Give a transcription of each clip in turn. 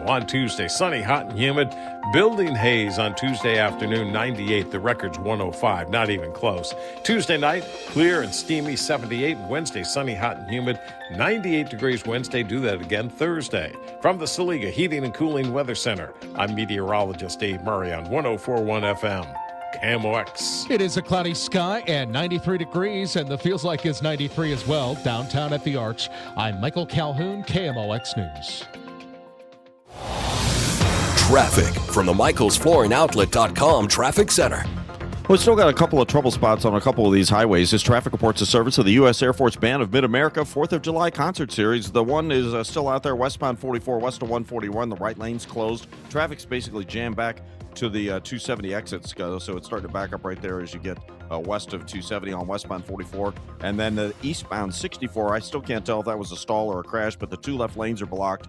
low. On Tuesday, sunny, hot, and humid. Building haze on Tuesday afternoon, 98. The record's 105, not even close. Tuesday night, clear and steamy, 78. Wednesday, sunny, hot, and humid, 98 degrees Wednesday. Do that again Thursday. From the Saliga Heating and Cooling Weather Center, I'm meteorologist Dave Murray on 104.1 FM. KMOX. It is a cloudy sky and 93 degrees, and the feels like it's 93 as well downtown at the Arch. I'm Michael Calhoun, KMOX News. Traffic from the MichaelsFlooringOutlet.com Traffic Center. We've still got a couple of trouble spots on a couple of these highways. This traffic reports a service of the U.S. Air Force Band of Mid-America 4th of July concert series. The one is still out there, westbound 44, west of 141. The right lane's closed. Traffic's basically jammed back to the 270 exits, so it's starting to back up right there as you get west of 270 on westbound 44. And then the eastbound 64, I still can't tell if that was a stall or a crash, but the two left lanes are blocked.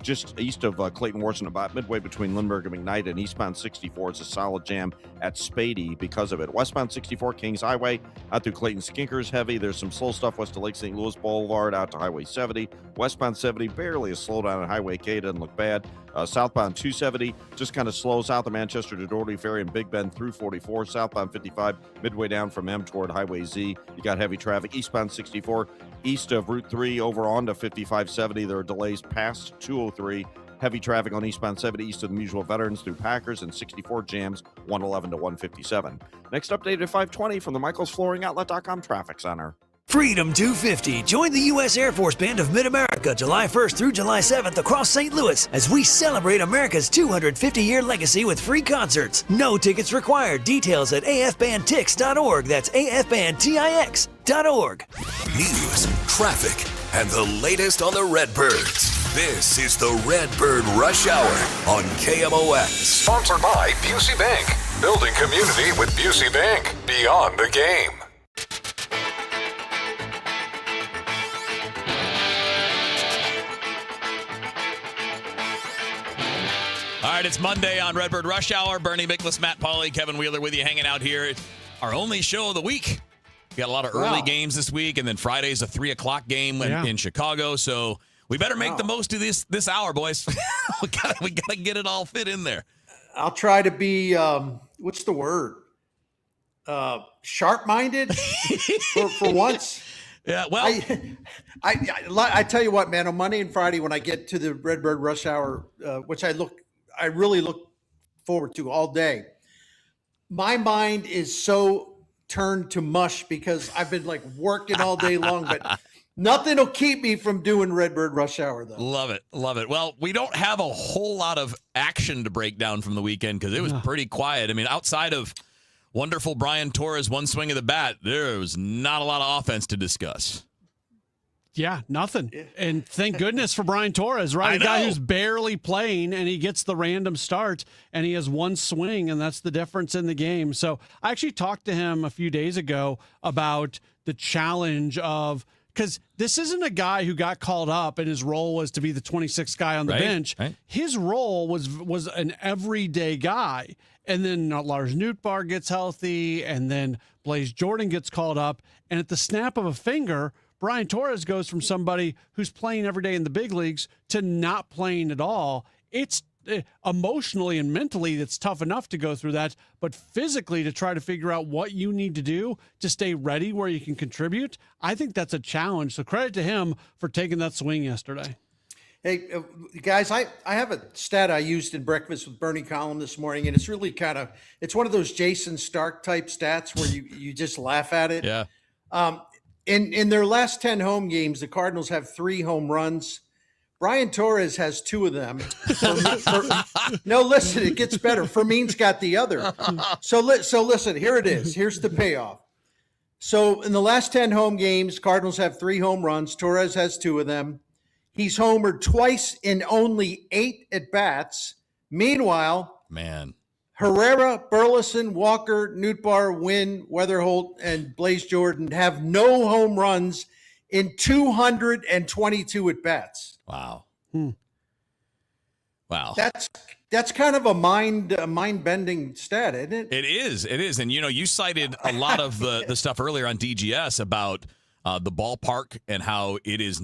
Just east of Clayton Warson, about midway between Lindbergh and McKnight, and eastbound 64. It's a solid jam at Spady because of it. Westbound 64, Kings Highway, out through Clayton Skinkers, heavy. There's some slow stuff west of Lake St. Louis Boulevard, out to Highway 70. Westbound 70, barely a slowdown on Highway K, doesn't look bad. Southbound 270, just kind of slow south of Manchester to Doherty Ferry and Big Bend through 44. Southbound 55, midway down from M toward Highway Z. You got heavy traffic. Eastbound 64, east of Route 3 over onto 5570. There are delays past 203. Heavy traffic on eastbound 70 east of the Mutual Veterans through Packers, and 64 jams 111 to 157. Next update at 520 from the MichaelsFlooringOutlet.com Traffic Center. Freedom 250. Join the U.S. Air Force Band of Mid-America July 1st through July 7th across St. Louis as we celebrate America's 250-year legacy with free concerts. No tickets required. Details at afbandtix.org. That's afbandtix.org. News, traffic, and the latest on the Redbirds. This is the Redbird Rush Hour on KMOX. Sponsored by Busey Bank. Building community with Busey Bank. Beyond the game. All right, it's Monday on Redbird Rush Hour. Bernie Miklasz, Matt Pauley, Kevin Wheeler with you hanging out here. It's our only show of the week. We got a lot of early games this week, and then Friday's a 3 o'clock game in Chicago. So we better make the most of this hour, boys. we gotta get it all fit in there. I'll try to be what's the word? Sharp-minded for once. Yeah, well, I tell you what, man. On Monday and Friday, when I get to the Redbird Rush Hour, which I really look forward to all day, my mind is so turned to mush because I've been like working all day long, but nothing will keep me from doing Redbird Rush Hour, though. Love it. Well, we don't have a whole lot of action to break down from the weekend because it was pretty quiet. I mean, outside of wonderful Brian Torres, one swing of the bat, there was not a lot of offense to discuss. Yeah, nothing. And thank goodness for Brian Torres, right? A guy who's barely playing, and he gets the random start, and he has one swing, and that's the difference in the game. So I actually talked to him a few days ago about the challenge of, because this isn't a guy who got called up and his role was to be the 26th guy on the bench. Right. His role was an everyday guy. And then Lars Nootbaar gets healthy, and then Blaze Jordan gets called up. And at the snap of a finger, Brian Torres goes from somebody who's playing every day in the big leagues to not playing at all. It's emotionally and mentally, it's tough enough to go through that, but physically to try to figure out what you need to do to stay ready where you can contribute, I think that's a challenge. So credit to him for taking that swing yesterday. Hey, guys, I have a stat I used in Breakfast with Bernie column this morning, and it's really it's one of those Jason Stark type stats where you just laugh at it. Yeah. In their last 10 home games, the Cardinals have 3 home runs. Brian Torres has 2 of them. No, listen, it gets better. Fermin's got the other. So listen, here it is. Here's the payoff. So in the last 10 home games, Cardinals have 3 home runs. Torres has 2 of them. He's homered twice in only 8 at-bats. Meanwhile, Herrera, Burleson, Walker, Nootbaar, Wynn, Weatherholt, and Blaze Jordan have no home runs in 222 at-bats. Wow. Wow. That's kind of a mind-bending stat, isn't it? It is. And, you cited a lot of the stuff earlier on DGS about the ballpark and how it is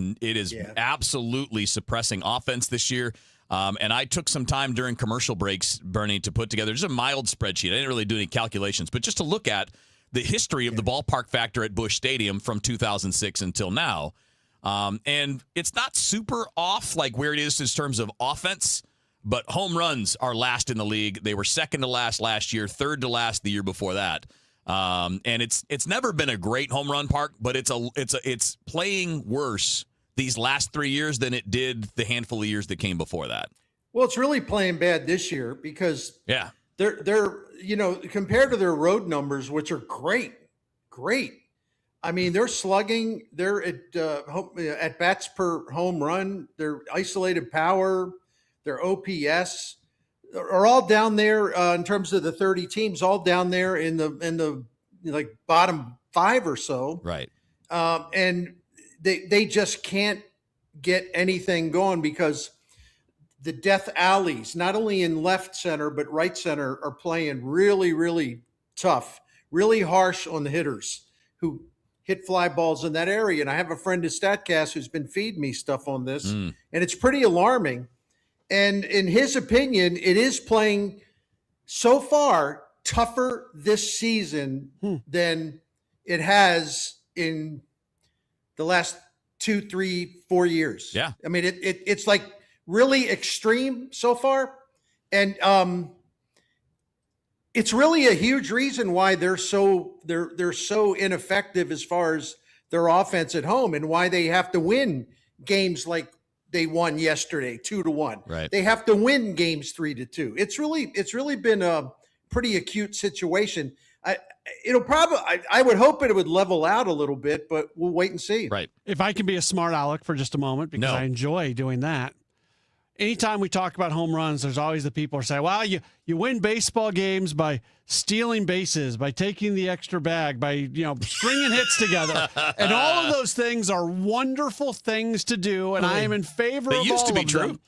absolutely suppressing offense this year. And I took some time during commercial breaks, Bernie, to put together just a mild spreadsheet. I didn't really do any calculations, but just to look at the history of the ballpark factor at Busch Stadium from 2006 until now. And it's not super off like where it is in terms of offense, but home runs are last in the league. They were second to last year, third to last the year before that. And it's never been a great home run park, but it's playing worse these last 3 years than it did the handful of years that came before that. Well, it's really playing bad this year because they're compared to their road numbers, which are great. I mean, they're slugging. They're at bats per home run. Their isolated power, their OPS are all down there in terms of the 30 teams, all down there in the like bottom 5 or so. Right. And they just can't get anything going because the death alleys, not only in left center but right center, are playing really, really tough, really harsh on the hitters who hit fly balls in that area. And I have a friend at StatCast who's been feeding me stuff on this, and it's pretty alarming. And in his opinion, it is playing so far tougher this season than it has in the last 2, 3, 4 years. Yeah. I mean, it's like really extreme so far. And it's really a huge reason why they're so ineffective as far as their offense at home, and why they have to win games like they won yesterday, 2-1. Right. They have to win games 3-2. It's really been a pretty acute situation. I would hope it would level out a little bit, but we'll wait and see. Right. If I can be a smart aleck for just a moment, because I enjoy doing that. Anytime we talk about home runs, there's always the people who say, well, you win baseball games by stealing bases, by taking the extra bag, by stringing hits together. And all of those things are wonderful things to do, and I am in favor of all of them. They used to be true.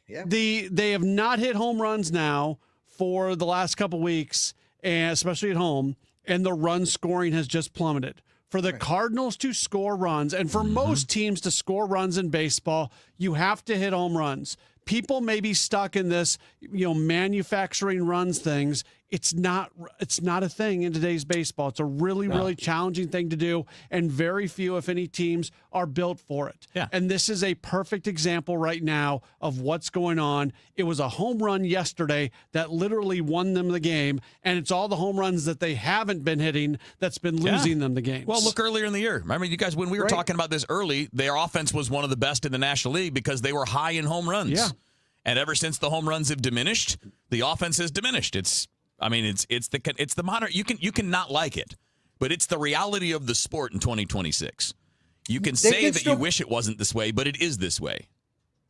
Yeah. They have not hit home runs now for the last couple weeks, and especially at home, and the run scoring has just plummeted. For the Cardinals to score runs, and for most teams to score runs in baseball, you have to hit home runs. People may be stuck in this, manufacturing runs things. It's not a thing in today's baseball. It's a really challenging thing to do, and very few, if any, teams are built for it. Yeah. And this is a perfect example right now of what's going on. It was a home run yesterday that literally won them the game, and it's all the home runs that they haven't been hitting that's been losing them the games. Well, look earlier in the year. Remember, you guys, when we were talking about this early, their offense was one of the best in the National League because they were high in home runs. Yeah. And ever since the home runs have diminished, the offense has diminished. It's the modern. You can not like it, but it's the reality of the sport in 2026. You can say that you wish it wasn't this way, but it is this way.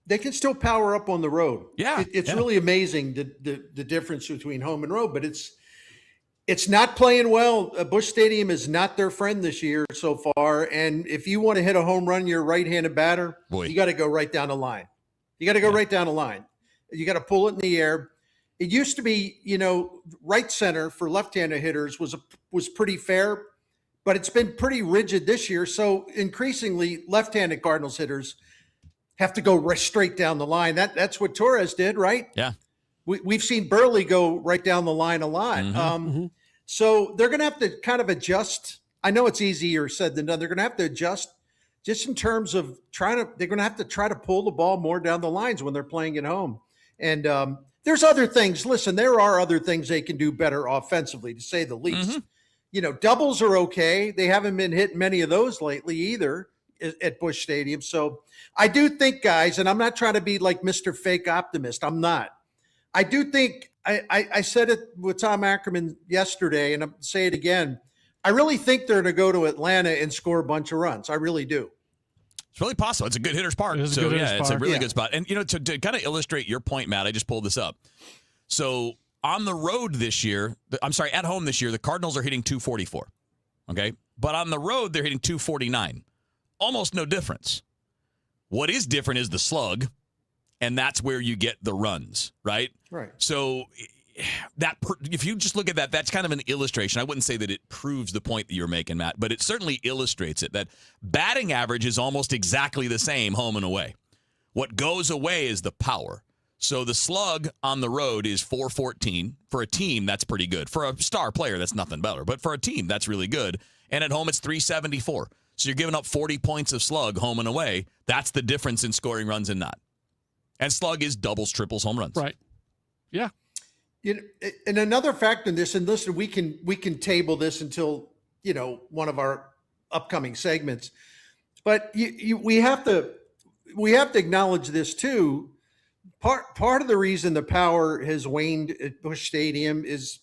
They can still power up on the road. Yeah, it's really amazing the difference between home and road, but it's not playing well. Busch Stadium is not their friend this year so far, and if you want to hit a home run, you're a right-handed batter. You got to go right down the line. You got to go right down the line. You got to pull it in the air. It used to be, right center for left-handed hitters was pretty fair, but it's been pretty rigid this year. So increasingly, left-handed Cardinals hitters have to go straight down the line. That's what Torres did, right? Yeah. We've seen Burley go right down the line a lot. So they're going to have to kind of adjust. I know it's easier said than done. They're going to have to adjust just in terms of they're going to have to try to pull the ball more down the lines when they're playing at home. And there's other things. Listen, there are other things they can do better offensively, to say the least. Doubles are okay. They haven't been hitting many of those lately either at Busch Stadium. So I do think, guys, and I'm not trying to be like Mr. Fake Optimist. I'm not. I do think, I said it with Tom Ackerman yesterday, and I'll say it again. I really think they're going to go to Atlanta and score a bunch of runs. I really do. It's really possible. It's a good hitter's park. It's a really good spot. And, to kind of illustrate your point, Matt, I just pulled this up. So on the road this year, at home this year, the Cardinals are hitting 244. Okay. But on the road, they're hitting 249. Almost no difference. What is different is the slug, and that's where you get the runs, right? Right. So if you just look at that, that's kind of an illustration. I wouldn't say that it proves the point that you're making, Matt, but it certainly illustrates it, that batting average is almost exactly the same home and away. What goes away is the power. So the slug on the road is 414. For a team, that's pretty good. For a star player, that's nothing better. But for a team, that's really good. And at home, it's 374. So you're giving up 40 points of slug home and away. That's the difference in scoring runs and not. And slug is doubles, triples, home runs. Right. Yeah. And another factor in this, and listen, we can table this until, one of our upcoming segments, but we have to acknowledge this too. Part of the reason the power has waned at Busch Stadium is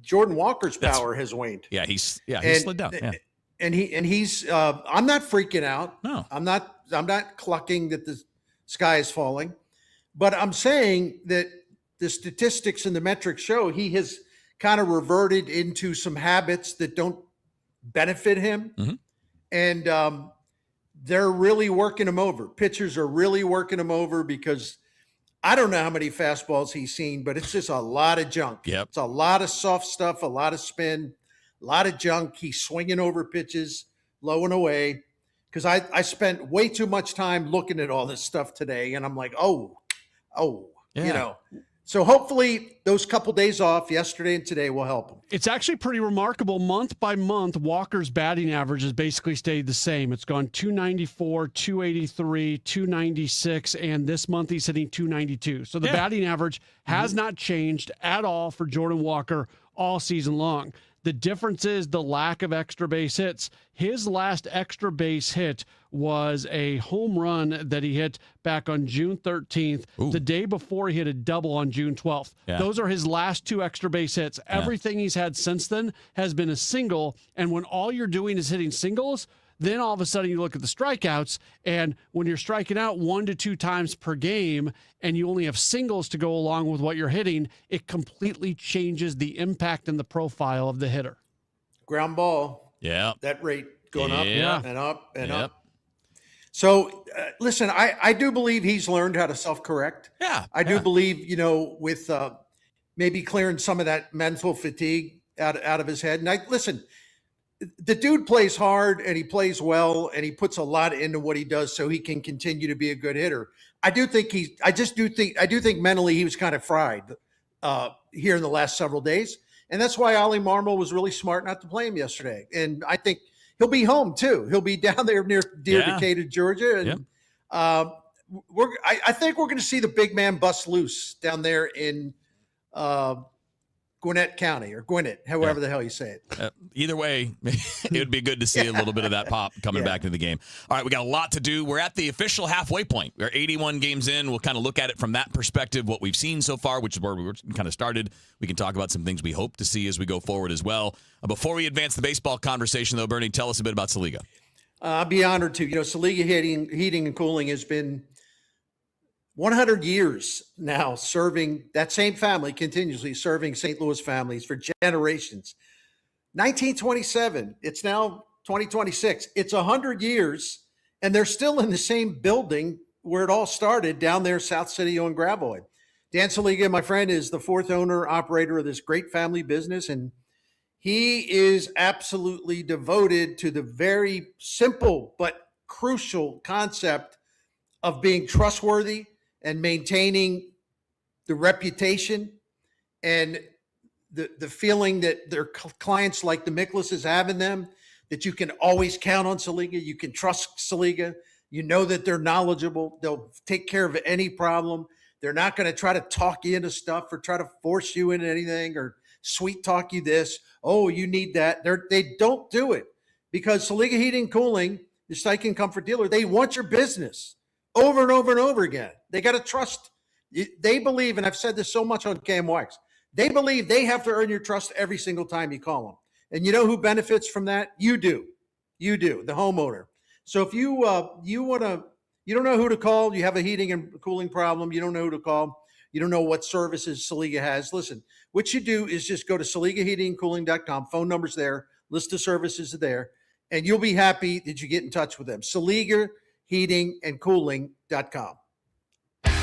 Jordan Walker's power has waned. Yeah, he's slid down. Yeah. And he's I'm not freaking out. No. I'm not clucking that the sky is falling, but I'm saying that the statistics and the metrics show he has kind of reverted into some habits that don't benefit him. Mm-hmm. And they're really working him over. Pitchers are really working him over because I don't know how many fastballs he's seen, but it's just a lot of junk. Yep. It's a lot of soft stuff, a lot of spin, a lot of junk. He's swinging over pitches, low and away. Because I spent way too much time looking at all this stuff today, and I'm like, Yeah. So hopefully those couple days off yesterday and today will help him. It's actually pretty remarkable. Month by month, Walker's batting average has basically stayed the same. It's gone 294, 283, 296, and this month he's hitting 292. So the batting average has not changed at all for Jordan Walker all season long. The difference is the lack of extra base hits. His last extra base hit was a home run that he hit back on June 13th, the day before he hit a double on June 12th. Yeah. Those are his last two extra base hits. Everything he's had since then has been a single, and when all you're doing is hitting singles, then all of a sudden you look at the strikeouts, and when you're striking out 1 to 2 times per game and you only have singles to go along with what you're hitting, it completely changes the impact and the profile of the hitter. Ground ball. Yeah. That rate going up and up and Yep. up. So, listen, I do believe he's learned how to self-correct. Yeah. I do believe, with maybe clearing some of that mental fatigue out of his head. And listen, the dude plays hard and he plays well and he puts a lot into what he does so he can continue to be a good hitter. I do think mentally he was kind of fried here in the last several days. And that's why Ollie Marmol was really smart not to play him yesterday. And I think he'll be home too. He'll be down there near Decatur, Georgia. And I think we're going to see the big man bust loose down there in Gwinnett County or Gwinnett, however the hell you say it. Either way, it would be good to see a little bit of that pop coming back into the game. All right, we got a lot to do. We're at the official halfway point. We're 81 games in. We'll kind of look at it from that perspective, what we've seen so far, which is where we kind of started. We can talk about some things we hope to see as we go forward as well. Before we advance the baseball conversation, though, Bernie, tell us a bit about Saliga. I'd be honored to. Saliga Heating and Cooling has been 100 years now serving that same family, continuously serving St. Louis families for generations. 1927, it's now 2026. It's 100 years, and they're still in the same building where it all started down there, South City on Gravois. Dan Saliga, my friend, is the fourth owner, operator of this great family business, and he is absolutely devoted to the very simple but crucial concept of being trustworthy and maintaining the reputation and the feeling that their clients like the Miklas's have in them, that you can always count on Saliga. You can trust Saliga. You know that they're knowledgeable. They'll take care of any problem. They're not going to try to talk you into stuff or try to force you into anything or sweet talk you this. Oh, you need that. They don't do it because Saliga Heating and Cooling, the Steichen Comfort dealer, they want your business over and over and over again. They got to trust. They believe, and I've said this so much on KMOX, they believe they have to earn your trust every single time you call them. And you know who benefits from that? You do, the homeowner. So if you don't know who to call, you have a heating and cooling problem, you don't know who to call, you don't know what services Saliga has. Listen, what you do is just go to SaligaHeatingandCooling.com. Phone number's there, list of services are there, and you'll be happy that you get in touch with them. SaligaHeatingandCooling.com.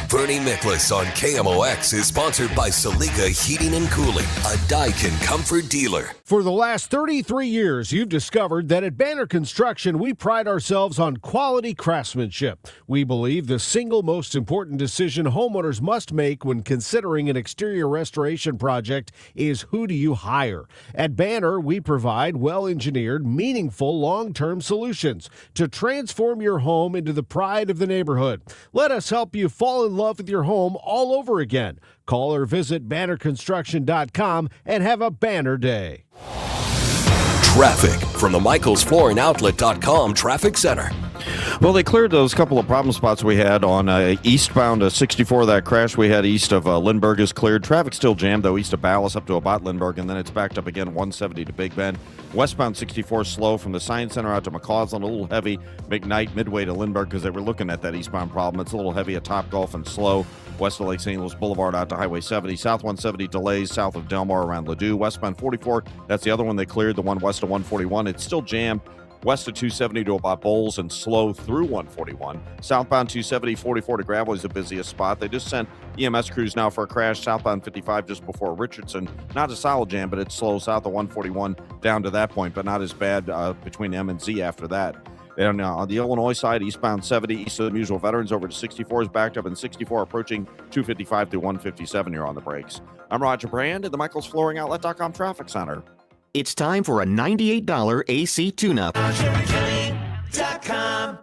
Bernie Miklasz on KMOX is sponsored by Saliga Heating and Cooling, a Daikin Comfort dealer. For the last 33 years, you've discovered that at Banner Construction, we pride ourselves on quality craftsmanship. We believe the single most important decision homeowners must make when considering an exterior restoration project is who do you hire. At Banner, we provide well-engineered, meaningful, long-term solutions to transform your home into the pride of the neighborhood. Let us help you fall in love with your home all over again. Call or visit bannerconstruction.com and have a banner day. Traffic from the MichaelsFlooringOutlet.com Traffic Center. Well, they cleared those couple of problem spots we had on eastbound 64. That crash we had east of Lindbergh is cleared. Traffic still jammed, though, east of Ballas up to about Lindbergh, and then it's backed up again 170 to Big Bend. Westbound 64 slow from the Science Center out to McCausland, a little heavy. McKnight midway to Lindbergh because they were looking at that eastbound problem. It's a little heavy at Topgolf and slow. West of Lake St. Louis Boulevard out to Highway 70. South 170 delays south of Delmar around Ladue. Westbound 44, that's the other one they cleared, the one west of 141. It's still jammed west of 270 to about Bowles and slow through 141. Southbound 270, 44 to Gravel is the busiest spot. They just sent EMS crews now for a crash. Southbound 55 just before Richardson. Not a solid jam, but it's slow south of 141 down to that point, but not as bad between M and Z after that. And on the Illinois side, eastbound 70, east of the Mutual Veterans over to 64 is backed up, and 64 approaching 255 to 157. You're on the brakes. I'm Roger Brand at the MichaelsFlooringOutlet.com Traffic Center. It's time for a $98 AC tune-up.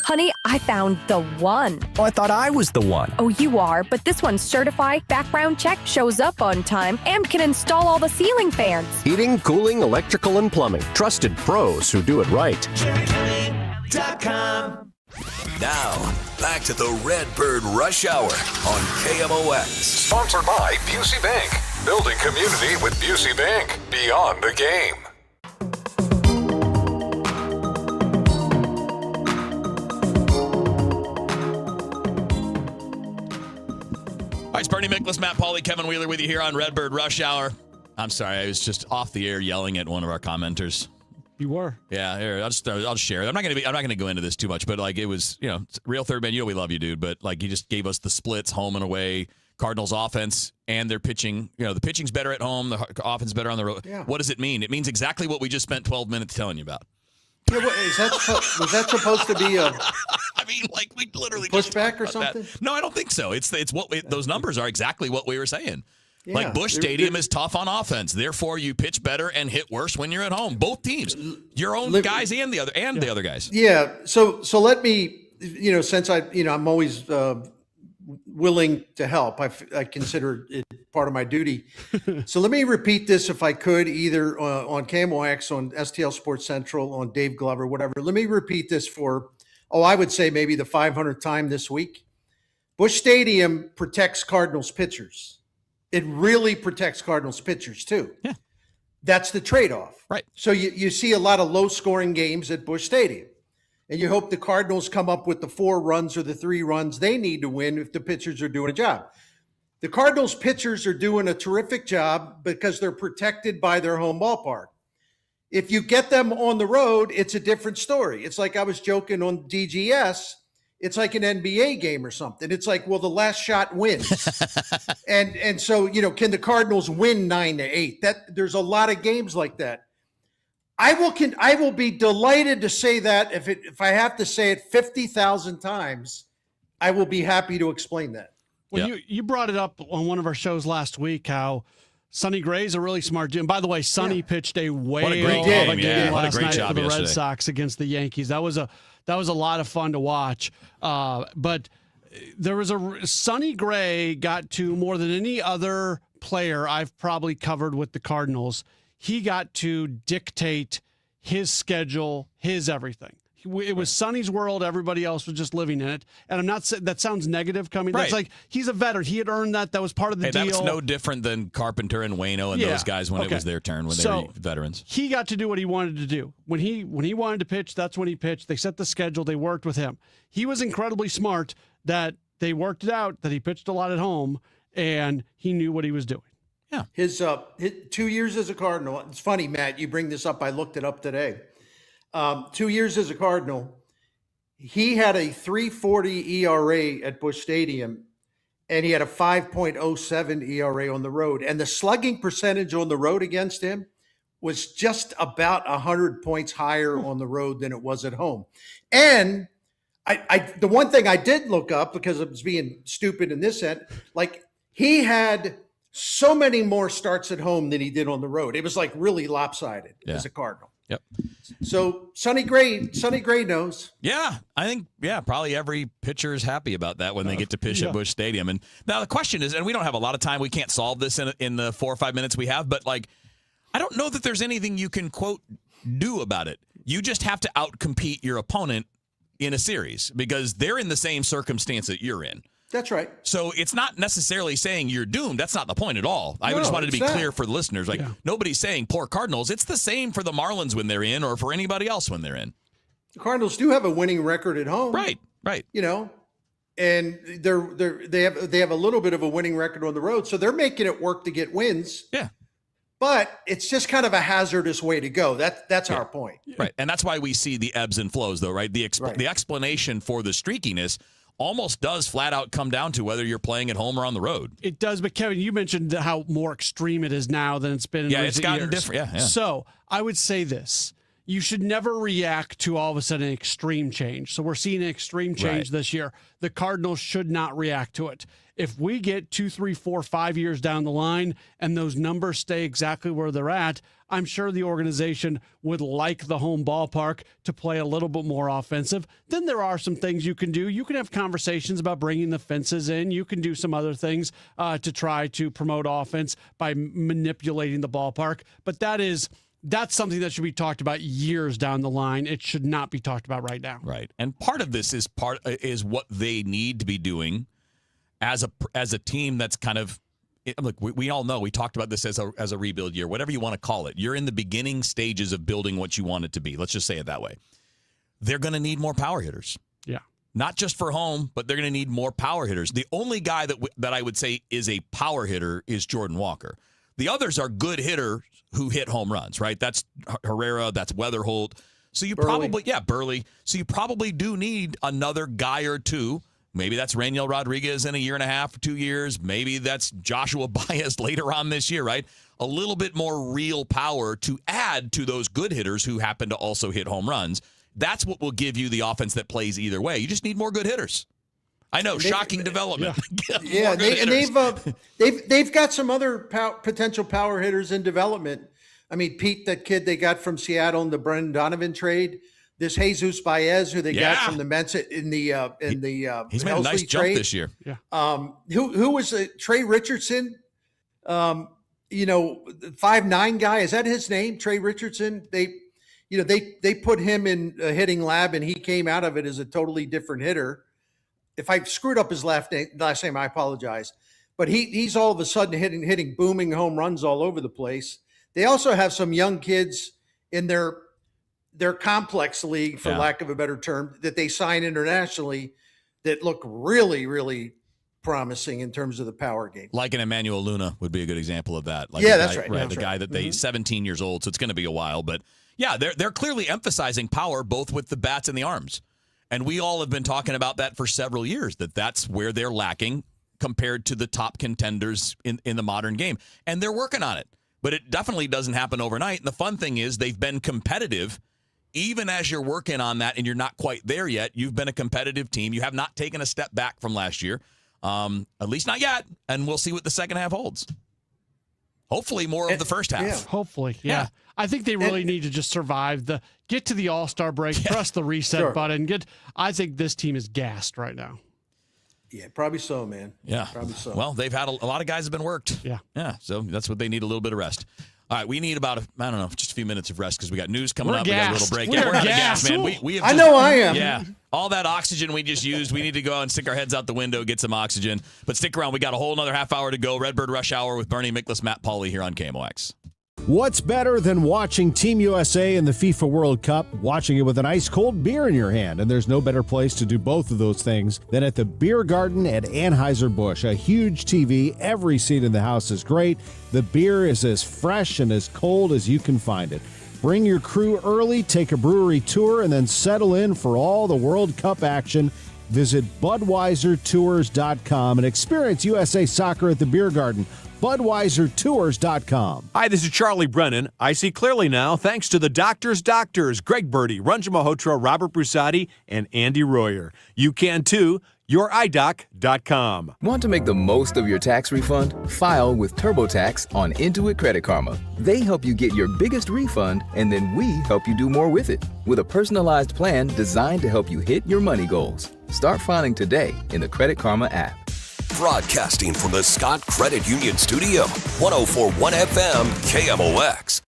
Honey, I found the one. Oh, I thought I was the one. Oh, you are, but this one's certified, background check, shows up on time, and can install all the ceiling fans. Heating, cooling, electrical, and plumbing. Trusted pros who do it right. Now, back to the Redbird Rush Hour on KMOX. Sponsored by Busey Bank. Building community with Busey Bank. Beyond the game. All right, it's Bernie Miklasz, Matt Pauley, Kevin Wheeler with you here on Redbird Rush Hour. I'm sorry, I was just off the air yelling at one of our commenters. You were. Yeah, here, I'll share it. I'm not gonna go into this too much, but like it was, real third man. We love you, dude. But like he just gave us the splits, home and away. Cardinals offense and their pitching. The pitching's better at home. The offense better on the road. Yeah. What does it mean? It means exactly what we just spent 12 minutes telling you about. Yeah, was that supposed to be a? I mean, like we literally pushback or something. That. No, I don't think so. It's what those numbers are exactly what we were saying. Yeah, like Busch Stadium is tough on offense. Therefore, you pitch better and hit worse when you're at home. Both teams, your own guys and the other guys. Yeah. So let me, since I'm always willing to help. I consider it part of my duty. So let me repeat this if I could, either on KMOX, on STL Sports Central, on Dave Glover, whatever. Let me repeat this for, I would say maybe the 500th time this week. Busch Stadium protects Cardinals pitchers. It really protects Cardinals pitchers too. Yeah. That's the trade-off. Right. So you see a lot of low-scoring games at Busch Stadium. And you hope the Cardinals come up with the 4 runs or the 3 runs they need to win if the pitchers are doing a job. The Cardinals pitchers are doing a terrific job because they're protected by their home ballpark. If you get them on the road, it's a different story. It's like I was joking on DGS. It's like an NBA game or something. It's like, well, the last shot wins. and so, can the Cardinals win 9-8? There's a lot of games like that. I will be delighted to say that if I have to say it 50,000 times, I will be happy to explain that. Well, you brought it up on one of our shows last week, how Sonny Gray's a really smart dude. And by the way, Sonny pitched a game last night for the Red Sox against the Yankees. That was a lot of fun to watch. But there was Sonny Gray got to, more than any other player I've probably covered with the Cardinals, he got to dictate his schedule, his everything. It was Sonny's world. Everybody else was just living in it. And I'm not saying that sounds negative coming. Right. That's like, he's a veteran. He had earned that. That was part of the deal. That was no different than Carpenter and Waino and those guys when it was their turn, when they were veterans. He got to do what he wanted to do. When he wanted to pitch, that's when he pitched. They set the schedule. They worked with him. He was incredibly smart that they worked it out, that he pitched a lot at home, and he knew what he was doing. Yeah. His 2 years as a Cardinal. It's funny, Matt, you bring this up. I looked it up today. 2 years as a Cardinal, he had a 3.40 ERA at Busch Stadium, and he had a 5.07 ERA on the road. And the slugging percentage on the road against him was just about 100 points higher on the road than it was at home. And the one thing I did look up, because I was being stupid in this end, like he had so many more starts at home than he did on the road. It was like really lopsided as a Cardinal. Yep. So Sonny Gray knows. Yeah, I think probably every pitcher is happy about that when they get to pitch at Busch Stadium. And now the question is, and we don't have a lot of time, we can't solve this in the 4 or 5 minutes we have, but like, I don't know that there's anything you can quote do about it. You just have to outcompete your opponent in a series because they're in the same circumstance that you're in. That's right. So it's not necessarily saying you're doomed. That's not the point at all. I just wanted to be clear for the listeners. Like nobody's saying poor Cardinals. It's the same for the Marlins when they're in or for anybody else when they're in. The Cardinals do have a winning record at home. Right. You know, and they have a little bit of a winning record on the road. So they're making it work to get wins. Yeah. But it's just kind of a hazardous way to go. That's our point. Right. And that's why we see the ebbs and flows, though, right? The explanation for the streakiness almost does flat out come down to whether you're playing at home or on the road. It does, but Kevin, you mentioned how more extreme it is now than it's been in recent years. It's gotten different. Yeah. So I would say this. You should never react to all of a sudden an extreme change. So we're seeing an extreme change this year. The Cardinals should not react to it. If we get 2, 3, 4, 5 years down the line and those numbers stay exactly where they're at, I'm sure the organization would like the home ballpark to play a little bit more offensive. Then there are some things you can do. You can have conversations about bringing the fences in. You can do some other things to try to promote offense by manipulating the ballpark. But that's something that should be talked about years down the line. It should not be talked about right now. Right. And part of this is what they need to be doing as a team that's kind of, look, we all know, we talked about this as a rebuild year, whatever you want to call it. You're in the beginning stages of building what you want it to be. Let's just say it that way. They're going to need more power hitters. Yeah. Not just for home, but they're going to need more power hitters. The only guy that I would say is a power hitter is Jordan Walker. The others are good hitters who hit home runs, right? That's Herrera, that's Weatherholt. So you Burley. So you probably do need another guy or two. Maybe that's Raniel Rodriguez in a year and a half, 2 years. Maybe that's Joshua Baez later on this year, right? A little bit more real power to add to those good hitters who happen to also hit home runs. That's what will give you the offense that plays either way. You just need more good hitters. I know, shocking development. Yeah, they've got some other potential power hitters in development. I mean, Pete, that kid they got from Seattle in the Brendan Donovan trade. This Jesus Baez, who they got from the Mets in the he's made a nice jump trade. this year. Yeah. Who was Trey Richardson? 5'9" guy. Is that his name? Trey Richardson. They put him in a hitting lab, and he came out of it as a totally different hitter. If I screwed up his last name, I apologize. But he's all of a sudden hitting booming home runs all over the place. They also have some young kids in their complex league, for lack of a better term, that they sign internationally that look really, really promising in terms of the power game. Like an Emmanuel Luna would be a good example of that. That's right. Right, the guy that he's 17 years old, so it's going to be a while. But yeah, they're clearly emphasizing power both with the bats and the arms. And we all have been talking about that for several years, that's where they're lacking compared to the top contenders in the modern game. And they're working on it. But it definitely doesn't happen overnight. And the fun thing is they've been competitive even as you're working on that and you're not quite there yet. You've been a competitive team. You have not taken a step back from last year, at least not yet. And we'll see what the second half holds. Hopefully more of the first half. Yeah. Hopefully, yeah. I think they really need to just survive get to the All-Star break, press the reset button. I think this team is gassed right now. Yeah, probably so, man. Yeah. Probably so. Well, they've had a lot of guys have been worked. Yeah. Yeah, so that's what they need, a little bit of rest. All right, we need about, just a few minutes of rest because we got news coming up. Gassed. We got a little break. We're out of gas, man. We have I know I am. Yeah. All that oxygen we just used, we need to go out and stick our heads out the window, get some oxygen. But stick around. We got a whole another half hour to go. Redbird Rush Hour with Bernie, Miklasz, Matt Pauley here on KMOX. What's better than watching Team USA in the FIFA World Cup? Watching it with an ice-cold beer in your hand. And there's no better place to do both of those things than at the Beer Garden at Anheuser-Busch. A huge TV. Every seat in the house is great. The beer is as fresh and as cold as you can find it. Bring your crew early, take a brewery tour, and then settle in for all the World Cup action. Visit BudweiserTours.com and experience USA Soccer at the Beer Garden. BudweiserTours.com. Hi, this is Charlie Brennan. I see clearly now thanks to the doctors, Greg Birdie, Ranjan Malhotra, Robert Brusati, and Andy Royer. You can too. YourIDoc.com. Want to make the most of your tax refund? File with TurboTax on Intuit Credit Karma. They help you get your biggest refund, and then we help you do more with it with a personalized plan designed to help you hit your money goals. Start filing today in the Credit Karma app. Broadcasting from the Scott Credit Union Studio, 104.1 FM KMOX.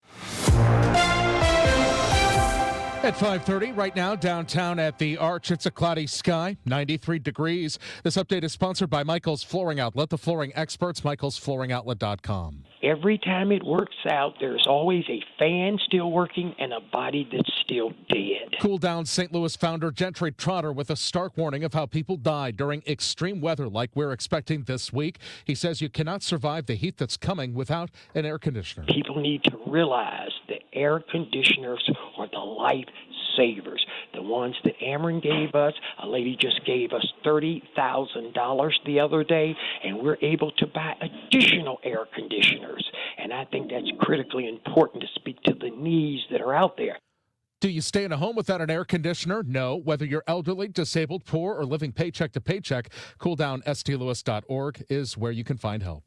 At 5:30 right now, downtown at the Arch, it's a cloudy sky, 93 degrees. This update is sponsored by Michael's Flooring Outlet, the flooring experts, michaelsflooringoutlet.com. Every time it works out, there's always a fan still working and a body that's still dead. Cool down St. Louis founder Gentry Trotter with a stark warning of how people die during extreme weather like we're expecting this week. He says you cannot survive the heat that's coming without an air conditioner. People need to realize that air conditioners are the life savers. The ones that Ameren gave us, a lady just gave us $30,000 the other day, and we're able to buy additional air conditioners. And I think that's critically important to speak to the needs that are out there. Do you stay in a home without an air conditioner? No. Whether you're elderly, disabled, poor, or living paycheck to paycheck, CoolDownSTLouis.org is where you can find help.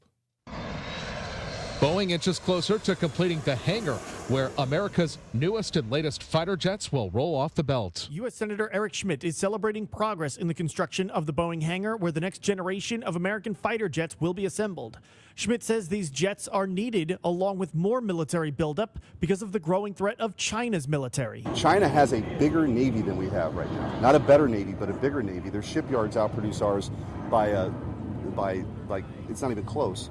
Boeing inches closer to completing the hangar where America's newest and latest fighter jets will roll off the belt. U.S. Senator Eric Schmidt is celebrating progress in the construction of the Boeing hangar where the next generation of American fighter jets will be assembled. Schmidt says these jets are needed along with more military buildup because of the growing threat of China's military. China has a bigger Navy than we have right now. Not a better Navy, but a bigger Navy. Their shipyards outproduce ours by like, it's not even close.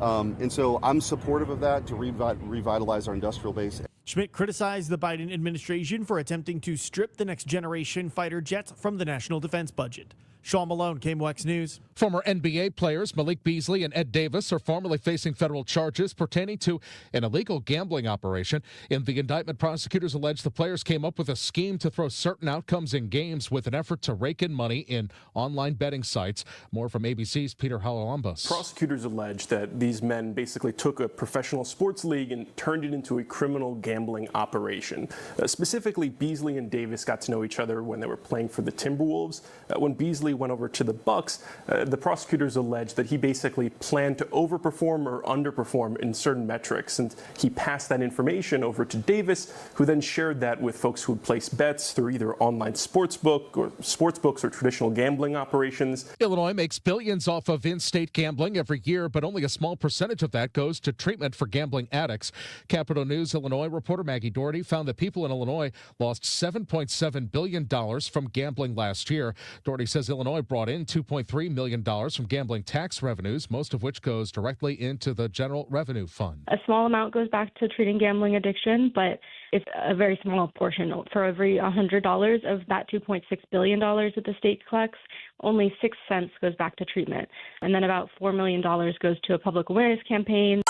And so I'm supportive of that to revitalize our industrial base. Schmidt criticized the Biden administration for attempting to strip the next generation fighter jets from the national defense budget. Sean Malone, KMOX News. Former NBA players Malik Beasley and Ed Davis are formally facing federal charges pertaining to an illegal gambling operation. In the indictment, prosecutors allege the players came up with a scheme to throw certain outcomes in games with an effort to rake in money in online betting sites. More from ABC's Peter Halolumbus. Prosecutors allege that these men basically took a professional sports league and turned it into a criminal gambling operation. Specifically, Beasley and Davis got to know each other when they were playing for the Timberwolves. When Beasley went over to the Bucks, the prosecutors allege that he basically planned to overperform or underperform in certain metrics, and he passed that information over to Davis, who then shared that with folks who would place bets through either online sportsbooks or traditional gambling operations. Illinois makes billions off of in-state gambling every year, but only a small percentage of that goes to treatment for gambling addicts. Capitol News Illinois reporter Maggie Doherty found that people in Illinois lost $7.7 billion from gambling last year. Doherty says Illinois brought in $2.3 million from gambling tax revenues, most of which goes directly into the General Revenue Fund. A small amount goes back to treating gambling addiction, but it's a very small portion. For every $100 of that $2.6 billion that the state collects, only 6 cents goes back to treatment. And then about $4 million goes to a public awareness campaign.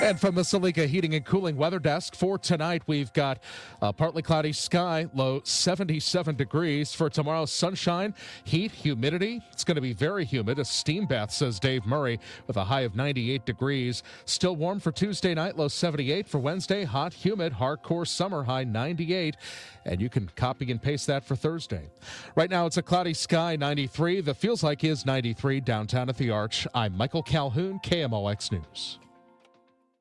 And from the Saliga Heating and Cooling Weather Desk, for tonight, we've got a partly cloudy sky, low 77 degrees. For tomorrow, sunshine, heat, humidity. It's going to be very humid, a steam bath, says Dave Murray, with a high of 98 degrees. Still warm for Tuesday night, low 78. For Wednesday, hot, humid, hardcore summer, high 98. And you can copy and paste that for Thursday. Right now, it's a cloudy sky, 93. The feels like is 93 downtown at the Arch. I'm Michael Calhoun, KMOX News.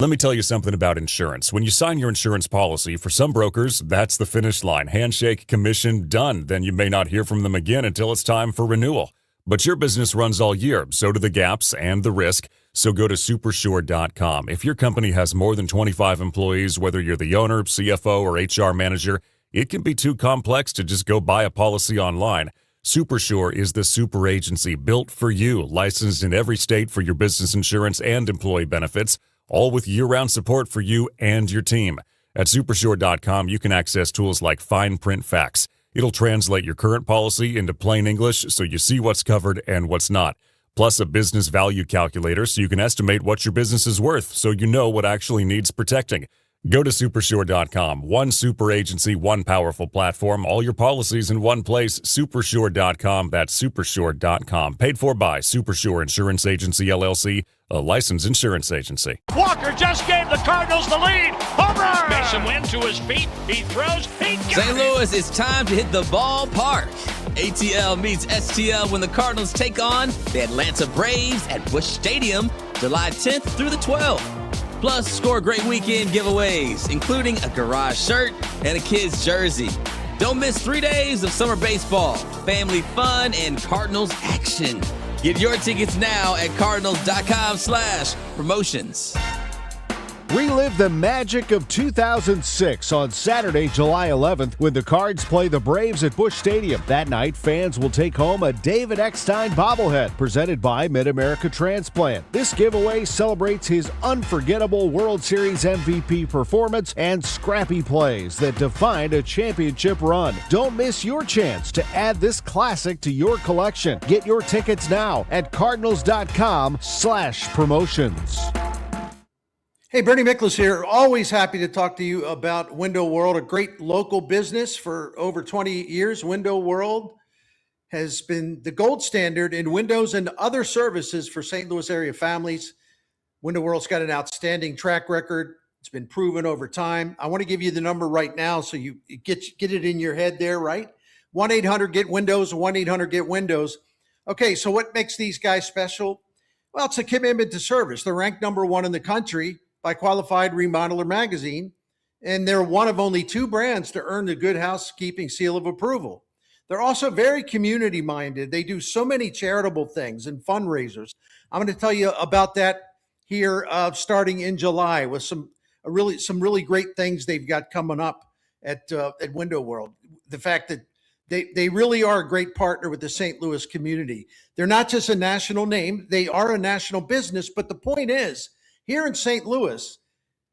Let me tell you something about insurance. When you sign your insurance policy, for some brokers, that's the finish line. Handshake, commission, done. Then you may not hear from them again until it's time for renewal. But your business runs all year, so do the gaps and the risk. So go to Supersure.com. If your company has more than 25 employees, whether you're the owner, CFO, or HR manager, it can be too complex to just go buy a policy online. Supersure is the super agency built for you, licensed in every state for your business insurance and employee benefits, all with year-round support for you and your team. At Supersure.com, you can access tools like fine print facts. It'll translate your current policy into plain English so you see what's covered and what's not. Plus a business value calculator so you can estimate what your business is worth so you know what actually needs protecting. Go to Supersure.com. One super agency, one powerful platform. All your policies in one place. Supersure.com. That's Supersure.com. Paid for by Supersure Insurance Agency, LLC, a licensed insurance agency. Walker just gave the Cardinals the lead. Home run! Mason Wynn to his feet. He throws. He got St. Louis, it's time to hit the ballpark. ATL meets STL when the Cardinals take on the Atlanta Braves at Busch Stadium, July 10th through the 12th. Plus, score great weekend giveaways, including a garage shirt and a kid's jersey. Don't miss 3 days of summer baseball, family fun, and Cardinals action. Get your tickets now at cardinals.com/promotions. Relive the magic of 2006 on Saturday, July 11th, when the Cards play the Braves at Busch Stadium. That night, fans will take home a David Eckstein bobblehead presented by Mid-America Transplant. This giveaway celebrates his unforgettable World Series MVP performance and scrappy plays that defined a championship run. Don't miss your chance to add this classic to your collection. Get your tickets now at cardinals.com/promotions. Hey, Bernie Miklasz here. Always happy to talk to you about Window World, a great local business for over 20 years. Window World has been the gold standard in windows and other services for St. Louis area families. Window World's got an outstanding track record. It's been proven over time. I want to give you the number right now so you get it in your head there, right? 1-800-GET-WINDOWS, 1-800-GET-WINDOWS. Okay, so what makes these guys special? Well, it's a commitment to service. They're ranked number 1 in the country by Qualified Remodeler magazine, and they're one of only 2 brands to earn the Good Housekeeping seal of approval. They're also very community-minded. They do so many charitable things and fundraisers. I'm going to tell you about that here starting in July with some really great things they've got coming up at Window World. The fact that they really are a great partner with the St. Louis community. They're not just a national name. They are a national business, but the point is, here in St. Louis,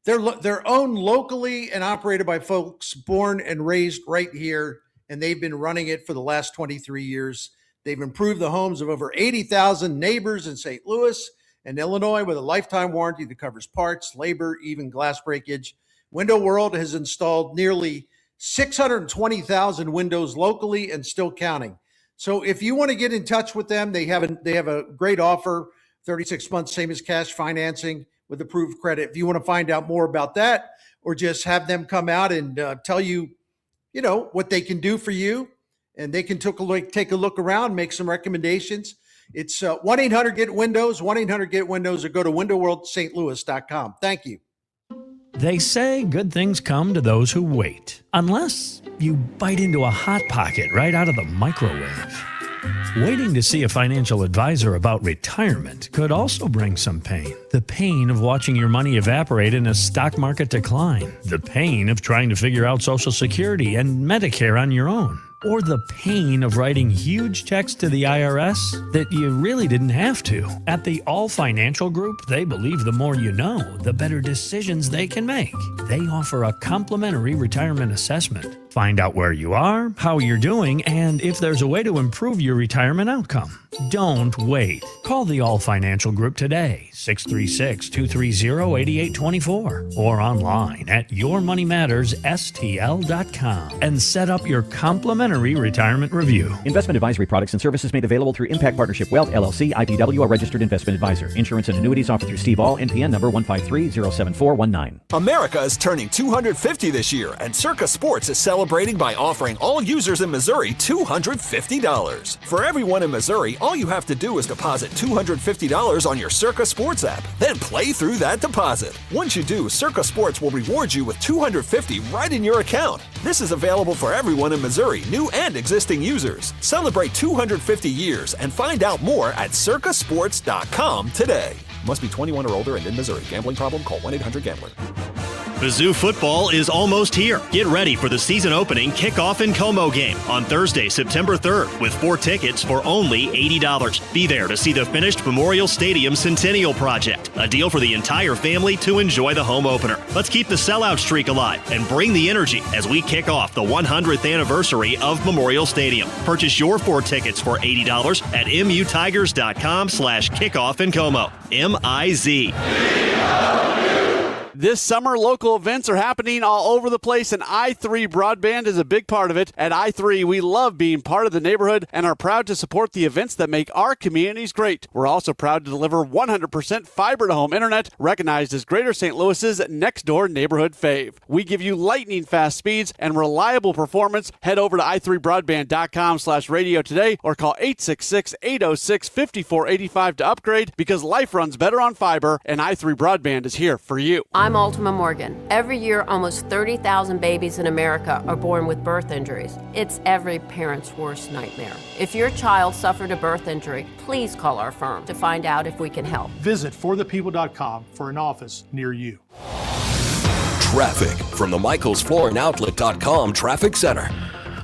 they're owned locally and operated by folks born and raised right here, and they've been running it for the last 23 years. They've improved the homes of over 80,000 neighbors in St. Louis and Illinois with a lifetime warranty that covers parts, labor, even glass breakage. Window World has installed nearly 620,000 windows locally and still counting. So if you want to get in touch with them, they have a great offer, 36 months, same as cash financing with approved credit. If you want to find out more about that or just have them come out and tell you, what they can do for you, and they can take a look around, make some recommendations. It's 1-800-GET-WINDOWS, 1-800-GET-WINDOWS, or go to windowworldstlouis.com. Thank you. They say good things come to those who wait, unless you bite into a Hot Pocket right out of the microwave. Waiting to see a financial advisor about retirement could also bring some pain. The pain of watching your money evaporate in a stock market decline. The pain of trying to figure out Social Security and Medicare on your own. Or the pain of writing huge checks to the IRS that you really didn't have to. At the All Financial Group, they believe the more you know, the better decisions they can make. They offer a complimentary retirement assessment. Find out where you are, how you're doing, and if there's a way to improve your retirement outcome. Don't wait. Call the All Financial Group today, 636-230-8824, or online at yourmoneymattersstl.com and set up your complimentary retirement review. Investment advisory products and services made available through Impact Partnership Wealth, LLC, IPW, a registered investment advisor. Insurance and annuities offered through Steve All, NPN number 153-07419. America is turning 250 this year, and Circa Sports is celebrating by offering all users in Missouri $250. For everyone in Missouri, all you have to do is deposit $250 on your Circa Sports app, then play through that deposit. Once you do, Circa Sports will reward you with $250 right in your account. This is available for everyone in Missouri, new and existing users. Celebrate 250 years and find out more at circasports.com today. Must be 21 or older and in Missouri. Gambling problem? Call 1-800-GAMBLER. Mizzou football is almost here. Get ready for the season opening kickoff and Como game on Thursday, September 3rd, with 4 tickets for only $80. Be there to see the finished Memorial Stadium Centennial Project, a deal for the entire family to enjoy the home opener. Let's keep the sellout streak alive and bring the energy as we kick off the 100th anniversary of Memorial Stadium. Purchase your 4 tickets for $80 at mutigers.com/kickoff in Como. MIZ. This summer, local events are happening all over the place, and i3 Broadband is a big part of it. At i3, we love being part of the neighborhood and are proud to support the events that make our communities great. We're also proud to deliver 100% fiber-to-home internet, recognized as Greater St. Louis's next-door neighborhood fave. We give you lightning-fast speeds and reliable performance. Head over to i3broadband.com/radio today or call 866-806-5485 to upgrade, because life runs better on fiber, and i3 Broadband is here for you. I'm Ultima Morgan. Every year, almost 30,000 babies in America are born with birth injuries. It's every parent's worst nightmare. If your child suffered a birth injury, please call our firm to find out if we can help. Visit forthepeople.com for an office near you. Traffic from the MichaelsFloorandOutlet.com Traffic Center.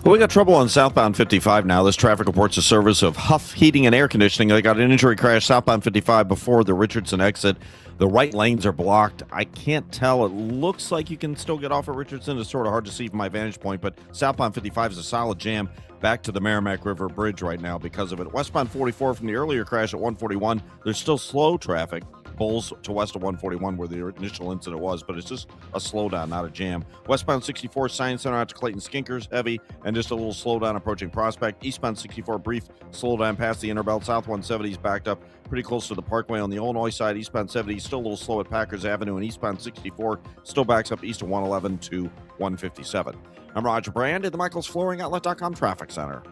Well, we got trouble on southbound 55 now. This traffic reports a service of Huff Heating and Air Conditioning. They got an injury crash southbound 55 before the Richardson exit. The right lanes are blocked. I can't tell. It looks like you can still get off at Richardson. It's sort of hard to see from my vantage point, but southbound 55 is a solid jam back to the Merrimack River Bridge right now because of it. Westbound 44 from the earlier crash at 141, there's still slow traffic. Bulls to west of 141 where the initial incident was, but it's just a slowdown, not a jam. Westbound 64 Science Center out to Clayton Skinkers, heavy, and just a little slowdown approaching Prospect. Eastbound 64 brief slowdown past the inner belt. South 170 is backed up pretty close to the Parkway on the Illinois side. Eastbound 70 still a little slow at Packers Avenue, and eastbound 64 still backs up east of 111 to 157. I'm Roger Brand at the MichaelsFlooringOutlet.com Traffic Center.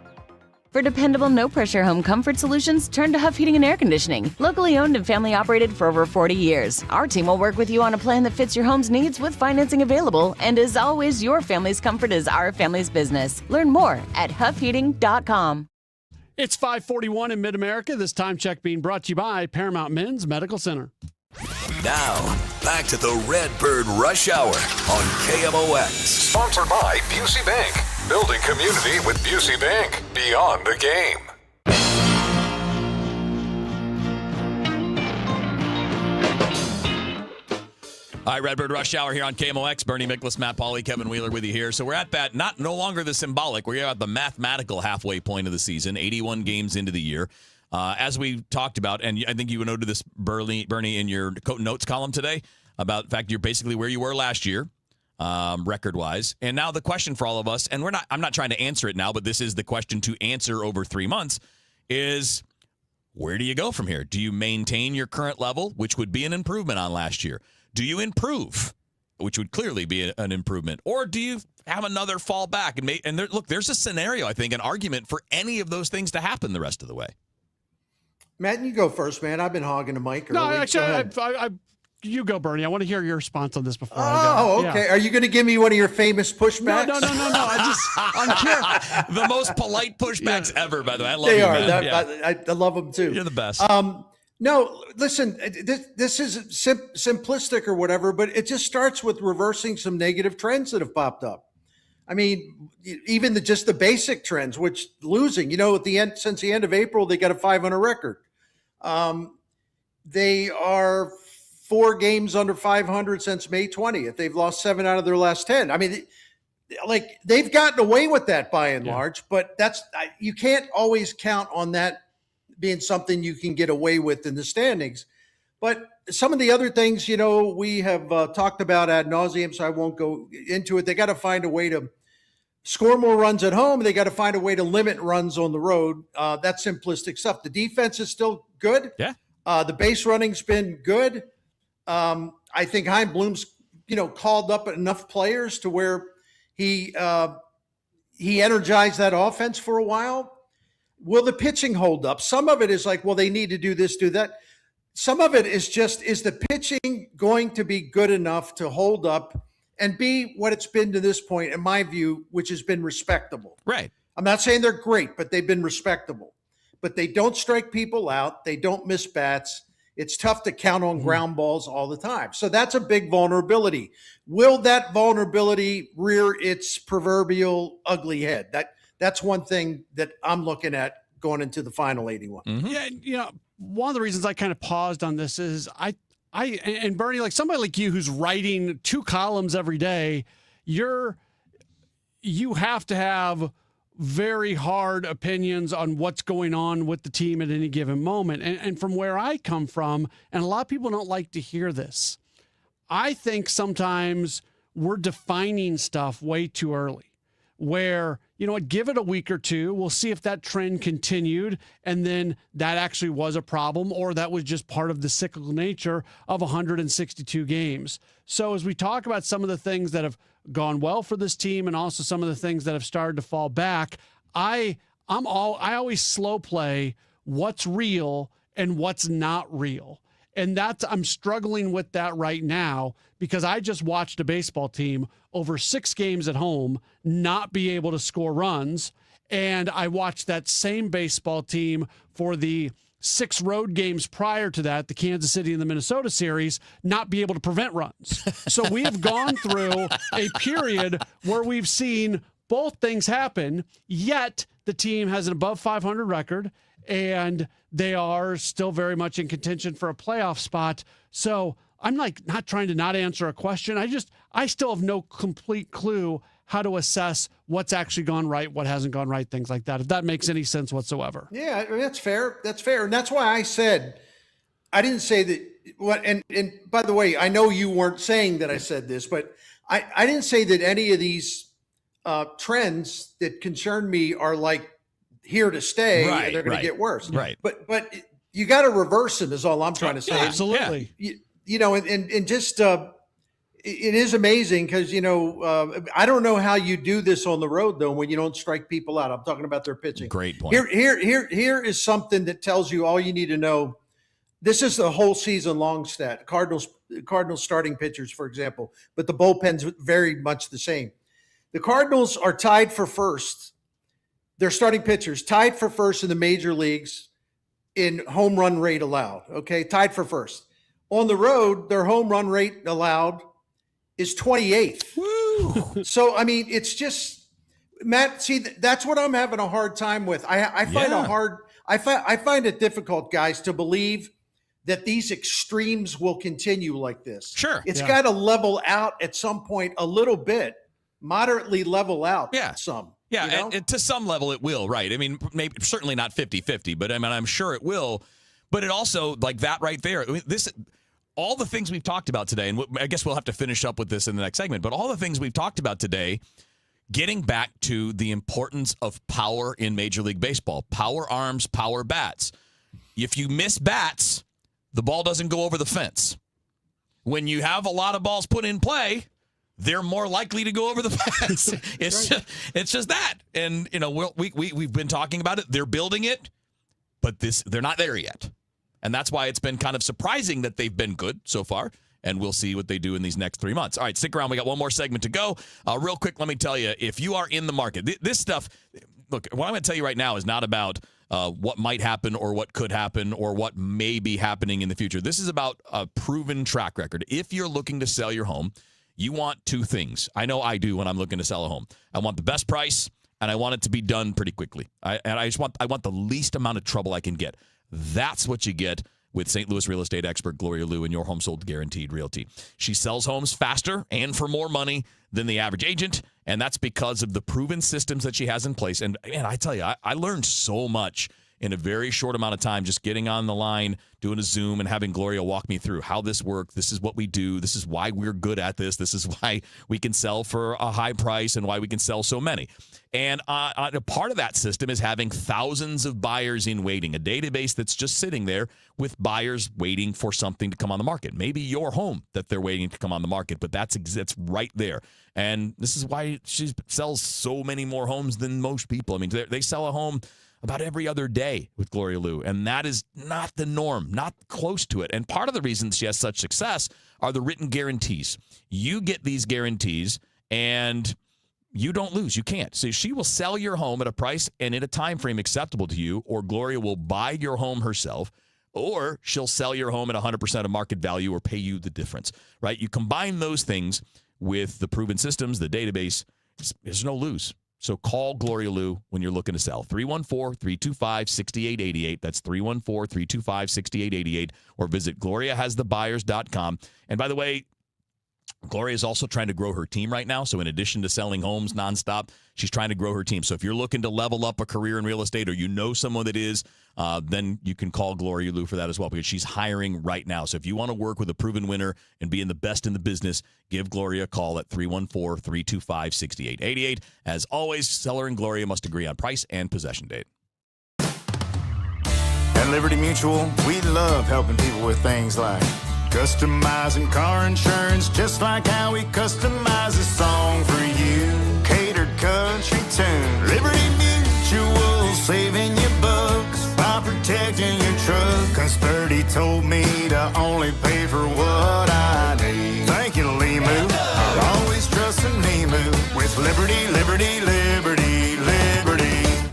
For dependable, no-pressure home comfort solutions, turn to Huff Heating and Air Conditioning. Locally owned and family-operated for over 40 years. Our team will work with you on a plan that fits your home's needs with financing available. And as always, your family's comfort is our family's business. Learn more at huffheating.com. It's 5:41 in Mid-America. This time check being brought to you by Paramount Men's Medical Center. Now, back to the Redbird Rush Hour on KMOX. Sponsored by Busey Bank. Building community with Busey Bank. Beyond the game. All right, Redbird Rush Hour here on KMOX. Bernie Miklasz, Matt Pauley, Kevin Wheeler with you here. So we're at that, no longer the symbolic. We're at the mathematical halfway point of the season, 81 games into the year. As we talked about, and I think you noted this, Bernie, in your notes column today, about the fact you're basically where you were last year, record-wise. And now the question for all of us, and I'm not trying to answer it now, but this is the question to answer over 3 months, is where do you go from here? Do you maintain your current level, which would be an improvement on last year? Do you improve, which would clearly be an improvement? Or do you have another fall back? And look, there's a scenario, I think, an argument for any of those things to happen the rest of the way. Matt, you go first, man. I've been hogging the mic. No, actually, you go, Bernie. I want to hear your response on this before I go. Oh, okay. Yeah. Are you going to give me one of your famous pushbacks? No. I'm curious. The most polite pushbacks ever, by the way. I love they you, are. man. I love them too. You're the best. No, listen, this is simplistic or whatever, but it just starts with reversing some negative trends that have popped up. I mean, even just the basic trends, which losing, at the end, since the end of April, they got a 500 record. They are 4 games under 500 since May 20th. They've lost 7 out of their last 10. I mean, they've gotten away with that by and large, but you can't always count on that being something you can get away with in the standings. But some of the other things, we have talked about ad nauseum, so I won't go into it. They got to find a way to score more runs at home. They got to find a way to limit runs on the road. That's simplistic stuff. The defense is still good. Yeah. The base running's been good. I think Chaim Bloom's, called up enough players to where he energized that offense for a while. Will the pitching hold up? Some of it is like, well, they need to do this, do that. Some of it is just, is the pitching going to be good enough to hold up and be what it's been to this point, in my view, which has been respectable. Right. I'm not saying they're great, but they've been respectable. But they don't strike people out. They don't miss bats. It's tough to count on ground balls all the time. So that's a big vulnerability. Will that vulnerability rear its proverbial ugly head? That's one thing that I'm looking at going into the final 81. Mm-hmm. Yeah, one of the reasons I kind of paused on this is and Bernie, like somebody like you who's writing 2 columns every day, you have to have very hard opinions on what's going on with the team at any given moment. And from where I come from, and a lot of people don't like to hear this, I think sometimes we're defining stuff way too early, where, you know what, give it a week or two. We'll see if that trend continued, and then that actually was a problem, or that was just part of the cyclical nature of 162 games. So as we talk about some of the things that have gone well for this team and also some of the things that have started to fall back, I always slow play what's real and what's not real. And I'm struggling with that right now, because I just watched a baseball team over 6 games at home not be able to score runs. And I watched that same baseball team for the 6 road games prior to that, the Kansas City and the Minnesota series, not be able to prevent runs. So we have gone through a period where we've seen both things happen, yet the team has an above 500 record, and they are still very much in contention for a playoff spot. So I'm like not trying to not answer a question. I still have no complete clue how to assess what's actually gone right, what hasn't gone right, things like that, if that makes any sense whatsoever. Yeah, that's fair. That's fair. And that's why I said, I didn't say that. And by the way, I know you weren't saying that I said this, but I didn't say that any of these trends that concern me are like here to stay. Right, and they're going to get worse. Right. But you got to reverse them is all I'm trying to say. Yeah, absolutely. You know, and just, it is amazing because, you know, I don't know how you do this on the road, though, when you don't strike people out. I'm talking about their pitching. Great point. Here is something that tells you all you need to know. This is the whole season long stat. Cardinals starting pitchers, for example, but the bullpen's very much the same. The Cardinals are tied for first. Their starting pitchers tied for first in the major leagues in home run rate allowed. Okay, tied for first. On the road, their home run rate allowed is 28th. Woo! So, I mean, it's just, Matt, see, that's what I'm having a hard time with. I find it difficult, guys, to believe that these extremes will continue like this. Sure. It's got to level out at some point a little bit, moderately level out some. Yeah, you know? and to some level it will, right? I mean, maybe certainly not 50-50, but I mean, I'm sure it will. But it also, like that right there, all the things we've talked about today, and I guess we'll have to finish up with this in the next segment, but all the things we've talked about today, getting back to the importance of power in Major League Baseball, power arms, power bats. If you miss bats, the ball doesn't go over the fence. When you have a lot of balls put in play, they're more likely to go over the fence. It's just that. And, you know, we've been talking about it. They're building it, but they're not there yet. And that's why it's been kind of surprising that they've been good so far. And we'll see what they do in these next 3 months. All right, stick around. We got one more segment to go. Real quick, let me tell you, if you are in the market, this stuff, look, what I'm going to tell you right now is not about what might happen or what could happen or what may be happening in the future. This is about a proven track record. If you're looking to sell your home, you want 2 things. I know I do when I'm looking to sell a home. I want the best price, and I want it to be done pretty quickly. I want the least amount of trouble I can get. That's what you get with St. Louis real estate expert Gloria Liu and Your Home Sold Guaranteed Realty. She sells homes faster and for more money than the average agent, and that's because of the proven systems that she has in place. And man, I tell you, I learned so much in a very short amount of time, just getting on the line, doing a Zoom, and having Gloria walk me through how this works. This is what we do. This is why we're good at this. This is why we can sell for a high price and why we can sell so many. And a part of that system is having thousands of buyers in waiting, a database that's just sitting there with buyers waiting for something to come on the market. Maybe your home that they're waiting to come on the market, but that's right there. And this is why she sells so many more homes than most people. I mean, they sell a home about every other day with Gloria Liu, and that is not the norm, not close to it. And part of the reason she has such success are the written guarantees. You get these guarantees, and you don't lose. You can't. So she will sell your home at a price and in a time frame acceptable to you, or Gloria will buy your home herself, or she'll sell your home at 100% of market value or pay you the difference, right? You combine those things with the proven systems, the database, there's no lose. So call Gloria Liu when you're looking to sell. 314-325-6888. That's 314-325-6888. Or visit GloriaHasTheBuyers.com. And by the way, Gloria is also trying to grow her team right now. So in addition to selling homes nonstop, she's trying to grow her team. So if you're looking to level up a career in real estate, or you know someone that is, then you can call Gloria Lou for that as well, because she's hiring right now. So if you want to work with a proven winner and being the best in the business, give Gloria a call at 314-325-6888. As always, seller and Gloria must agree on price and possession date. At Liberty Mutual, we love helping people with things like customizing car insurance, just like how we customize a song for you. Catered country tune. Liberty Mutual, saving you bucks by protecting your truck. 'Cause 30 told me to only pay for what I need. Thank you, Limu. I'll always trust in Limu with Liberty, Liberty, Liberty, Liberty.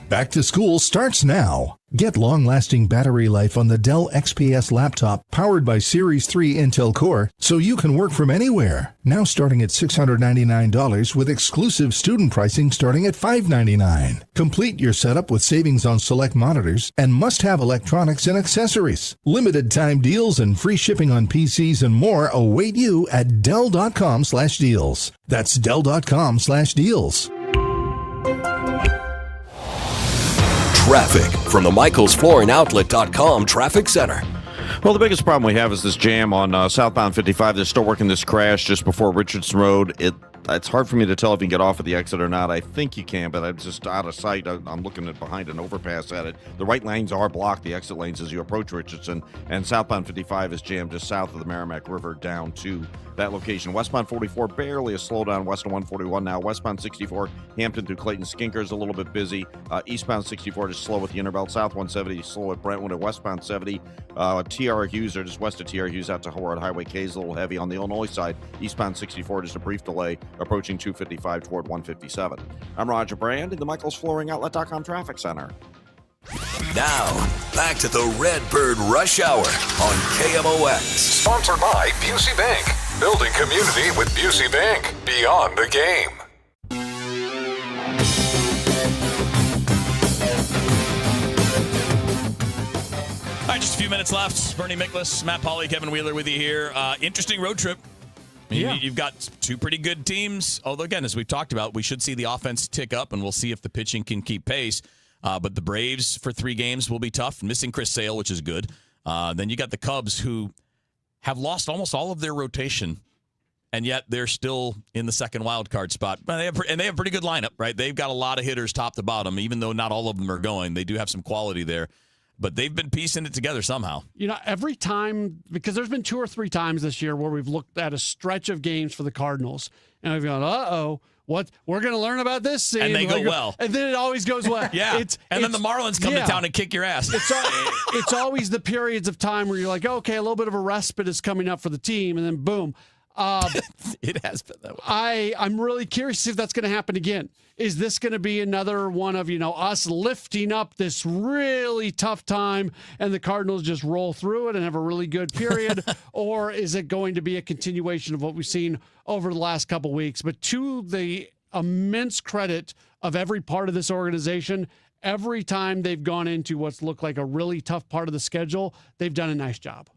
Back to school starts now. Get long-lasting battery life on the Dell XPS laptop powered by Series 3 Intel Core so you can work from anywhere. Now starting at $699 with exclusive student pricing starting at $599. Complete your setup with savings on select monitors and must-have electronics and accessories. Limited time deals and free shipping on PCs and more await you at Dell.com/deals. That's Dell.com/deals. Traffic from the MichaelsFlooringOutlet.com Traffic Center. Well, the biggest problem we have is this jam on southbound 55. They're still working this crash just before Richardson Road. It's hard for me to tell if you can get off at the exit or not. I think you can, but I'm just out of sight. I'm looking at behind an overpass at it. The right lanes are blocked, the exit lanes, as you approach Richardson, and southbound 55 is jammed just south of the Merrimack River down to that location. Westbound 44, barely a slowdown west of 141 now. Westbound 64, Hampton through Clayton Skinkers, a little bit busy. Eastbound 64, just slow with the Interbelt. South 170, slow at Brentwood. And westbound 70, TR Hughes, or just west of TR Hughes out to Howard Highway K is a little heavy. On the Illinois side, eastbound 64, just a brief delay approaching 255 toward 157. I'm Roger Brand in the MichaelsFlooringOutlet.com Traffic Center. Now, back to the Redbird Rush Hour on KMOX. Sponsored by Busey Bank. Building community with Busey Bank. Beyond the game. All right, just a few minutes left. Bernie Miklasz, Matt Pauley, Kevin Wheeler with you here. Interesting road trip. Yeah. You've got two pretty good teams. Although, again, as we've talked about, we should see the offense tick up, and we'll see if the pitching can keep pace. But the Braves for 3 games will be tough. Missing Chris Sale, which is good. Then you got the Cubs, who have lost almost all of their rotation, and yet they're still in the second wild card spot. But they have a pretty good lineup, right? They've got a lot of hitters top to bottom, even though not all of them are going. They do have some quality there. But they've been piecing it together somehow. You know, every time, because there's been 2 or 3 times this year where we've looked at a stretch of games for the Cardinals, and we've gone, what we're going to learn about this scene. And they go well. And then it always goes well. Yeah. And then the Marlins come to town and kick your ass. It's always the periods of time where you're like, okay, a little bit of a respite is coming up for the team, and then boom. It has been that way. I'm really curious to see if that's going to happen again. Is this going to be another one of, us lifting up this really tough time and the Cardinals just roll through it and have a really good period? Or is it going to be a continuation of what we've seen over the last couple weeks? But to the immense credit of every part of this organization, every time they've gone into what's looked like a really tough part of the schedule, they've done a nice job.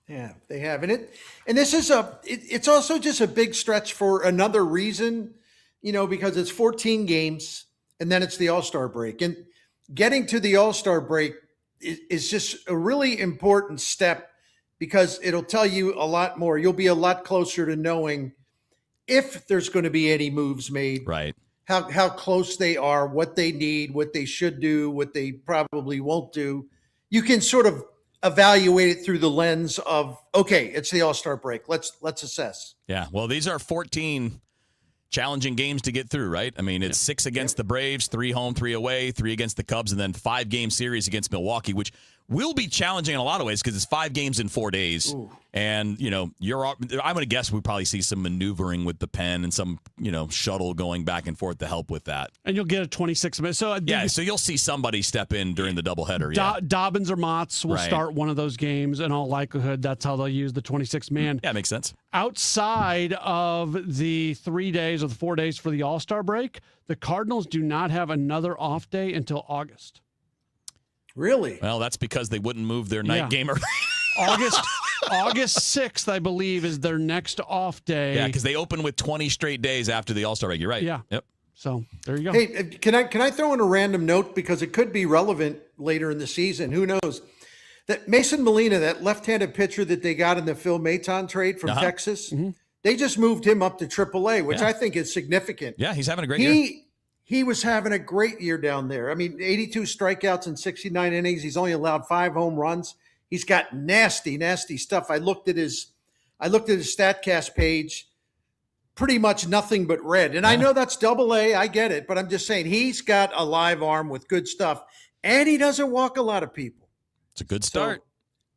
Yeah, they have. And this is it's also just a big stretch for another reason, because it's 14 games and then it's the All-Star break. And getting to the All-Star break is just a really important step because it'll tell you a lot more. You'll be a lot closer to knowing if there's going to be any moves made. Right. How close they are, what they need, what they should do, what they probably won't do. You can sort of evaluate it through the lens of, okay, it's the All-Star break. Let's assess. Yeah. Well, these are 14 challenging games to get through, right? I mean, it's 6 against the Braves, 3 home, 3 away, 3 against the Cubs, and then 5-game series against Milwaukee, which will be challenging in a lot of ways because it's 5 games in 4 days. Ooh. And, I'm going to guess we probably see some maneuvering with the pen and some, shuttle going back and forth to help with that. And you'll get a 26-minute. So you'll see somebody step in during the doubleheader. Dobbins or Motts will start one of those games. In all likelihood, that's how they'll use the 26-man. Yeah, makes sense. Outside of the 3 days or the 4 days for the All-Star break, the Cardinals do not have another off day until August. Really? Well, that's because they wouldn't move their night game. August 6th, I believe, is their next off day. Yeah, because they open with 20 straight days after the All-Star break. You're right. Yeah. Yep. So there you go. Hey, can I throw in a random note because it could be relevant later in the season? Who knows? That Mason Molina, that left-handed pitcher that they got in the Phil Maton trade from Texas, they just moved him up to AAA, which I think is significant. Yeah, he's having a great year. He was having a great year down there. I mean, 82 strikeouts in 69 innings. He's only allowed 5 home runs. He's got nasty, nasty stuff. I looked at his StatCast page. Pretty much nothing but red. And I know that's AA. I get it. But I'm just saying he's got a live arm with good stuff. And he doesn't walk a lot of people. It's a good start. So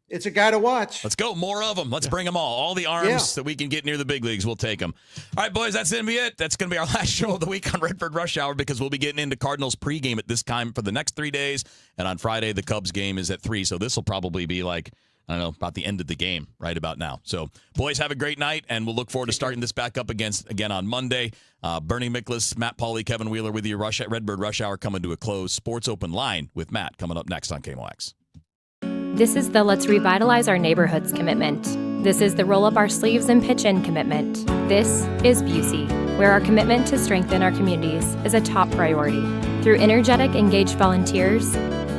it's a guy to watch. Let's go. More of them. Let's bring them all. All the arms that we can get near the big leagues, we'll take them. All right, boys, that's going to be it. That's going to be our last show of the week on Redbird Rush Hour because we'll be getting into Cardinals pregame at this time for the next 3 days. And on Friday, the Cubs game is at 3. So this will probably be like, I don't know, about the end of the game right about now. So, boys, have a great night, and we'll look forward to starting this back up again on Monday. Bernie Miklasz, Matt Pauley, Kevin Wheeler with you. Redbird Rush Hour coming to a close. Sports Open Line with Matt coming up next on KMOX. This is the Let's Revitalize Our Neighborhoods commitment. This is the Roll Up Our Sleeves and Pitch In commitment. This is Busey, where our commitment to strengthen our communities is a top priority. Through energetic, engaged volunteers,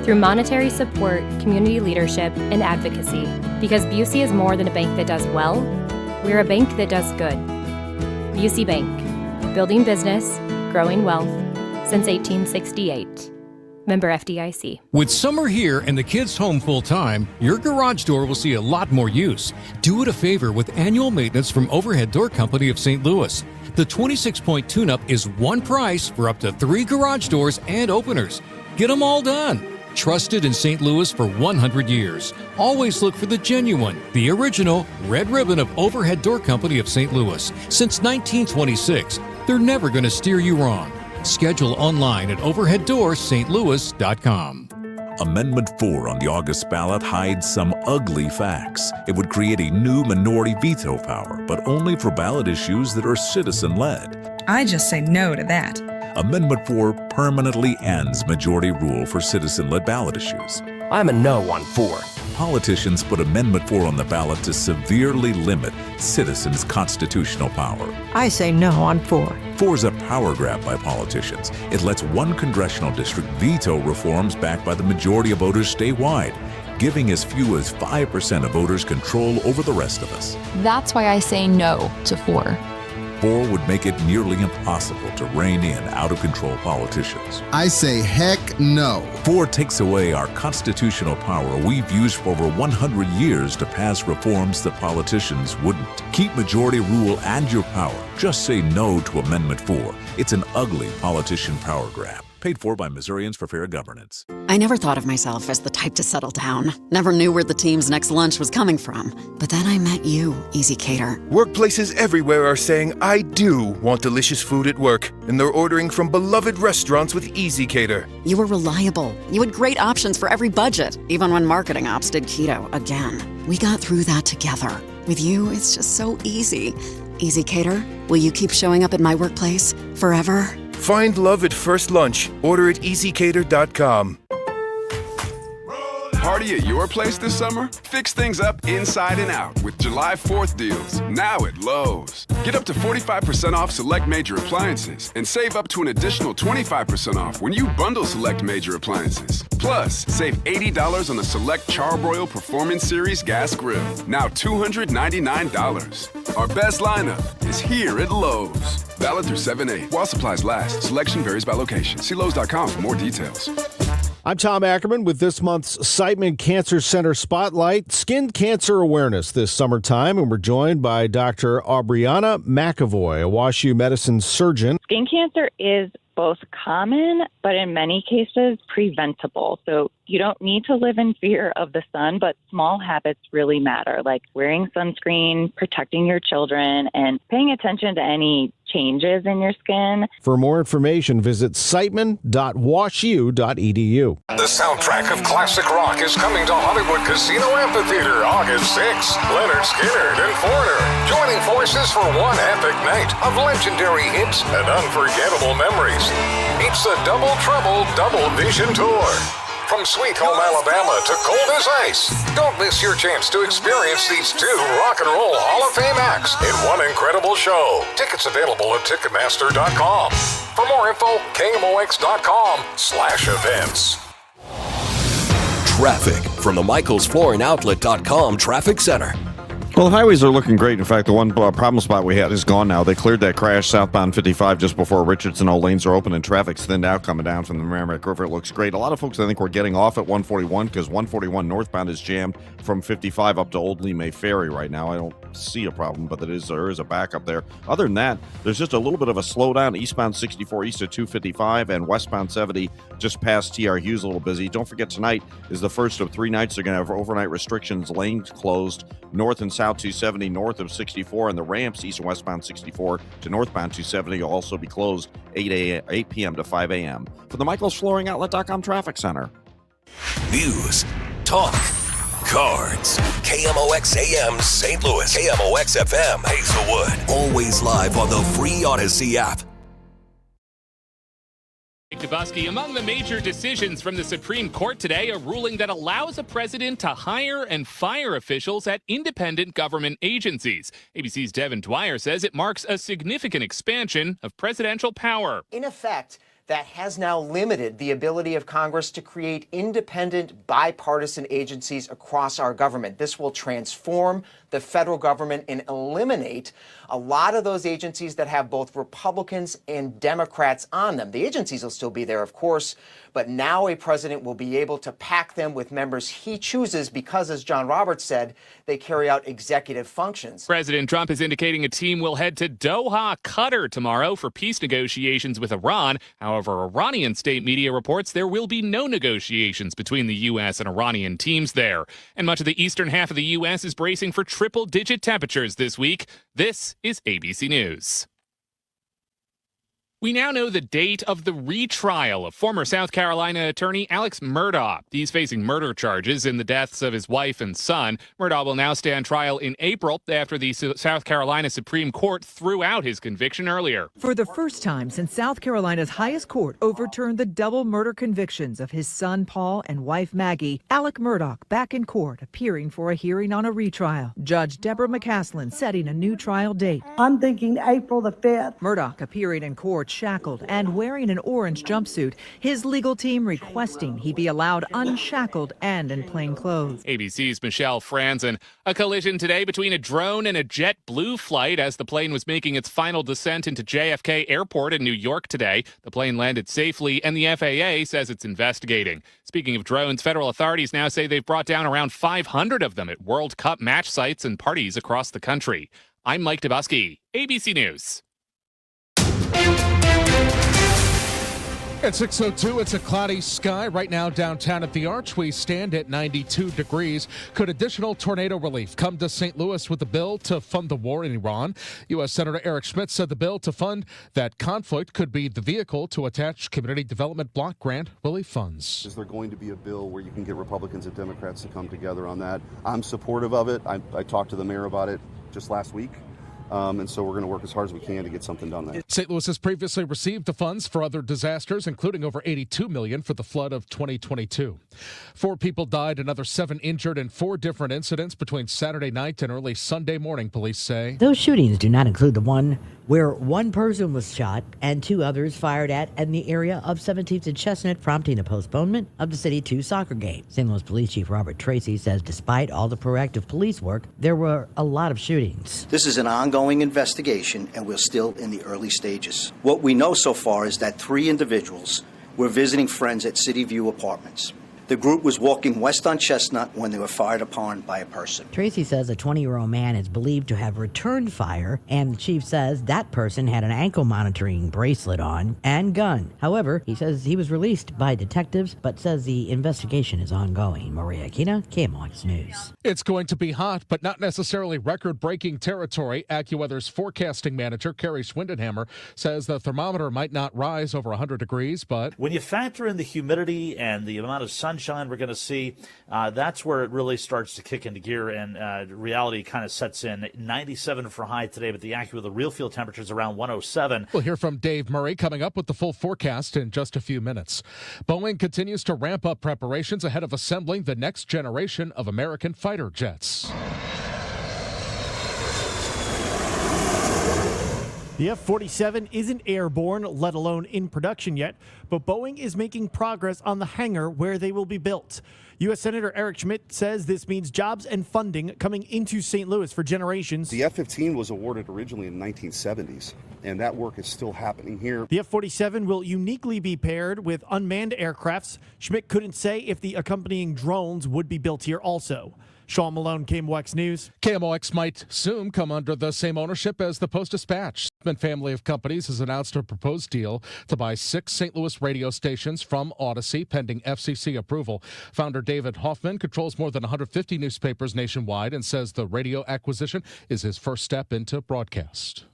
through monetary support, community leadership, and advocacy. Because Busey is more than a bank that does well, we're a bank that does good. Busey Bank, building business, growing wealth, since 1868. Member FDIC. With summer here and the kids home full time, your garage door will see a lot more use. Do it a favor with annual maintenance from Overhead Door Company of St. Louis. The 26-point tune-up is one price for up to 3 garage doors and openers. Get them all done. Trusted in St. Louis for 100 years. Always look for the genuine, the original red ribbon of Overhead Door Company of St. Louis. Since 1926, they're never going to steer you wrong. Schedule online at overheaddoorsstlouis.com. Amendment 4 on the August ballot hides some ugly facts. It would create a new minority veto power, but only for ballot issues that are citizen-led. I just say no to that. Amendment 4 permanently ends majority rule for citizen-led ballot issues. I'm a no on 4. Politicians put Amendment 4 on the ballot to severely limit citizens' constitutional power. I say no on 4. 4 is a power grab by politicians. It lets one congressional district veto reforms backed by the majority of voters statewide, giving as few as 5% of voters control over the rest of us. That's why I say no to 4. 4 would make it nearly impossible to rein in out-of-control politicians. I say heck no. 4 takes away our constitutional power we've used for over 100 years to pass reforms that politicians wouldn't. Keep majority rule and your power. Just say no to Amendment 4. It's an ugly politician power grab. Paid for by Missourians for Fair Governance. I never thought of myself as the type to settle down. Never knew where the team's next lunch was coming from. But then I met you, Easy Cater. Workplaces everywhere are saying, I do want delicious food at work. And they're ordering from beloved restaurants with Easy Cater. You were reliable. You had great options for every budget, even when marketing ops did keto again. We got through that together. With you, it's just so easy. Easy Cater, will you keep showing up at my workplace forever? Find love at first lunch. Order at easycater.com. Party at your place this summer? Fix things up inside and out with July 4th deals, now at Lowe's. Get up to 45% off select major appliances and save up to an additional 25% off when you bundle select major appliances. Plus, save $80 on the select Charbroil Performance Series gas grill, now $299. Our best lineup is here at Lowe's. Valid through 7/8. While supplies last, selection varies by location. See Lowe's.com for more details. I'm Tom Ackerman with this month's Siteman Cancer Center Spotlight, Skin Cancer Awareness this summertime, and we're joined by Dr. Aubriana McAvoy, a WashU medicine surgeon. Skin cancer is both common, but in many cases preventable. So you don't need to live in fear of the sun, but small habits really matter, like wearing sunscreen, protecting your children, and paying attention to any changes in your skin. For more information, visit siteman.washu.edu. The soundtrack of classic rock is coming to Hollywood Casino Amphitheater August 6th. Leonard Skinner and Foreigner joining forces for one epic night of legendary hits and unforgettable memories. It's the Double Trouble Double Vision Tour. From sweet home Alabama to cold as ice. Don't miss your chance to experience these two Rock and Roll Hall of Fame acts in one incredible show. Tickets available at Ticketmaster.com. For more info, KMOX.com/events. Traffic from the MichaelsFlooringOutlet.com Traffic Center. Well, the highways are looking great. In fact, the one problem spot we had is gone now. They cleared that crash southbound 55 just before Richardson. All lanes are open and traffic's thinned out coming down from the Merrimack River. It looks great. A lot of folks, I think, were getting off at 141 because 141 northbound is jammed from 55 up to Old Lee May Ferry right now. I don't see a problem, but there is a backup there. Other than that, there's just a little bit of a slowdown. Eastbound 64 east of 255 and westbound 70 just past TR Hughes a little busy. Don't forget, tonight is the first of 3 nights. They're going to have overnight restrictions, lanes closed, north and south 270 north of 64, and the ramps east and westbound 64 to northbound 270 will also be closed 8 p.m. to 5 a.m. For the MichaelsFlooringOutlet.com Traffic Center. News, talk, cards. KMOX AM St. Louis, KMOX FM Hazelwood. Always live on the free Odyssey app. Dabuski, among the major decisions from the Supreme Court today, a ruling that allows a president to hire and fire officials at independent government agencies. ABC's Devin Dwyer says it marks a significant expansion of presidential power. In effect, that has now limited the ability of Congress to create independent, bipartisan agencies across our government. This will transform the federal government and eliminate a lot of those agencies that have both Republicans and Democrats on them. The agencies will still be there, of course, but now a president will be able to pack them with members he chooses because, as John Roberts said, they carry out executive functions. President Trump is indicating a team will head to Doha, Qatar tomorrow for peace negotiations with Iran. However, Iranian state media reports there will be no negotiations between the U.S. and Iranian teams there. And much of the eastern half of the U.S. is bracing for triple-digit temperatures this week. This is ABC News. We now know the date of the retrial of former South Carolina attorney Alex Murdaugh. He's facing murder charges in the deaths of his wife and son. Murdaugh will now stand trial in April after the South Carolina Supreme Court threw out his conviction earlier. For the first time since South Carolina's highest court overturned the double murder convictions of his son Paul and wife Maggie, Alex Murdaugh back in court appearing for a hearing on a retrial. Judge Deborah McCaslin setting a new trial date. I'm thinking April the 5th. Murdaugh appearing in court shackled and wearing an orange jumpsuit. His legal team requesting he be allowed unshackled and in plain clothes. ABC's Michelle Franzen. A collision today between a drone and a JetBlue flight as the plane was making its final descent into JFK Airport in New York today. The plane landed safely, and the FAA says it's investigating. Speaking of drones, federal authorities now say they've brought down around 500 of them at World Cup match sites and parties across the country. I'm Mike Dabuski, ABC News. At 6:02, it's a cloudy sky right now downtown at the Arch. We stand at 92 degrees. Could additional tornado relief come to St. Louis with the bill to fund the war in Iran? U.S. Senator Eric Schmidt said the bill to fund that conflict could be the vehicle to attach community development block grant relief funds. Is there going to be a bill where you can get Republicans and Democrats to come together on that? I'm supportive of it. I talked to the mayor about it just last week. And so we're going to work as hard as we can to get something done there. St. Louis has previously received the funds for other disasters, including over $82 million for the flood of 2022. 4 people died, another 7 injured in 4 different incidents between Saturday night and early Sunday morning, police say. Those shootings do not include the one where 1 person was shot and 2 others fired at in the area of 17th and Chestnut, prompting a postponement of the City 2 soccer game. St. Louis Police Chief Robert Tracy says despite all the proactive police work, there were a lot of shootings. This is an ongoing investigation, and we're still in the early stages. What we know so far is that 3 individuals were visiting friends at City View Apartments. The group was walking west on Chestnut when they were fired upon by a person. Tracy says a 20-year-old man is believed to have returned fire, and the chief says that person had an ankle monitoring bracelet on and gun. However, he says he was released by detectives, but says the investigation is ongoing. Maria Aquina, KMOX News. It's going to be hot, but not necessarily record-breaking territory. AccuWeather's forecasting manager, Carrie Swindenhammer, says the thermometer might not rise over 100 degrees, but when you factor in the humidity and the amount of sun sunshine we're going to see, that's where it really starts to kick into gear and reality kind of sets in. 97 for high today, but the AccuWeather real field temperatures around 107. We'll hear from Dave Murray coming up with the full forecast in just a few minutes. Boeing continues to ramp up preparations ahead of assembling the next generation of American fighter jets. The F-47 isn't airborne, let alone in production yet, but Boeing is making progress on the hangar where they will be built. U.S. Senator Eric Schmidt says this means jobs and funding coming into St. Louis for generations. The F-15 was awarded originally in the 1970s, and that work is still happening here. The F-47 will uniquely be paired with unmanned aircrafts. Schmidt couldn't say if the accompanying drones would be built here also. Sean Malone, KMOX News. KMOX might soon come under the same ownership as the Post-Dispatch. The family of companies has announced a proposed deal to buy 6 St. Louis radio stations from Odyssey, pending FCC approval. Founder David Hoffman controls more than 150 newspapers nationwide and says the radio acquisition is his first step into broadcast.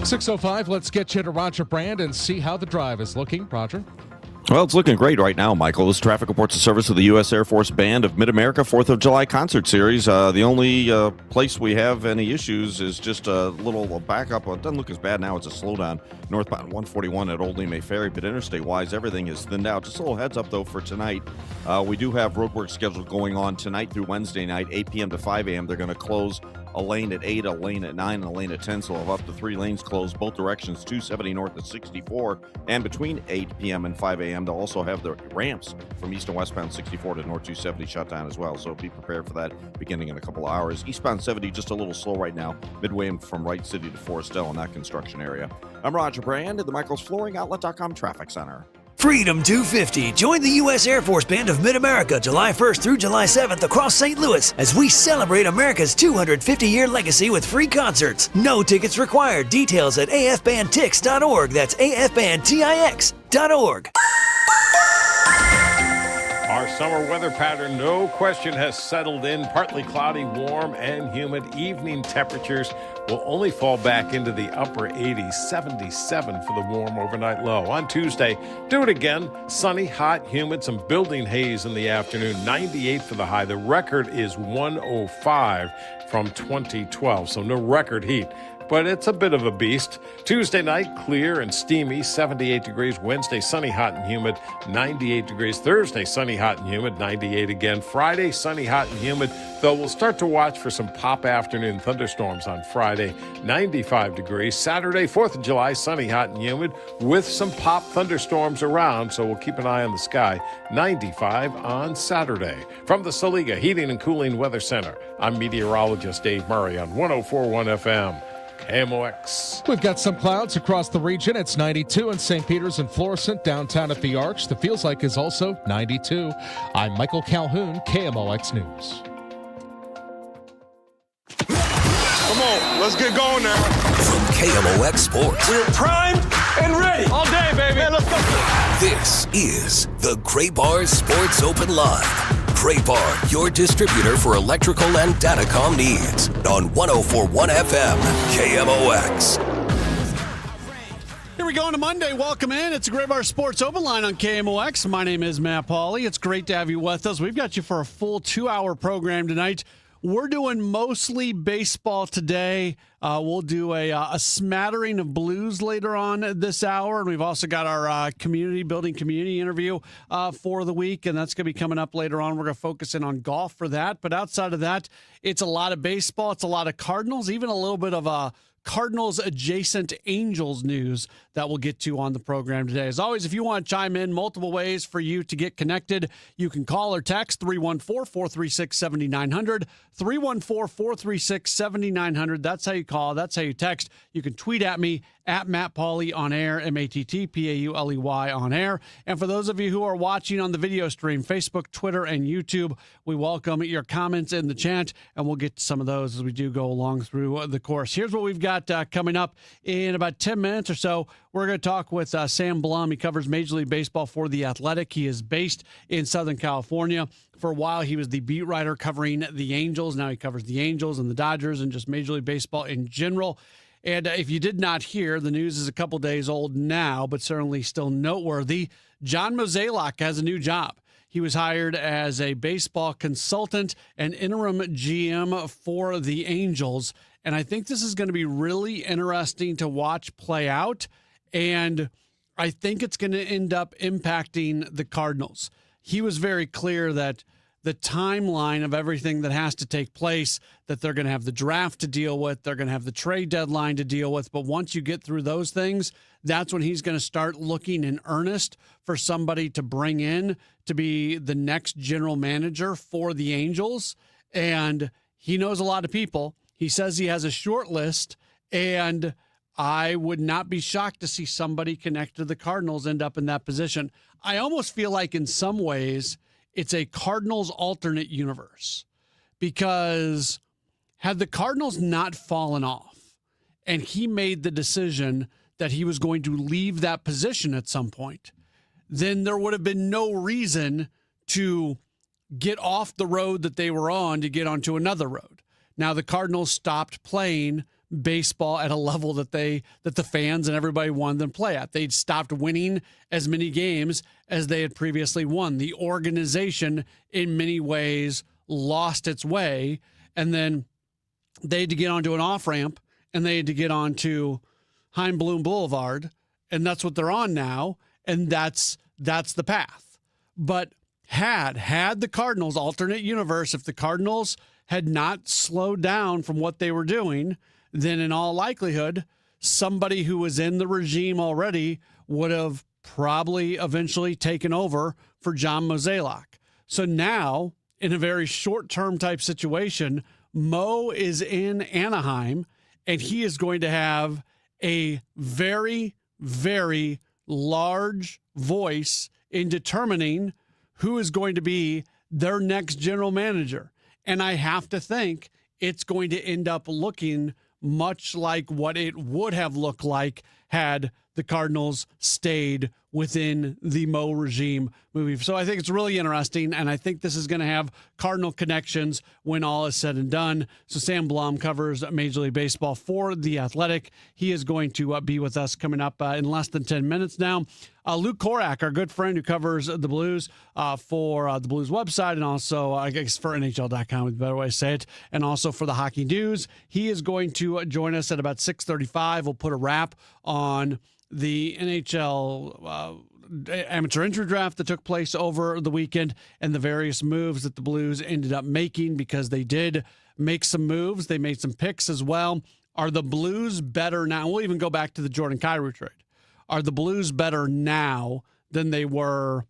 6:05, let's get you to Roger Brand and see how the drive is looking. Roger? Well, it's looking great right now, Michael. This traffic reports the service of the U.S. Air Force Band of Mid-America 4th of July concert series. The only place we have any issues is just a little backup. Well, it doesn't look as bad now. It's a slowdown northbound 141 at Old May Ferry, but interstate-wise, everything is thinned out. Just a little heads up, though, for tonight. We do have roadwork scheduled going on tonight through Wednesday night, 8 p.m. to 5 a.m. They're going to close a lane at 8, a lane at 9, and a lane at 10, so we'll have up to 3 lanes closed both directions, 270 north at 64, and between 8 p.m. and 5 a.m. they'll also have the ramps from east and westbound 64 to north 270 shut down as well, so be prepared for that beginning in a couple of hours. Eastbound 70 just a little slow right now, midway from Wright City to Forestville in that construction area. I'm Roger Brand at the Michael's Flooring Outlet.com Traffic Center. Freedom 250. Join the U.S. Air Force Band of Mid-America July 1st through July 7th across St. Louis as we celebrate America's 250-year legacy with free concerts. No tickets required. Details at afbandtix.org. That's afbandtix.org. Our summer weather pattern, no question, has settled in. Partly cloudy, warm, and humid. Evening temperatures will only fall back into the upper 80s, 77 for the warm overnight low. On Tuesday, do it again. Sunny, hot, humid, some building haze in the afternoon, 98 for the high. The record is 105 from 2012, so no record heat. But it's a bit of a beast. Tuesday night, clear and steamy, 78 degrees. Wednesday, sunny, hot, and humid, 98 degrees. Thursday, sunny, hot, and humid, 98 again. Friday, sunny, hot, and humid, though we'll start to watch for some pop afternoon thunderstorms on Friday, 95 degrees. Saturday, 4th of July, sunny, hot, and humid, with some pop thunderstorms around, so we'll keep an eye on the sky, 95 on Saturday. From the Saliga Heating and Cooling Weather Center, I'm meteorologist Dave Murray on 104.1 FM. KMOX. We've got some clouds across the region. It's 92 in St. Peter's and Florissant, downtown at the Arch. The feels like is also 92. I'm Michael Calhoun, KMOX News. Come on, let's get going now. From KMOX Sports. We're primed and ready. All day, baby. Man, let's go. This is the Gray Bar Sports Open Live. Gray Bar, your distributor for electrical and datacom needs. On 104.1 FM, KMOX. Here we go on a Monday. Welcome in. It's a Gray Bar Sports Open Line on KMOX. My name is Matt Pauley. It's great to have you with us. We've got you for a full 2-hour program tonight. We're doing mostly baseball today. We'll do a smattering of blues later on this hour. And we've also got our community interview for the week. And that's going to be coming up later on. We're going to focus in on golf for that. But outside of that, it's a lot of baseball. It's a lot of Cardinals, even a little bit of Cardinals adjacent Angels news that we'll get to on the program today. As always, if you want to chime in, multiple ways for you to get connected. You can call or text 314-436-7900, 314-436-7900. That's how you call. That's how you text. You can tweet at me at Matt Pauley on air, MattPauley on air. And for those of you who are watching on the video stream, Facebook, Twitter, and YouTube, we welcome your comments in the chat, and we'll get to some of those as we do go along through the course. Here's what we've got coming up in about 10 minutes or so. We're going to talk with Sam Blum. He covers Major League Baseball for The Athletic. He is based in Southern California. For a while, he was the beat writer covering the Angels. Now he covers the Angels and the Dodgers and just Major League Baseball in general. And if you did not hear, the news is a couple days old now, but certainly still noteworthy. John Mozeliak has a new job. He was hired as a baseball consultant and interim GM for the Angels. And I think this is going to be really interesting to watch play out. And I think it's going to end up impacting the Cardinals. He was very clear that the timeline of everything that has to take place, that they're going to have the draft to deal with, they're going to have the trade deadline to deal with. But once you get through those things, that's when he's going to start looking in earnest for somebody to bring in to be the next general manager for the Angels. And he knows a lot of people. He says he has a short list, and I would not be shocked to see somebody connected to the Cardinals end up in that position. I almost feel like in some ways it's a Cardinals alternate universe, because had the Cardinals not fallen off and he made the decision that he was going to leave that position at some point, then there would have been no reason to get off the road that they were on to get onto another road. Now, the Cardinals stopped playing baseball at a level that the fans and everybody wanted them to play at. They'd stopped winning as many games as they had previously won. The organization, in many ways, lost its way, and then they had to get onto an off-ramp, and they had to get onto Hein Bloom Boulevard, and that's what they're on now, and that's the path. But had the Cardinals, alternate universe, if the Cardinals had not slowed down from what they were doing, then in all likelihood, somebody who was in the regime already would have probably eventually taken over for John Mozeliak. So now, in a very short-term type situation, Mo is in Anaheim, and he is going to have a very, very large voice in determining who is going to be their next general manager. And I have to think it's going to end up looking much like what it would have looked like had the Cardinals stayed within the Mo regime movie. So I think it's really interesting, and I think this is going to have Cardinal connections when all is said and done. So Sam Blum covers Major League Baseball for The Athletic. He is going to be with us coming up in less than 10 minutes now. Luke Korak, our good friend who covers the Blues for the Blues website, and also, I guess, for NHL.com is a better way to say it, and also for the Hockey News. He is going to join us at about 6:35. We'll put a wrap on the NHL amateur injury draft that took place over the weekend and the various moves that the Blues ended up making, because they did make some moves. They made some picks as well. Are the Blues better now? We'll even go back to the Jordan Kyrou trade. Are the Blues better now than they were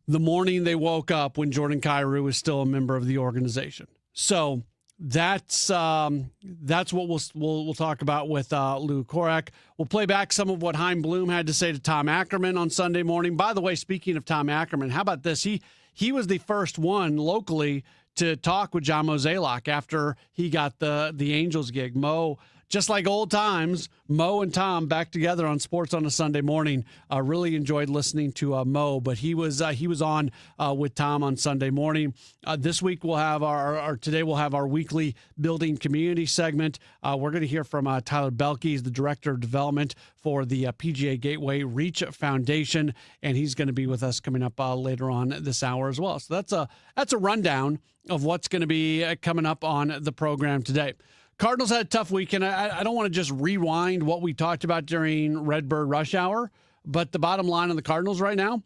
the morning they woke up when Jordan Kyrou was still a member of the organization? So that's what we'll talk about with Lou Korak. We'll play back some of what Hein Bloom had to say to Tom Ackerman on Sunday morning. By the way, speaking of Tom Ackerman, how about this? He was the first one locally to talk with John Mozeliak after he got the Angels gig. Mo, just like old times, Mo and Tom back together on Sports on a Sunday morning. Really enjoyed listening to Mo, but he was on with Tom on Sunday morning. This week we'll have today we'll have our weekly Building Community segment. We're going to hear from Tyler Belke. He's the Director of Development for the PGA Gateway Reach Foundation, and he's going to be with us coming up later on this hour as well. So that's a rundown of what's going to be coming up on the program today. Cardinals had a tough weekend. I don't want to just rewind what we talked about during Redbird Rush Hour, but the bottom line on the Cardinals right now,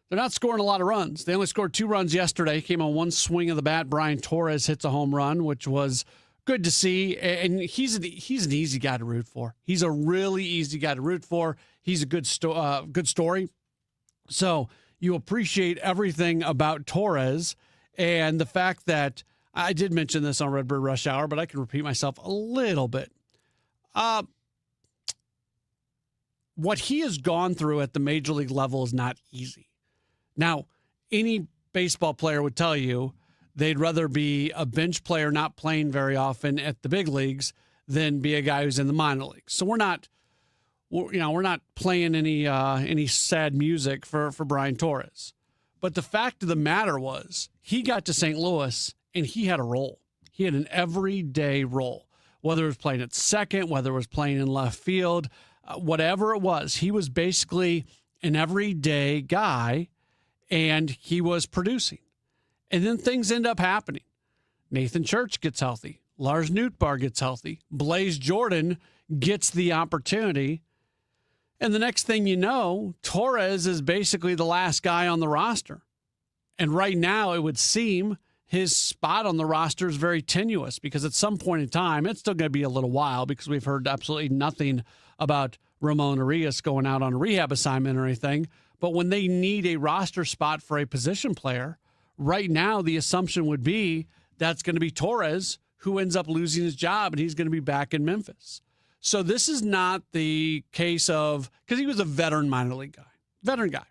they're not scoring a lot of runs. They only scored 2 runs yesterday. Came on one swing of the bat. Brian Torres hits a home run, which was good to see. And he's an easy guy to root for. He's a really easy guy to root for. He's a good story. So you appreciate everything about Torres, and the fact that I did mention this on Redbird Rush Hour, but I can repeat myself a little bit. What he has gone through at the major league level is not easy. Now, any baseball player would tell you they'd rather be a bench player not playing very often at the big leagues than be a guy who's in the minor leagues. So we're not playing any sad music for Brian Torres. But the fact of the matter was he got to St. Louis and he had a role. He had an everyday role. whether it was playing at second, whether it was playing in left field, whatever it was. He was basically an everyday guy, and he was producing. And then things end up happening. Nathan Church gets healthy. Lars Nootbaar gets healthy. Blaze Jordan gets the opportunity. And the next thing you know, Torres is basically the last guy on the roster. And right now, it would seem his spot on the roster is very tenuous because at some point in time, it's still going to be a little while because we've heard absolutely nothing about Ramon Arias going out on a rehab assignment or anything. But when they need a roster spot for a position player, right now the assumption would be that's going to be Torres, who ends up losing his job, and he's going to be back in Memphis. So this is not the case of, because he was a veteran minor league guy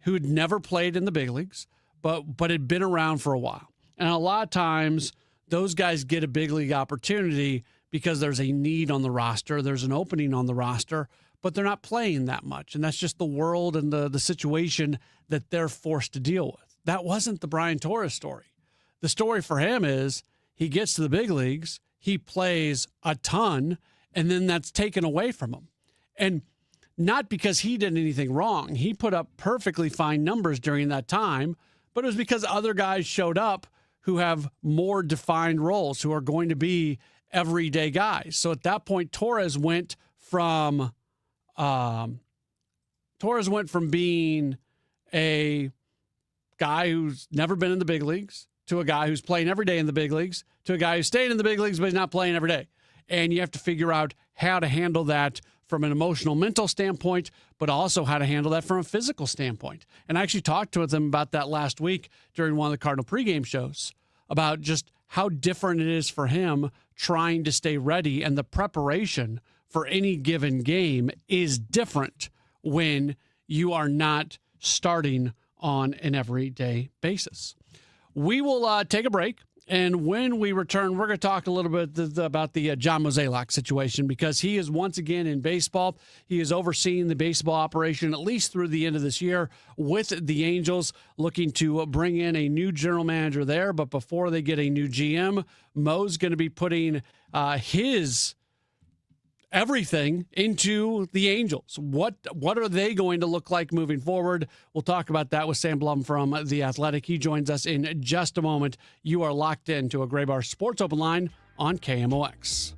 who had never played in the big leagues, but had been around for a while. And a lot of times those guys get a big league opportunity because there's a need on the roster, there's an opening on the roster, but they're not playing that much. And that's just the world and the situation that they're forced to deal with. That wasn't the Brian Torres story. The story for him is he gets to the big leagues, he plays a ton, and then that's taken away from him. And not because he did anything wrong. He put up perfectly fine numbers during that time, but it was because other guys showed up who have more defined roles, who are going to be everyday guys. So at that point, Torres went from being a guy who's never been in the big leagues to a guy who's playing every day in the big leagues to a guy who's staying in the big leagues but he's not playing every day. And you have to figure out how to handle that from an emotional, mental standpoint, but also how to handle that from a physical standpoint. And I actually talked with him about that last week during one of the Cardinal pregame shows about just how different it is for him trying to stay ready, and the preparation for any given game is different when you are not starting on an everyday basis. We will take a break, and when we return, we're going to talk a little bit about the John Mozeliak situation, because he is once again in baseball. He is overseeing the baseball operation at least through the end of this year with the Angels, looking to bring in a new general manager there. But before they get a new GM, Mo's going to be putting his everything into the Angels. What are they going to look like moving forward? We'll talk about that with Sam Blum from The Athletic. He joins us in just a moment. You are locked into a Gray Bar Sports Open Line on KMOX.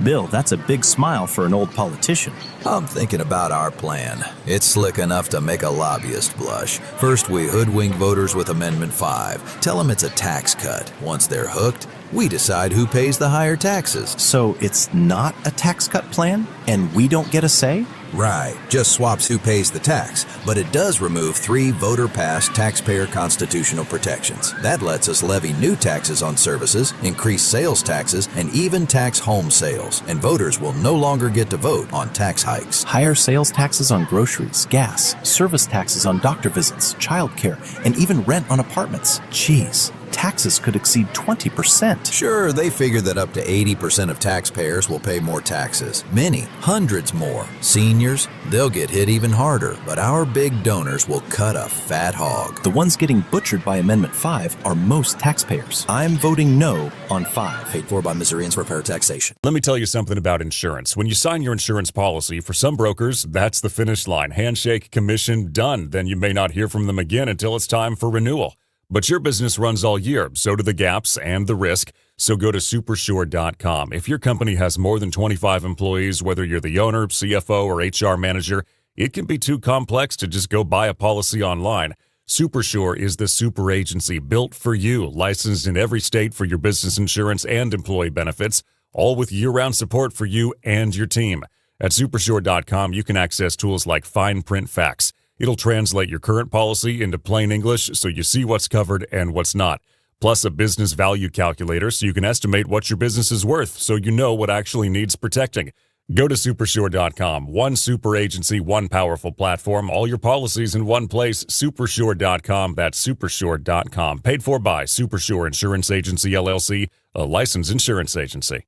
Bill, that's a big smile for an old politician. I'm thinking about our plan. It's slick enough to make a lobbyist blush. First, we hoodwink voters with Amendment 5. Tell them it's a tax cut. Once they're hooked, we decide who pays the higher taxes. So it's not a tax cut plan, and we don't get a say? Right, just swaps who pays the tax, but it does remove 3 voter-passed taxpayer constitutional protections. That lets us levy new taxes on services, increase sales taxes, and even tax home sales. And voters will no longer get to vote on tax hikes. Higher sales taxes on groceries, gas, service taxes on doctor visits, childcare, and even rent on apartments. Jeez. Taxes could exceed 20%. Sure, they figure that up to 80% of taxpayers will pay more taxes. Many, hundreds more. Seniors, they'll get hit even harder, but our big donors will cut a fat hog. The ones getting butchered by Amendment 5 are most taxpayers. I'm voting no on 5. Paid for by Missourians for fair taxation. Let me tell you something about insurance. When you sign your insurance policy, for some brokers, that's the finish line. Handshake, commission, done. Then you may not hear from them again until it's time for renewal. But your business runs all year, so do the gaps and the risk. So go to Supersure.com. If your company has more than 25 employees, whether you're the owner, CFO, or HR manager, it can be too complex to just go buy a policy online. Supersure is the super agency built for you, licensed in every state for your business insurance and employee benefits, all with year-round support for you and your team. At Supersure.com, you can access tools like fine print facts. It'll translate your current policy into plain English so you see what's covered and what's not. Plus a business value calculator so you can estimate what your business is worth so you know what actually needs protecting. Go to Supersure.com. One super agency, one powerful platform, all your policies in one place. Supersure.com. That's Supersure.com. Paid for by Supersure Insurance Agency, LLC, a licensed insurance agency.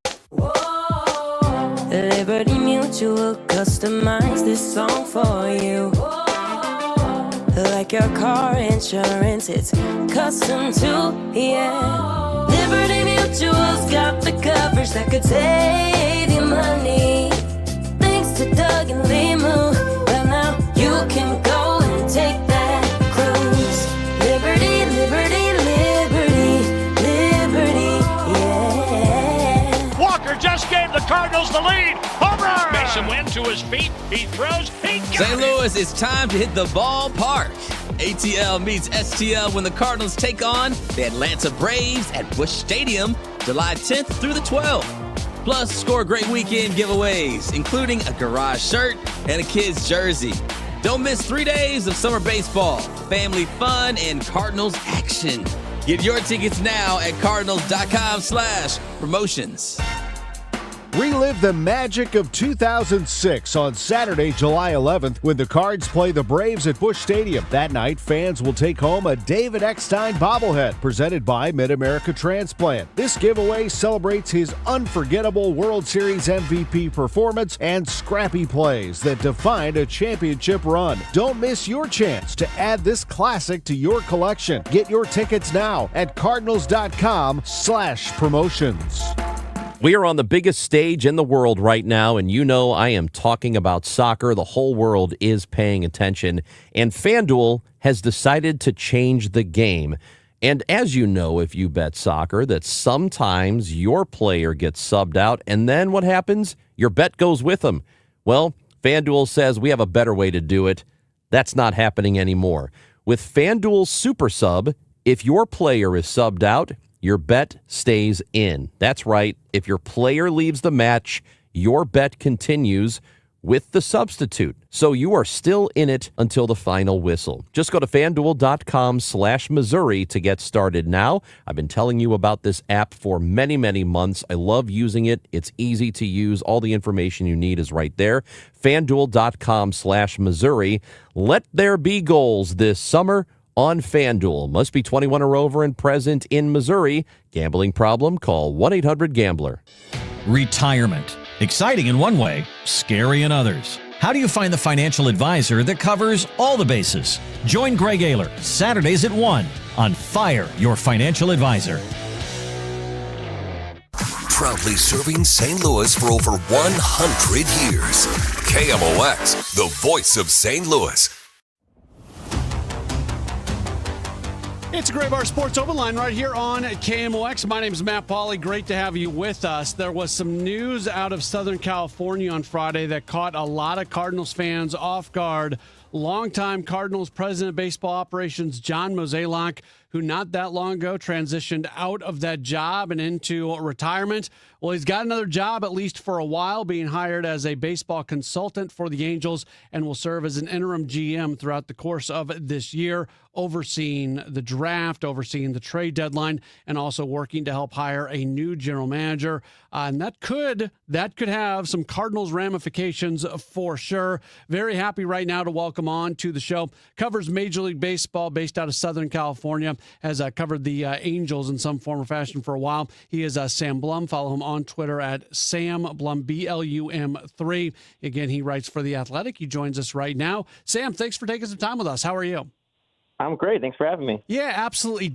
Liberty Mutual customized this song for you. like your car insurance, it's custom too, yeah. Liberty Mutual's got the coverage that could save you money. Thanks to Doug and Limu, well now you can go and take that cruise. Liberty, liberty, liberty, liberty, yeah. Walker just gave the Cardinals the lead. Homer! Mason Wynn to his feet. He throws. He got St. Louis, it's time to hit the ballpark. ATL meets STL when the Cardinals take on the Atlanta Braves at Busch Stadium, July 10th through the 12th. Plus, score great weekend giveaways, including a garage shirt and a kid's jersey. Don't miss 3 days of summer baseball, family fun, and Cardinals action. Get your tickets now at cardinals.com/promotions. Relive the magic of 2006 on Saturday, July 11th, when the Cards play the Braves at Busch Stadium. That night, fans will take home a David Eckstein bobblehead presented by Mid-America Transplant. This giveaway celebrates his unforgettable World Series MVP performance and scrappy plays that defined a championship run. Don't miss your chance to add this classic to your collection. Get your tickets now at cardinals.com/promotions. We are on the biggest stage in the world right now, and you know I am talking about soccer. The whole world is paying attention, and FanDuel has decided to change the game. And as you know, if you bet soccer, that sometimes your player gets subbed out, and then what happens? Your bet goes with them. Well, FanDuel says we have a better way to do it. That's not happening anymore. With FanDuel Super Sub, if your player is subbed out, your bet stays in. That's right. If your player leaves the match, your bet continues with the substitute. So you are still in it until the final whistle. Just go to FanDuel.com/Missouri to get started now. I've been telling you about this app for many, many months. I love using it. It's easy to use. All the information you need is right there. FanDuel.com/Missouri. Let there be goals this summer on FanDuel. Must be 21 or over and present in Missouri. Gambling problem? Call 1-800-GAMBLER. Retirement. Exciting in one way, scary in others. How do you find the financial advisor that covers all the bases? Join Greg Ayler Saturdays at 1 on Fire Your Financial Advisor. Proudly serving St. Louis for over 100 years. KMOX, the voice of St. Louis. It's a Gray Bar Sports Open Line right here on KMOX. My name is Matt Pauley. Great to have you with us. There was some news out of Southern California on Friday that caught a lot of Cardinals fans off guard. Longtime Cardinals president of baseball operations, John Mozeliak, who not that long ago transitioned out of that job and into retirement. Well, he's got another job, at least for a while, being hired as a baseball consultant for the Angels and will serve as an interim GM throughout the course of this year, overseeing the draft, overseeing the trade deadline, and also working to help hire a new general manager. And that could have some Cardinals ramifications for sure. Very happy right now to welcome on to the show. Covers Major League Baseball based out of Southern California. Has covered the Angels in some form or fashion for a while. He is Sam Blum. Follow him on Twitter at Sam Blum, BLUM3. Again, he writes for The Athletic. He joins us right now. Sam, thanks for taking some time with us. How are you? I'm great. Thanks for having me. Yeah, absolutely.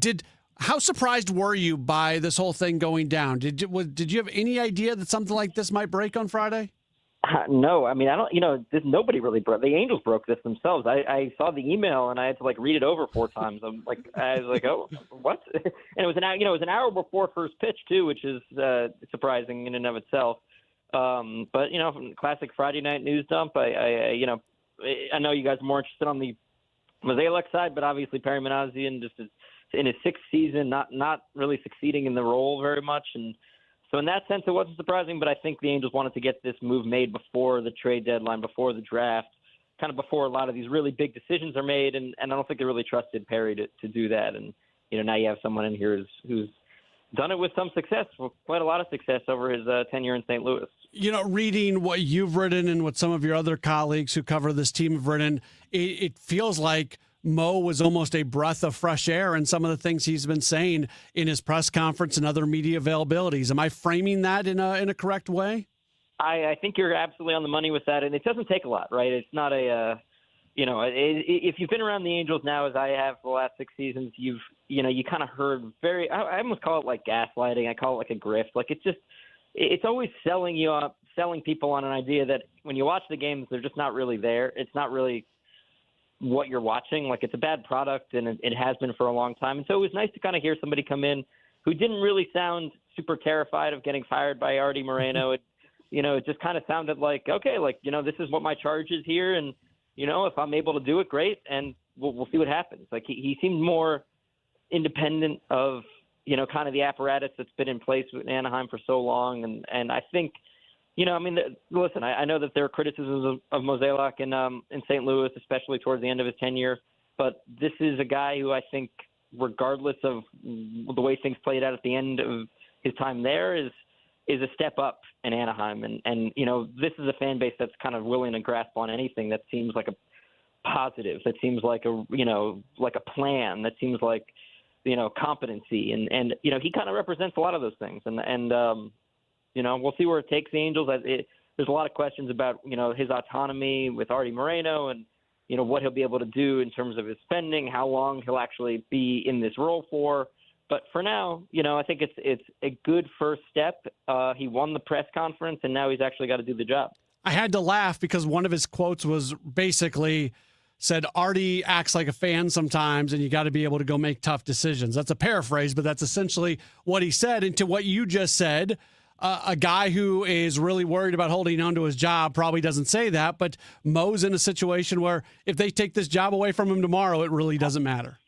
How surprised were you by this whole thing going down? Did you have any idea that something like this might break on Friday? No, I mean, I don't. Nobody really broke. The Angels broke this themselves. I saw the email and I had to read it over 4 times. I was like, oh, what? And it was an hour before first pitch too, which is surprising in and of itself. But classic Friday night news dump. I know you guys are more interested on the Mozeliak side, but obviously Perry Manassian just is in his 6th season, not really succeeding in the role very much, and so in that sense it wasn't surprising. But I think the Angels wanted to get this move made before the trade deadline, before the draft, kind of before a lot of these really big decisions are made, and I don't think they really trusted Perry to do that. And now you have someone in here who's done it with some success, quite a lot of success over his tenure in St. Louis. Reading what you've written and what some of your other colleagues who cover this team have written, it feels like Mo was almost a breath of fresh air in some of the things he's been saying in his press conference and other media availabilities. Am I framing that in a correct way? I think you're absolutely on the money with that, and it doesn't take a lot, right? It's not a if you've been around the Angels now as I have the last 6 seasons, you kind of heard I almost call it like gaslighting. I call it like a grift. Like it's always selling people on an idea that when you watch the games, they're just not really there. It's not really what you're watching. Like it's a bad product, and it has been for a long time. And so it was nice to kind of hear somebody come in who didn't really sound super terrified of getting fired by Artie Moreno. It just kind of sounded like, okay, this is what my charge is here, and if I'm able to do it, great, and we'll see what happens. Like he seemed more independent of, kind of the apparatus that's been in place with Anaheim for so long. And I think, listen, I know that there are criticisms of Mozeliak in St. Louis, especially towards the end of his tenure, but this is a guy who I think, regardless of the way things played out at the end of his time there, is a step up in Anaheim. And this is a fan base that's kind of willing to grasp on anything that seems like a positive, that seems like a plan, that seems like, competency. And he kind of represents a lot of those things. And we'll see where it takes the Angels. There's a lot of questions about, his autonomy with Artie Moreno and, what he'll be able to do in terms of his spending, how long he'll actually be in this role for. But for now, I think it's a good first step. He won the press conference, and now he's actually got to do the job. I had to laugh because one of his quotes was basically said, Artie acts like a fan sometimes, and you got to be able to go make tough decisions. That's a paraphrase, but that's essentially what he said. And to what you just said, a guy who is really worried about holding on to his job probably doesn't say that, but Mo's in a situation where if they take this job away from him tomorrow, it really doesn't matter.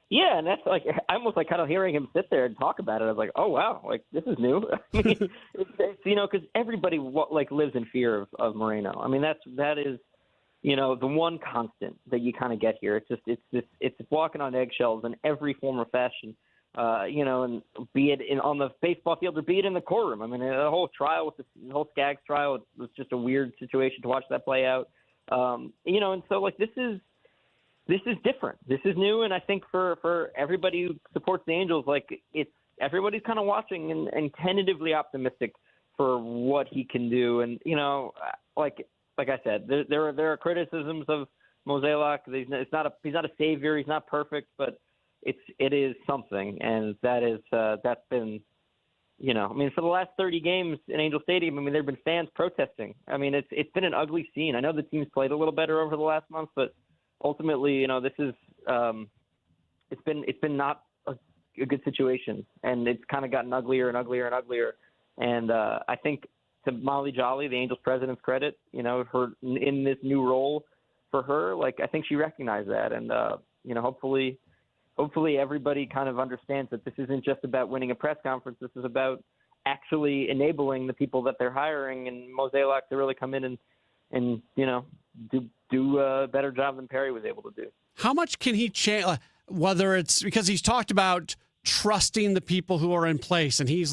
Yeah, and that's I almost kind of hearing him sit there and talk about it. I was like, oh wow, this is new. I mean, it's because everybody lives in fear of Moreno. I mean, that is the one constant that you kind of get here. It's walking on eggshells in every form or fashion. And be it on the baseball field or be it in the courtroom. I mean, the whole trial with the whole Skaggs trial was just a weird situation to watch that play out. And so this is different. This is new, and I think for everybody who supports the Angels, everybody's kind of watching and tentatively optimistic for what he can do. And like I said, there are criticisms of Mozeliak. He's not a savior. He's not perfect, but it is something, and that's been. For the last 30 games in Angel Stadium, there have been fans protesting. It's been an ugly scene. I know the team's played a little better over the last month, but ultimately, this is it's been not a good situation, and it's kind of gotten uglier and uglier and uglier. And I think, to Molly Jolly, the Angels president's credit, her in this new role for her, I think she recognized that, and hopefully everybody kind of understands that this isn't just about winning a press conference. This is about actually enabling the people that they're hiring and Mozeliak to really come in and do a better job than Perry was able to do. How much can he change? Whether it's because he's talked about trusting the people who are in place, and he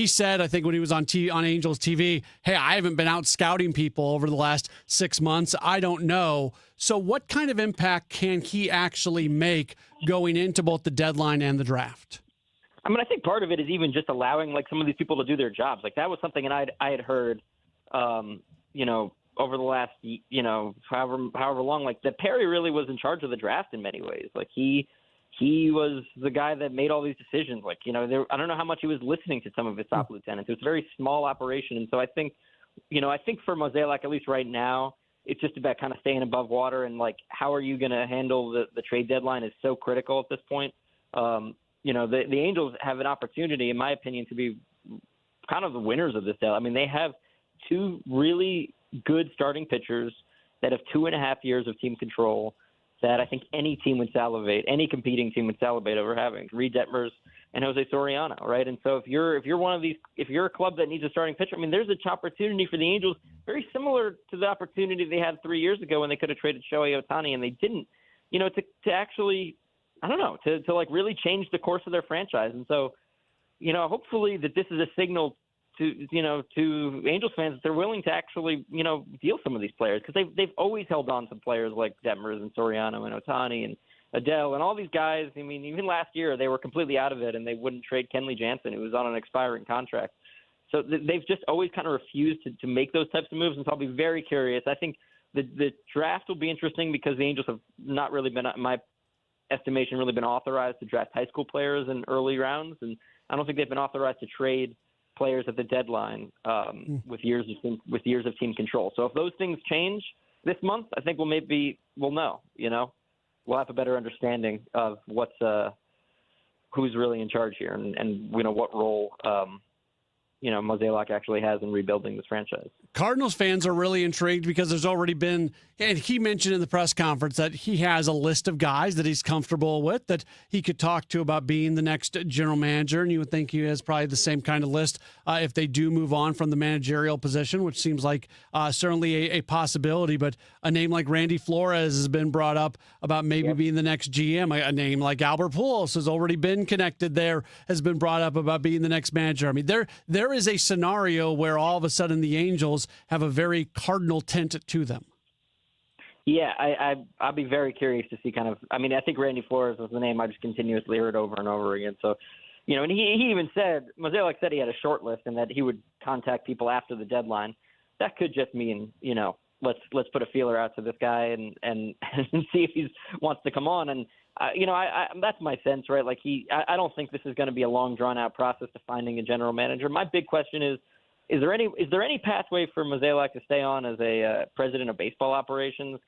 said, I think when he was on Angels TV, hey, I haven't been out scouting people over the last 6 months. I don't know. So what kind of impact can he actually make going into both the deadline and the draft? I think part of it is even just allowing some of these people to do their jobs. That was something I had heard, over the last, however long, that Perry really was in charge of the draft in many ways. He was the guy that made all these decisions. I don't know how much he was listening to some of his top lieutenants. It was a very small operation. And so I think for Mozeliak, at least right now, it's just about kind of staying above water and how are you going to handle the trade deadline is so critical at this point. The Angels have an opportunity, in my opinion, to be kind of the winners of this deal. They have two really good starting pitchers that have 2.5 years of team control that I think any competing team would salivate over having. Reed Detmers and Jose Soriano, right? And so if you're a club that needs a starting pitcher, there's an opportunity for the Angels very similar to the opportunity they had 3 years ago when they could have traded Shohei Ohtani and they didn't, to actually, to really change the course of their franchise. And so, hopefully that this is a signal to Angels fans that they're willing to actually, deal some of these players, because they've always held on to players like Detmers and Soriano and Ohtani and Adele and all these guys. Even last year they were completely out of it and they wouldn't trade Kenley Jansen, who was on an expiring contract. So they've just always kind of refused to make those types of moves. And so I'll be very curious. I think The draft will be interesting because the Angels have not really been, in my estimation, really been authorized to draft high school players in early rounds, and I don't think they've been authorized to trade players at the deadline with years of team control. So if those things change this month, I think we'll know. We'll have a better understanding of who's really in charge here, and what role Mozeliak actually has in rebuilding this franchise. Cardinals fans are really intrigued because there's already been, and he mentioned in the press conference that he has a list of guys that he's comfortable with, that he could talk to about being the next general manager, and you would think he has probably the same kind of list if they do move on from the managerial position, which seems like certainly a possibility. But a name like Randy Flores has been brought up about maybe being the next GM. A name like Albert Pujols has already been connected there, has been brought up about being the next manager. I mean, there is a scenario where all of a sudden the Angels have a very Cardinal tint to them. Yeah, I'll be very curious to see I think Randy Flores was the name I just continuously heard over and over again. So, and he even said, Mozeliak said he had a short list and that he would contact people after the deadline. That could just mean, let's put a feeler out to this guy and see if he wants to come on. And, that's my sense, right? Like I don't think this is going to be a long drawn out process to finding a general manager. My big question is there any pathway for Mozeliak to stay on as a president of baseball operations,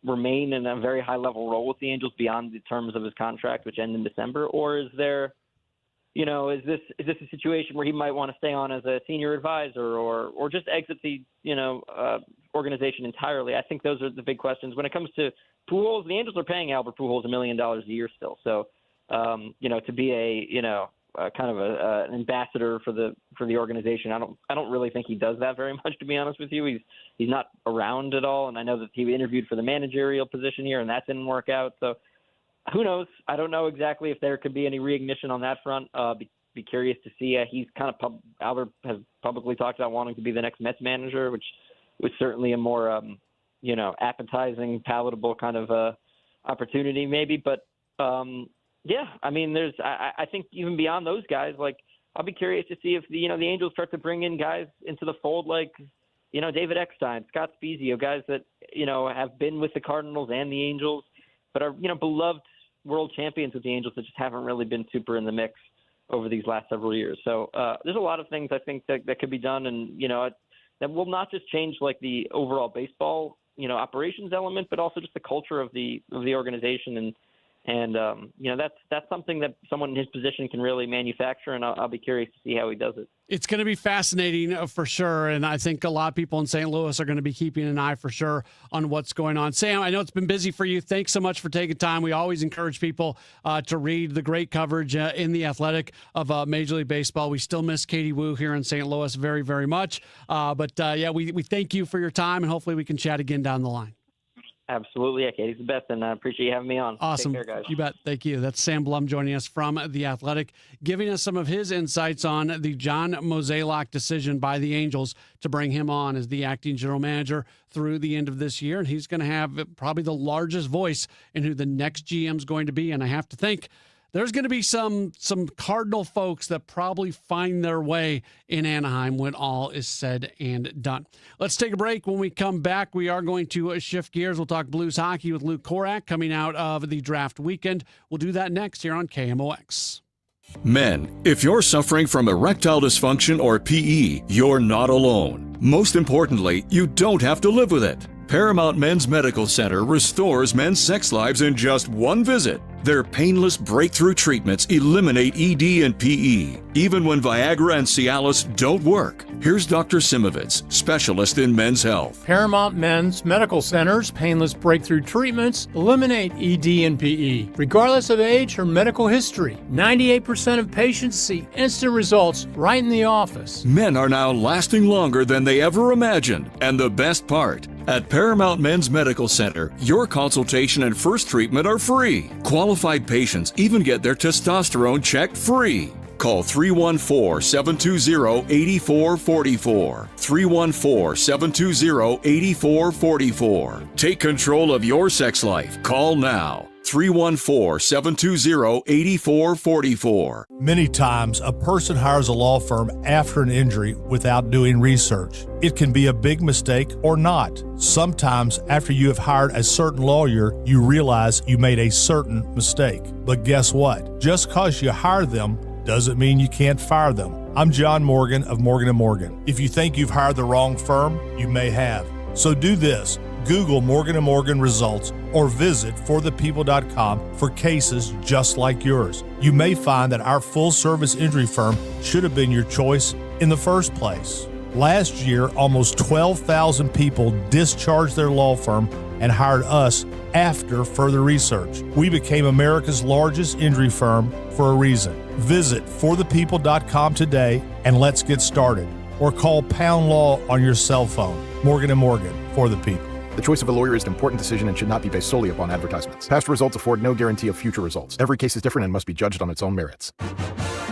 remain in a very high level role with the Angels beyond the terms of his contract, which end in December? Or is there, is this a situation where he might want to stay on as a senior advisor or just exit the, organization entirely? I think those are the big questions. When it comes to Pujols, the Angels are paying Albert Pujols $1 million a year still. So, to be an ambassador for the organization, I don't really think he does that very much, to be honest with you. He's not around at all, and I know that he interviewed for the managerial position here, and that didn't work out. So who knows? I don't know exactly if there could be any reignition on that front. Be curious to see. Albert has publicly talked about wanting to be the next Mets manager, which was certainly a more appetizing, palatable kind of opportunity, maybe. But I think even beyond those guys, I'll be curious to see if the Angels start to bring in guys into the fold like, David Eckstein, Scott Spezio, guys that, have been with the Cardinals and the Angels, but are, beloved world champions with the Angels that just haven't really been super in the mix over these last several years. So there's a lot of things I think that could be done, and, that will not just change the overall baseball, operations element, but also just the culture of the organization. And that's something that someone in his position can really manufacture, and I'll be curious to see how he does it. It's going to be fascinating for sure, and I think a lot of people in St. Louis are going to be keeping an eye for sure on what's going on. Sam, I know it's been busy for you. Thanks so much for taking time. We always encourage people to read the great coverage in The Athletic of Major League Baseball. We still miss Katie Wu here in St. Louis very, very much. But we thank you for your time, and hopefully we can chat again down the line. Absolutely. Yeah, Katie's the best, and I appreciate you having me on. Awesome. Take care, guys. You bet. Thank you. That's Sam Blum joining us from The Athletic, giving us some of his insights on the John Mozeliak decision by the Angels to bring him on as the acting general manager through the end of this year. And he's going to have probably the largest voice in who the next GM is going to be. And I have to think there's going to be some Cardinal folks that probably find their way in Anaheim when all is said and done. Let's take a break. When we come back, we are going to shift gears. We'll talk Blues hockey with Luke Korak coming out of the draft weekend. We'll do that next here on KMOX. Men, if you're suffering from erectile dysfunction or PE, you're not alone. Most importantly, you don't have to live with it. Paramount Men's Medical Center restores men's sex lives in just one visit. Their painless breakthrough treatments eliminate ED and PE, even when Viagra and Cialis don't work. Here's Dr. Simovitz, specialist in men's health. Paramount Men's Medical Center's painless breakthrough treatments eliminate ED and PE, regardless of age or medical history. 98% of patients see instant results right in the office. Men are now lasting longer than they ever imagined. And the best part, at Paramount Men's Medical Center, your consultation and first treatment are free. Qualified patients even get their testosterone checked free. Call 314-720-8444. 314-720-8444. Take control of your sex life. Call now. 314-720-8444. Many times, a person hires a law firm after an injury without doing research. It can be a big mistake or not. Sometimes, after you have hired a certain lawyer, you realize you made a certain mistake. But guess what? Just because you hire them doesn't mean you can't fire them. I'm John Morgan of Morgan & Morgan. If you think you've hired the wrong firm, you may have. So do this. Google Morgan & Morgan results or visit forthepeople.com for cases just like yours. You may find that our full-service injury firm should have been your choice in the first place. Last year, almost 12,000 people discharged their law firm and hired us after further research. We became America's largest injury firm for a reason. Visit forthepeople.com today and let's get started. Or call Pound Law on your cell phone. Morgan & Morgan, for the people. The choice of a lawyer is an important decision and should not be based solely upon advertisements. Past results afford no guarantee of future results. Every case is different and must be judged on its own merits.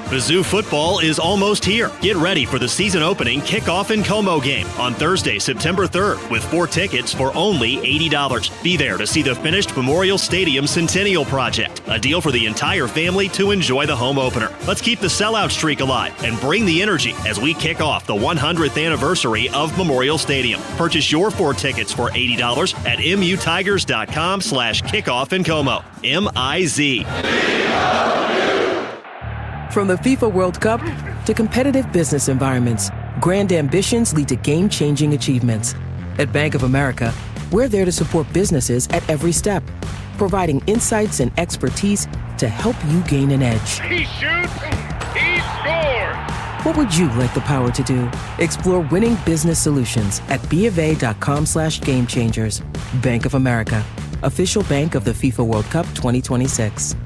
Mizzou football is almost here. Get ready for the season opening kickoff and Como game on Thursday, September 3rd, with 4 tickets for only $80. Be there to see the finished Memorial Stadium Centennial Project, a deal for the entire family to enjoy the home opener. Let's keep the sellout streak alive and bring the energy as we kick off the 100th anniversary of Memorial Stadium. Purchase your 4 tickets for $80 at mutigers.com/kickoff in Como. MIZ. From the FIFA World Cup to competitive business environments, grand ambitions lead to game-changing achievements. At Bank of America, we're there to support businesses at every step, providing insights and expertise to help you gain an edge. He shoots, he scores! What would you like the power to do? Explore winning business solutions at BofA.com/gamechangers. Bank of America, official bank of the FIFA World Cup 2026.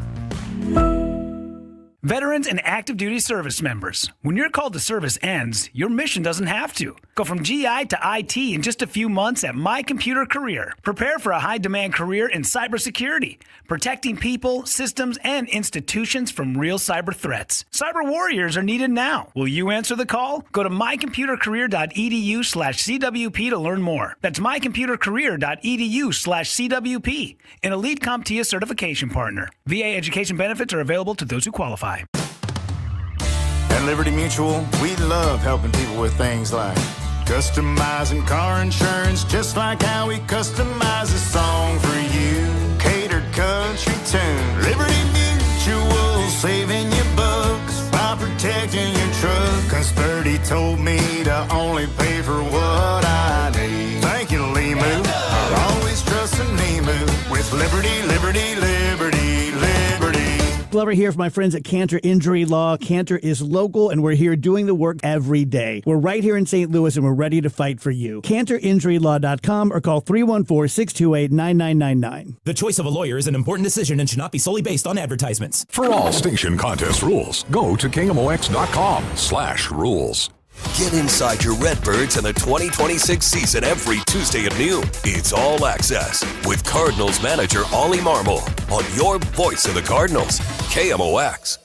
Veterans and active duty service members, when your call to service ends, your mission doesn't have to. Go from GI to IT in just a few months at My Computer Career. Prepare for a high-demand career in cybersecurity, protecting people, systems, and institutions from real cyber threats. Cyber warriors are needed now. Will you answer the call? Go to mycomputercareer.edu/CWP to learn more. That's mycomputercareer.edu/CWP, an elite CompTIA certification partner. VA education benefits are available to those who qualify. At Liberty Mutual, we love helping people with things like customizing car insurance, just like how we customize a song for you. Catered country tune. Liberty Mutual, saving you bucks by protecting your truck. 'Cause 30 told me to only pay for what I need. Thank you, Limu. I'll always trust in Limu with Liberty, Liberty, Liberty, Liberty. Glover here for my friends at Cantor Injury Law. Cantor is local, and we're here doing the work every day. We're right here in St. Louis, and we're ready to fight for you. CantorInjuryLaw.com or call 314-628-9999. The choice of a lawyer is an important decision and should not be solely based on advertisements. For all station contest rules, go to KMOX.com/rules. Get inside your Redbirds in the 2026 season every Tuesday at noon. It's All Access with Cardinals manager Ollie Marmol on your voice of the Cardinals, KMOX.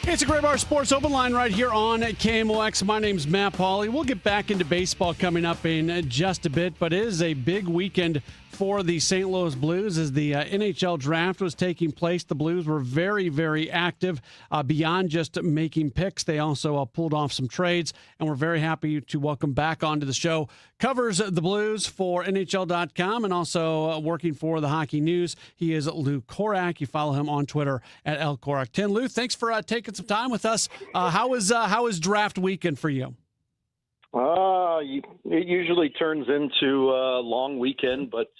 It's a Great Bar Sports Open Line right here on KMOX. My name's Matt Pauley. We'll get back into baseball coming up in just a bit, but it is a big weekend for the St. Louis Blues as the NHL draft was taking place. The Blues were very, very active beyond just making picks. They also pulled off some trades, and we're very happy to welcome back onto the show. Covers the Blues for NHL.com and also working for the Hockey News. He is Lou Korak. You follow him on Twitter at LKorak10. Lou, thanks for taking some time with us. How was draft weekend for you? It usually turns into a long weekend, but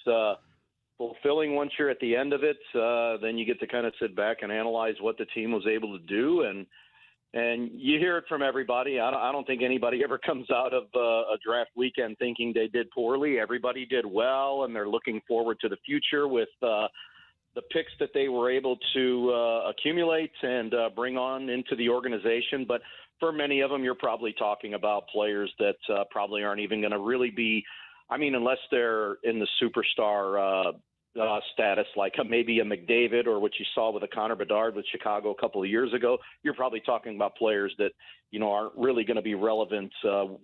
fulfilling once you're at the end of it. Then you get to kind of sit back and analyze what the team was able to do, and you hear it from everybody. I don't think anybody ever comes out of a draft weekend thinking they did poorly. Everybody did well, and they're looking forward to the future with the picks that they were able to accumulate and bring on into the organization. But for many of them, you're probably talking about players that probably aren't even going to really be, unless they're in the superstar status, like maybe a McDavid or what you saw with a Connor Bedard with Chicago a couple of years ago. You're probably talking about players that aren't really going to be relevant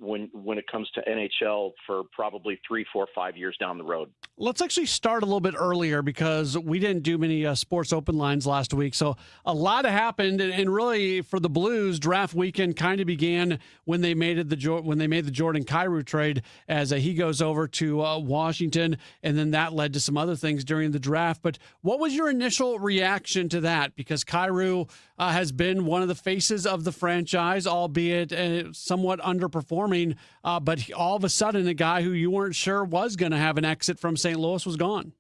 when it comes to NHL for probably 3, 4, 5 years down the road. Let's actually start a little bit earlier because we didn't do many sports open lines last week. So a lot happened, and really for the Blues, draft weekend kind of began when they made the Jordan Kyrou trade as he goes over to Washington, and then that led to some other things during the draft. But what was your initial reaction to that? Because Kyrou has been one of the faces of the franchise, albeit somewhat underperforming, but all of a sudden a guy who you weren't sure was going to have an exit from St. Louis was gone.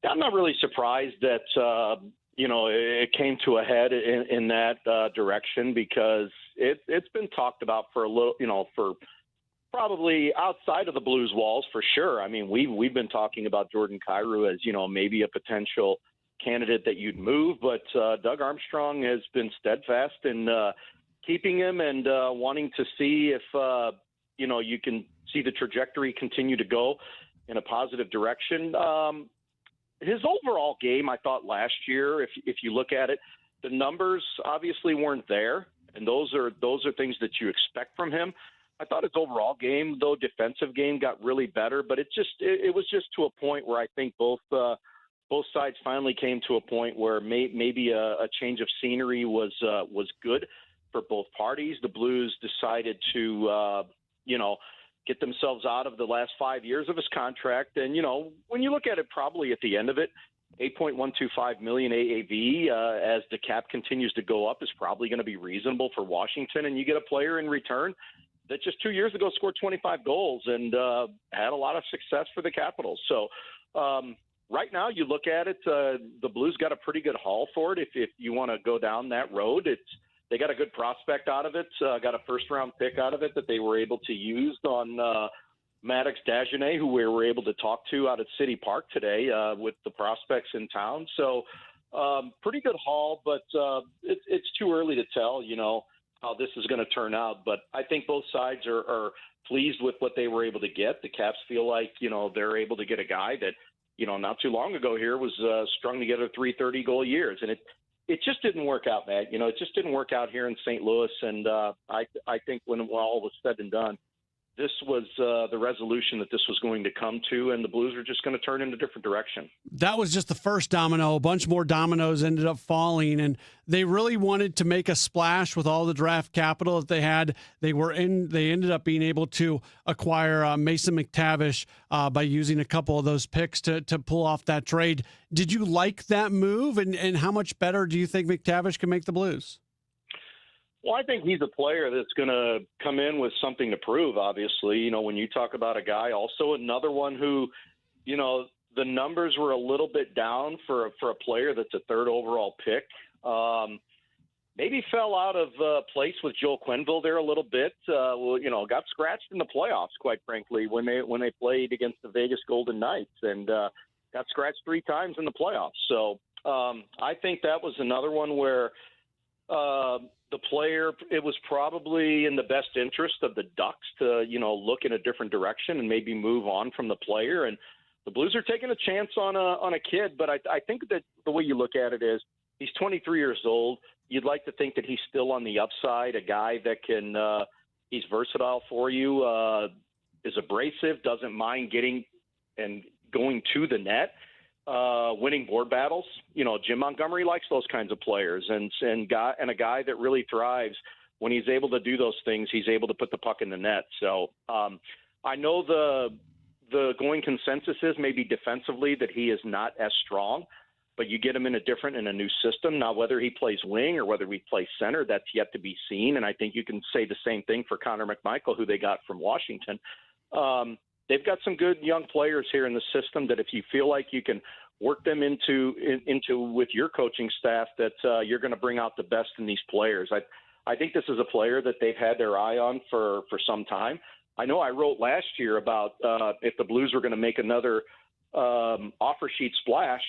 I'm not really surprised that it came to a head in that direction, because it's been talked about for a little, for probably outside of the Blues walls for sure. I mean, we've been talking about Jordan Kyrou as maybe a potential candidate that you'd move, but Doug Armstrong has been steadfast in keeping him and wanting to see if you can see the trajectory continue to go in a positive direction. His overall game, I thought last year, if you look at it, the numbers obviously weren't there, and those are things that you expect from him. I thought his overall game, though, defensive game, got really better, but it was just to a point where I think both sides finally came to a point where maybe a change of scenery was good for both parties. The Blues decided to get themselves out of the last 5 years of his contract. And, when you look at it, probably at the end of it, $8.125 million AAV as the cap continues to go up is probably going to be reasonable for Washington. And you get a player in return that just 2 years ago scored 25 goals and had a lot of success for the Capitals. So right now you look at it, the Blues got a pretty good haul for it. If you want to go down that road, they got a good prospect out of it, got a first-round pick out of it that they were able to use on Maddox Dagenais, who we were able to talk to out at City Park today with the prospects in town. So pretty good haul, but it's too early to tell, how this is going to turn out. But I think both sides are pleased with what they were able to get. The Caps feel like, they're able to get a guy that, not too long ago here was strung together 330-goal years. And it just didn't work out, Matt. It just didn't work out here in St. Louis. And I think when all was said and done, this was the resolution that this was going to come to, and the Blues are just going to turn in a different direction. That was just the first domino. A bunch more dominoes ended up falling, and they really wanted to make a splash with all the draft capital that they had. They ended up being able to acquire Mason McTavish by using a couple of those picks to pull off that trade. Did you like that move, and how much better do you think McTavish can make the Blues? Well, I think he's a player that's going to come in with something to prove, obviously. When you talk about a guy, also another one who, the numbers were a little bit down for a player that's a third overall pick. Maybe fell out of place with Joel Quenneville there a little bit. Got scratched in the playoffs, quite frankly, when they played against the Vegas Golden Knights, and got scratched 3 times in the playoffs. So I think that was another one where the player, it was probably in the best interest of the Ducks to, look in a different direction and maybe move on from the player. And the Blues are taking a chance on a kid, but I think that the way you look at it is he's 23 years old. You'd like to think that he's still on the upside, a guy that can, he's versatile for you, is abrasive, doesn't mind getting and going to the net. Winning board battles. Jim Montgomery likes those kinds of players, and a guy that really thrives when he's able to do those things. He's able to put the puck in the net. So I know the going consensus is maybe defensively that he is not as strong, but you get him in a new system. Now, whether he plays wing or whether he plays center, that's yet to be seen. And I think you can say the same thing for Connor McMichael, who they got from Washington. They've got some good young players here in the system that if you feel like you can work them into with your coaching staff, that you're going to bring out the best in these players. I think this is a player that they've had their eye on for some time. I know I wrote last year about if the Blues were going to make another offer sheet splash,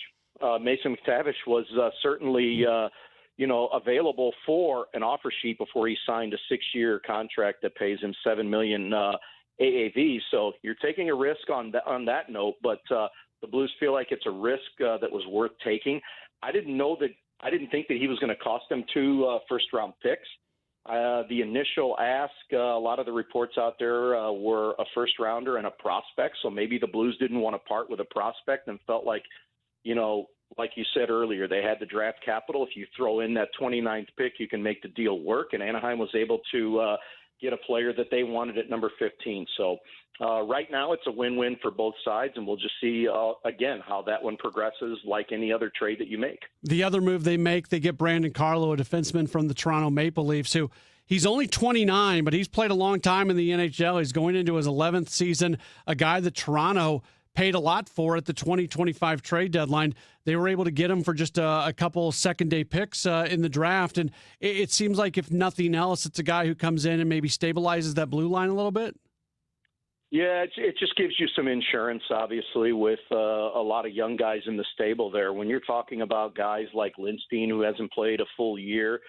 Mason McTavish was certainly available for an offer sheet before he signed a 6-year contract that pays him $7 million AAV. So you're taking a risk on that note, but the Blues feel like it's a risk that was worth taking. I didn't think that he was going to cost them 2 first-round picks. The initial ask, a lot of the reports out there were a first-rounder and a prospect, so maybe the Blues didn't want to part with a prospect and felt like, like you said earlier, they had the draft capital. If you throw in that 29th pick, you can make the deal work, and Anaheim was able to get a player that they wanted at number 15. So right now it's a win-win for both sides, and we'll just see, again, how that one progresses like any other trade that you make. The other move they make, they get Brandon Carlo, a defenseman from the Toronto Maple Leafs, who he's only 29, but he's played a long time in the NHL. He's going into his 11th season, a guy that Toronto paid a lot for at the 2025 trade deadline. They were able to get him for just a couple second-day picks in the draft, and it seems like, if nothing else, it's a guy who comes in and maybe stabilizes that blue line a little bit. Yeah, it just gives you some insurance, obviously, with a lot of young guys in the stable there. When you're talking about guys like Lindstein, who hasn't played a full year,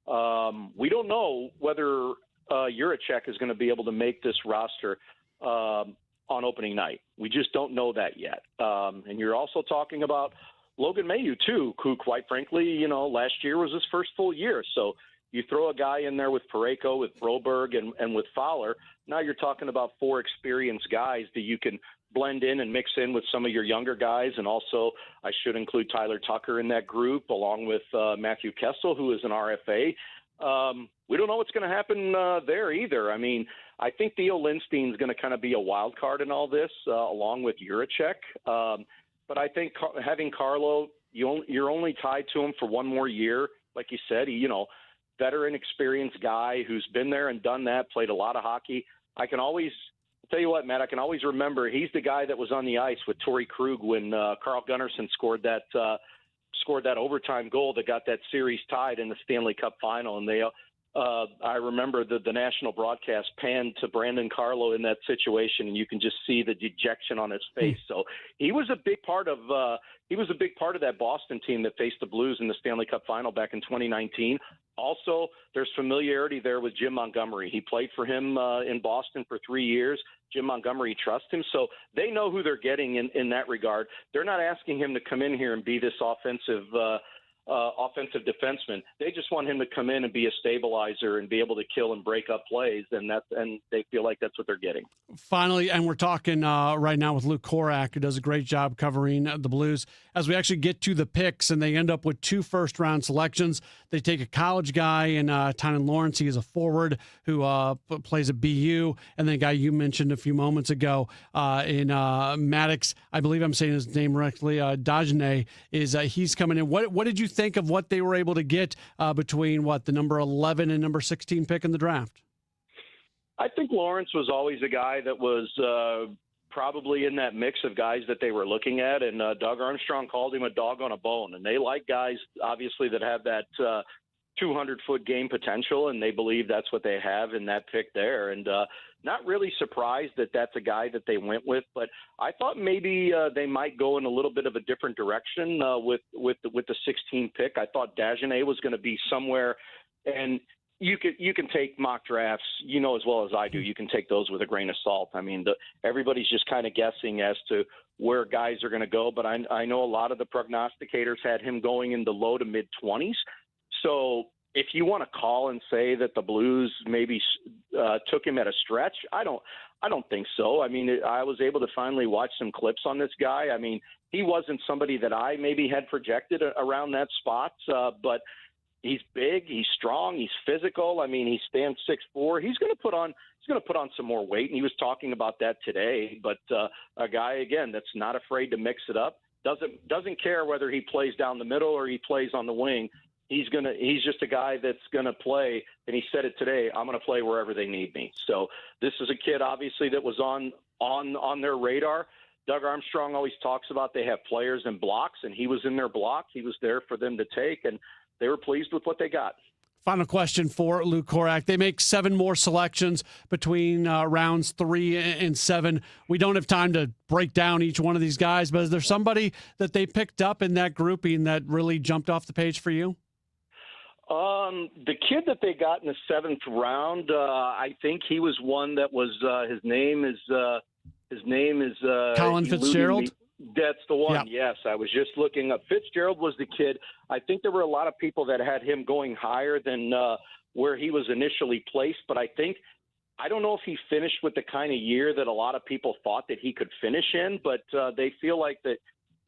we don't know whether Juracek is going to be able to make this roster on opening night. We just don't know that yet. And you're also talking about Logan Mailloux, too, who, quite frankly, last year was his first full year. So you throw a guy in there with Parayko, with Broberg, and with Fowler. Now you're talking about 4 experienced guys that you can blend in and mix in with some of your younger guys. And also, I should include Tyler Tucker in that group, along with Matthew Kessel, who is an RFA. We don't know what's going to happen there either. I mean, I think Theo Lindstein's going to kind of be a wild card in all this, along with Juracek. But I think having Carlo, you're only tied to him for one more year. Like you said, veteran, experienced guy who's been there and done that, played a lot of hockey. I can always tell you what, Matt, I can always remember he's the guy that was on the ice with Torrey Krug when Carl Gunnarsson scored that overtime goal that got that series tied in the Stanley Cup final. And I remember the national broadcast panned to Brandon Carlo in that situation, and you can just see the dejection on his face. So he was a big part of that Boston team that faced the Blues in the Stanley Cup final back in 2019. Also, there's familiarity there with Jim Montgomery. He played for him in Boston for 3 years. Jim Montgomery trusts him, so they know who they're getting in that regard. They're not asking him to come in here and be this offensive defenseman. They just want him to come in and be a stabilizer and be able to kill and break up plays, and they feel like that's what they're getting. Finally, and we're talking right now with Luke Korak, who does a great job covering the Blues. As we actually get to the picks, and they end up with 2 first-round selections, they take a college guy in Tynan Lawrence. He is a forward who plays at BU, and then a guy you mentioned a few moments ago in Maddox. I believe I'm saying his name correctly. Dajane he's coming in. What did you think of what they were able to get between the number 11 and number 16 pick in the draft? I think Lawrence was always a guy that was probably in that mix of guys that they were looking at, and Doug Armstrong called him a dog on a bone. And they like guys, obviously, that have that 200-foot game potential, and they believe that's what they have in that pick there. And not really surprised that that's a guy that they went with, but I thought maybe they might go in a little bit of a different direction with the 16 pick. I thought Dagenet was going to be somewhere, and you can take mock drafts, as well as I do. You can take those with a grain of salt. I mean, everybody's just kind of guessing as to where guys are going to go, but I know a lot of the prognosticators had him going in the low to mid-20s. So if you want to call and say that the Blues maybe took him at a stretch, I don't think so. I mean, I was able to finally watch some clips on this guy. I mean, he wasn't somebody that I maybe had projected around that spot, but he's big, he's strong, he's physical. I mean, he stands 6'4". He's going to put on some more weight, and he was talking about that today. But a guy, again, that's not afraid to mix it up, doesn't care whether he plays down the middle or he plays on the wing. He's just a guy that's going to play, and he said it today, I'm going to play wherever they need me. So this is a kid, obviously, that was on their radar. Doug Armstrong always talks about they have players in blocks, and he was in their block. He was there for them to take, and they were pleased with what they got. Final question for Luke Korak. They make 7 more selections between rounds 3 and 7. We don't have time to break down each one of these guys, but is there somebody that they picked up in that grouping that really jumped off the page for you? The kid that they got in the 7th round, I think he was one that was his name is Colin Fitzgerald. That's the one. Yeah. Yes, I was just looking up. Fitzgerald was the kid. I think there were a lot of people that had him going higher than where he was initially placed, but I don't know if he finished with the kind of year that a lot of people thought that he could finish in, but they feel like that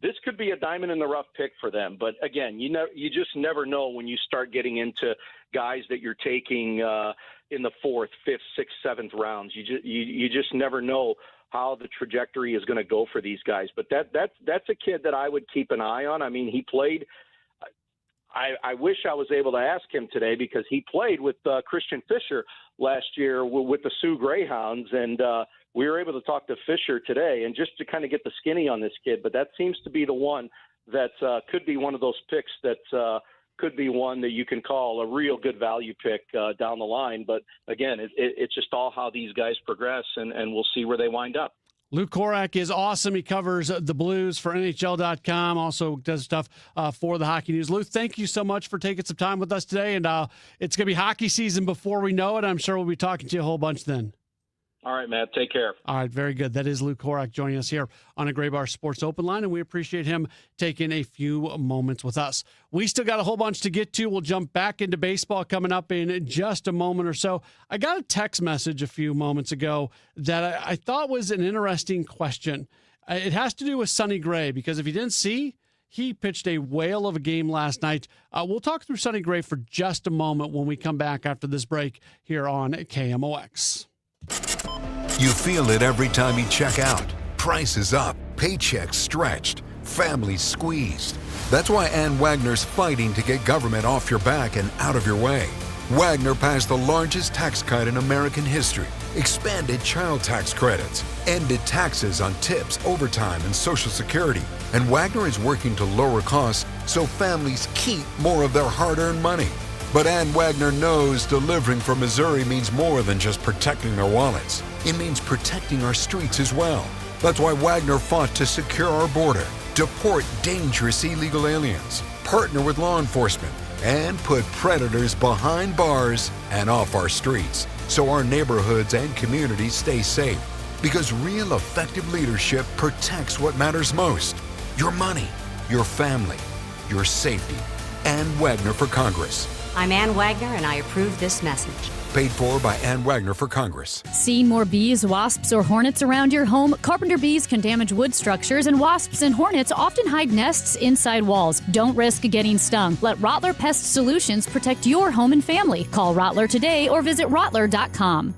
this could be a diamond in the rough pick for them. But again, you just never know when you start getting into guys that you're taking in the 4th, 5th, 6th, 7th rounds. You just never know how the trajectory is going to go for these guys. But that's a kid that I would keep an eye on. I mean, he played. I wish I was able to ask him today because he played with Christian Fisher last year with the Sioux Greyhounds, and we were able to talk to Fisher today and just to kind of get the skinny on this kid. But that seems to be the one that could be one of those picks that could be one that you can call a real good value pick down the line. But again, it's just all how these guys progress, and we'll see where they wind up. Luke Korak is awesome. He covers the Blues for NHL.com, also does stuff for the Hockey News. Luke, thank you so much for taking some time with us today. And it's going to be hockey season before we know it. I'm sure we'll be talking to you a whole bunch then. All right, Matt. Take care. All right, very good. That is Luke Korak joining us here on a Gray Bar Sports Open Line, and we appreciate him taking a few moments with us. We still got a whole bunch to get to. We'll jump back into baseball coming up in just a moment or so. I got a text message a few moments ago that I thought was an interesting question. It has to do with Sonny Gray, because if you didn't see, he pitched a whale of a game last night. We'll talk through Sonny Gray for just a moment when we come back after this break here on KMOX. You feel it every time you check out. Prices up, paychecks stretched, families squeezed. That's why Ann Wagner's fighting to get government off your back and out of your way. Wagner passed the largest tax cut in American history, expanded child tax credits, ended taxes on tips, overtime, and Social Security. And Wagner is working to lower costs so families keep more of their hard-earned money. But Ann Wagner knows delivering for Missouri means more than just protecting their wallets. It means protecting our streets as well. That's why Wagner fought to secure our border, deport dangerous illegal aliens, partner with law enforcement, and put predators behind bars and off our streets so our neighborhoods and communities stay safe. Because real effective leadership protects what matters most: your money, your family, your safety. Ann Wagner for Congress. I'm Ann Wagner, and I approve this message. Paid for by Ann Wagner for Congress. Seeing more bees, wasps, or hornets around your home? Carpenter bees can damage wood structures, and wasps and hornets often hide nests inside walls. Don't risk getting stung. Let Rottler Pest Solutions protect your home and family. Call Rottler today or visit Rottler.com.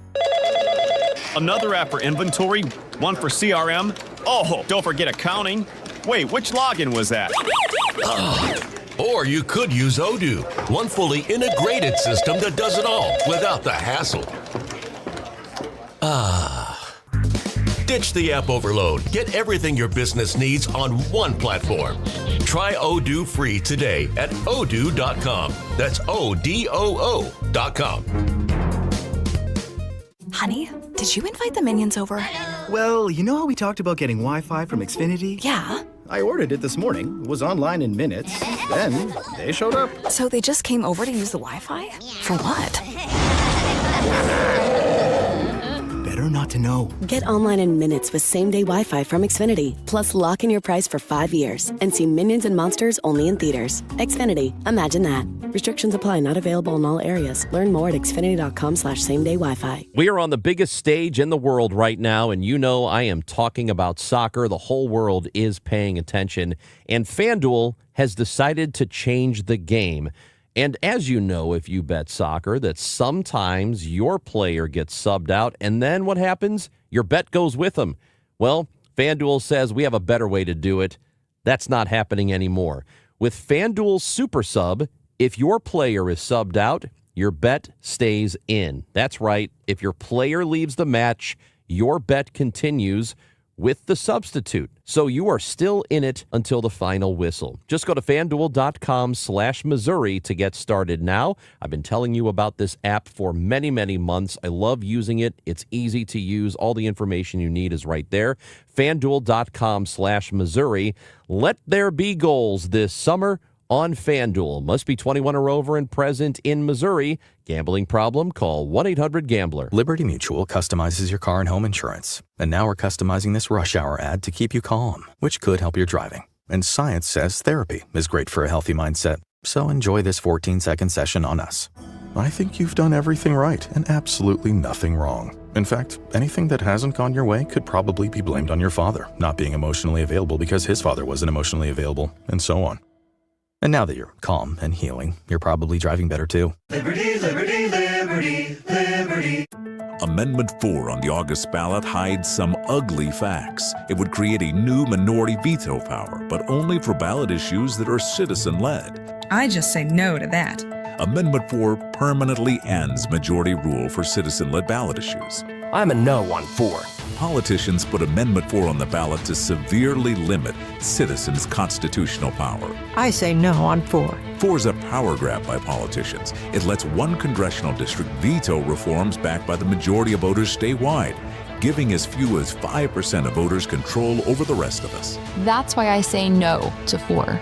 Another app for inventory, one for CRM. Oh, don't forget accounting. Wait, which login was that? Or you could use Odoo, one fully integrated system that does it all without the hassle. Ditch the app overload. Get everything your business needs on one platform. Try Odoo free today at odoo.com. That's ODOO.com. Honey, did you invite the minions over? Well, you know how we talked about getting Wi-Fi from Xfinity? Yeah. I ordered it this morning, was online in minutes, then they showed up. So they just came over to use the Wi-Fi? For what? Better not to know. Get online in minutes with same-day Wi-Fi from Xfinity. Plus, lock in your price for 5 years and see Minions and Monsters only in theaters. Xfinity. Imagine that. Restrictions apply. Not available in all areas. Learn more at xfinity.com/same-day Wi-Fi. We are on the biggest stage in the world right now, and you know I am talking about soccer. The whole world is paying attention, and FanDuel has decided to change the game. And as you know, if you bet soccer, that sometimes your player gets subbed out, and then what happens? Your bet goes with them. Well, FanDuel says we have a better way to do it. That's not happening anymore. With FanDuel Super Sub, if your player is subbed out, your bet stays in. That's right. If your player leaves the match, your bet continues with the substitute. So you are still in it until the final whistle. Just go to FanDuel.com/Missouri to get started now. I've been telling you about this app for many, many months. I love using it. It's easy to use. All the information you need is right there. FanDuel.com/Missouri. Let there be goals this summer on FanDuel. Must be 21 or over and present in Missouri. Gambling problem? Call 1-800-GAMBLER. Liberty Mutual customizes your car and home insurance. And now we're customizing this rush hour ad to keep you calm, which could help your driving. And science says therapy is great for a healthy mindset. So enjoy this 14-second session on us. I think you've done everything right and absolutely nothing wrong. In fact, anything that hasn't gone your way could probably be blamed on your father not being emotionally available because his father wasn't emotionally available, and so on. And now that you're calm and healing, you're probably driving better too. Liberty, liberty, liberty, liberty. Amendment 4 on the August ballot hides some ugly facts. It would create a new minority veto power, but only for ballot issues that are citizen-led. I just say no to that. Amendment 4 permanently ends majority rule for citizen-led ballot issues. I'm a no on 4. Politicians put Amendment 4 on the ballot to severely limit citizens' constitutional power. I say no on 4. 4 is a power grab by politicians. It lets one congressional district veto reforms backed by the majority of voters statewide, giving as few as 5% of voters control over the rest of us. That's why I say no to 4.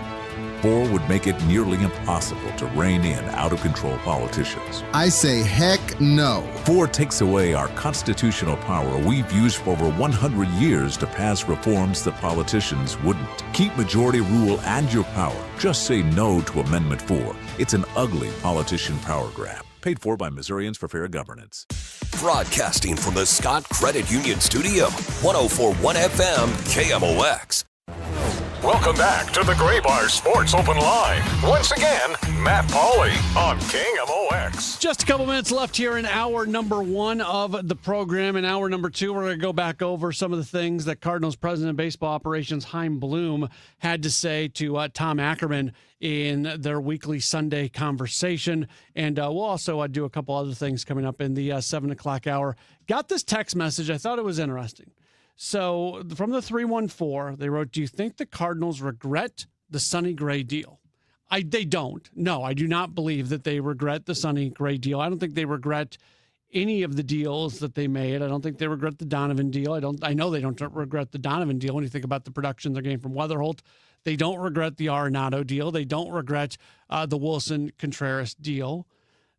4 would make it nearly impossible to rein in out-of-control politicians. I say heck no. 4 takes away our constitutional power we've used for over 100 years to pass reforms that politicians wouldn't. Keep majority rule and your power. Just say no to Amendment 4. It's an ugly politician power grab. Paid for by Missourians for Fair Governance. Broadcasting from the Scott Credit Union Studio, 104.1 FM, KMOX. Welcome back to the Gray Bar Sports Open Line. Once again, Matt Pauley on KMOX. Just a couple minutes left here in hour number 1 of the program. In hour number 2, we're going to go back over some of the things that Cardinals President of Baseball Operations Chaim Bloom had to say to Tom Ackerman in their weekly Sunday conversation. And we'll also do a couple other things coming up in the 7 o'clock hour. Got this text message. I thought it was interesting. So from the 314, they wrote, do you think the Cardinals regret the Sonny Gray deal? They don't. No, I do not believe that they regret the Sonny Gray deal. I don't think they regret any of the deals that they made. I don't think they regret the Donovan deal. I know they don't regret the Donovan deal when you think about the production they're getting from Weatherholt. They don't regret the Arenado deal. They don't regret the Wilson-Contreras deal.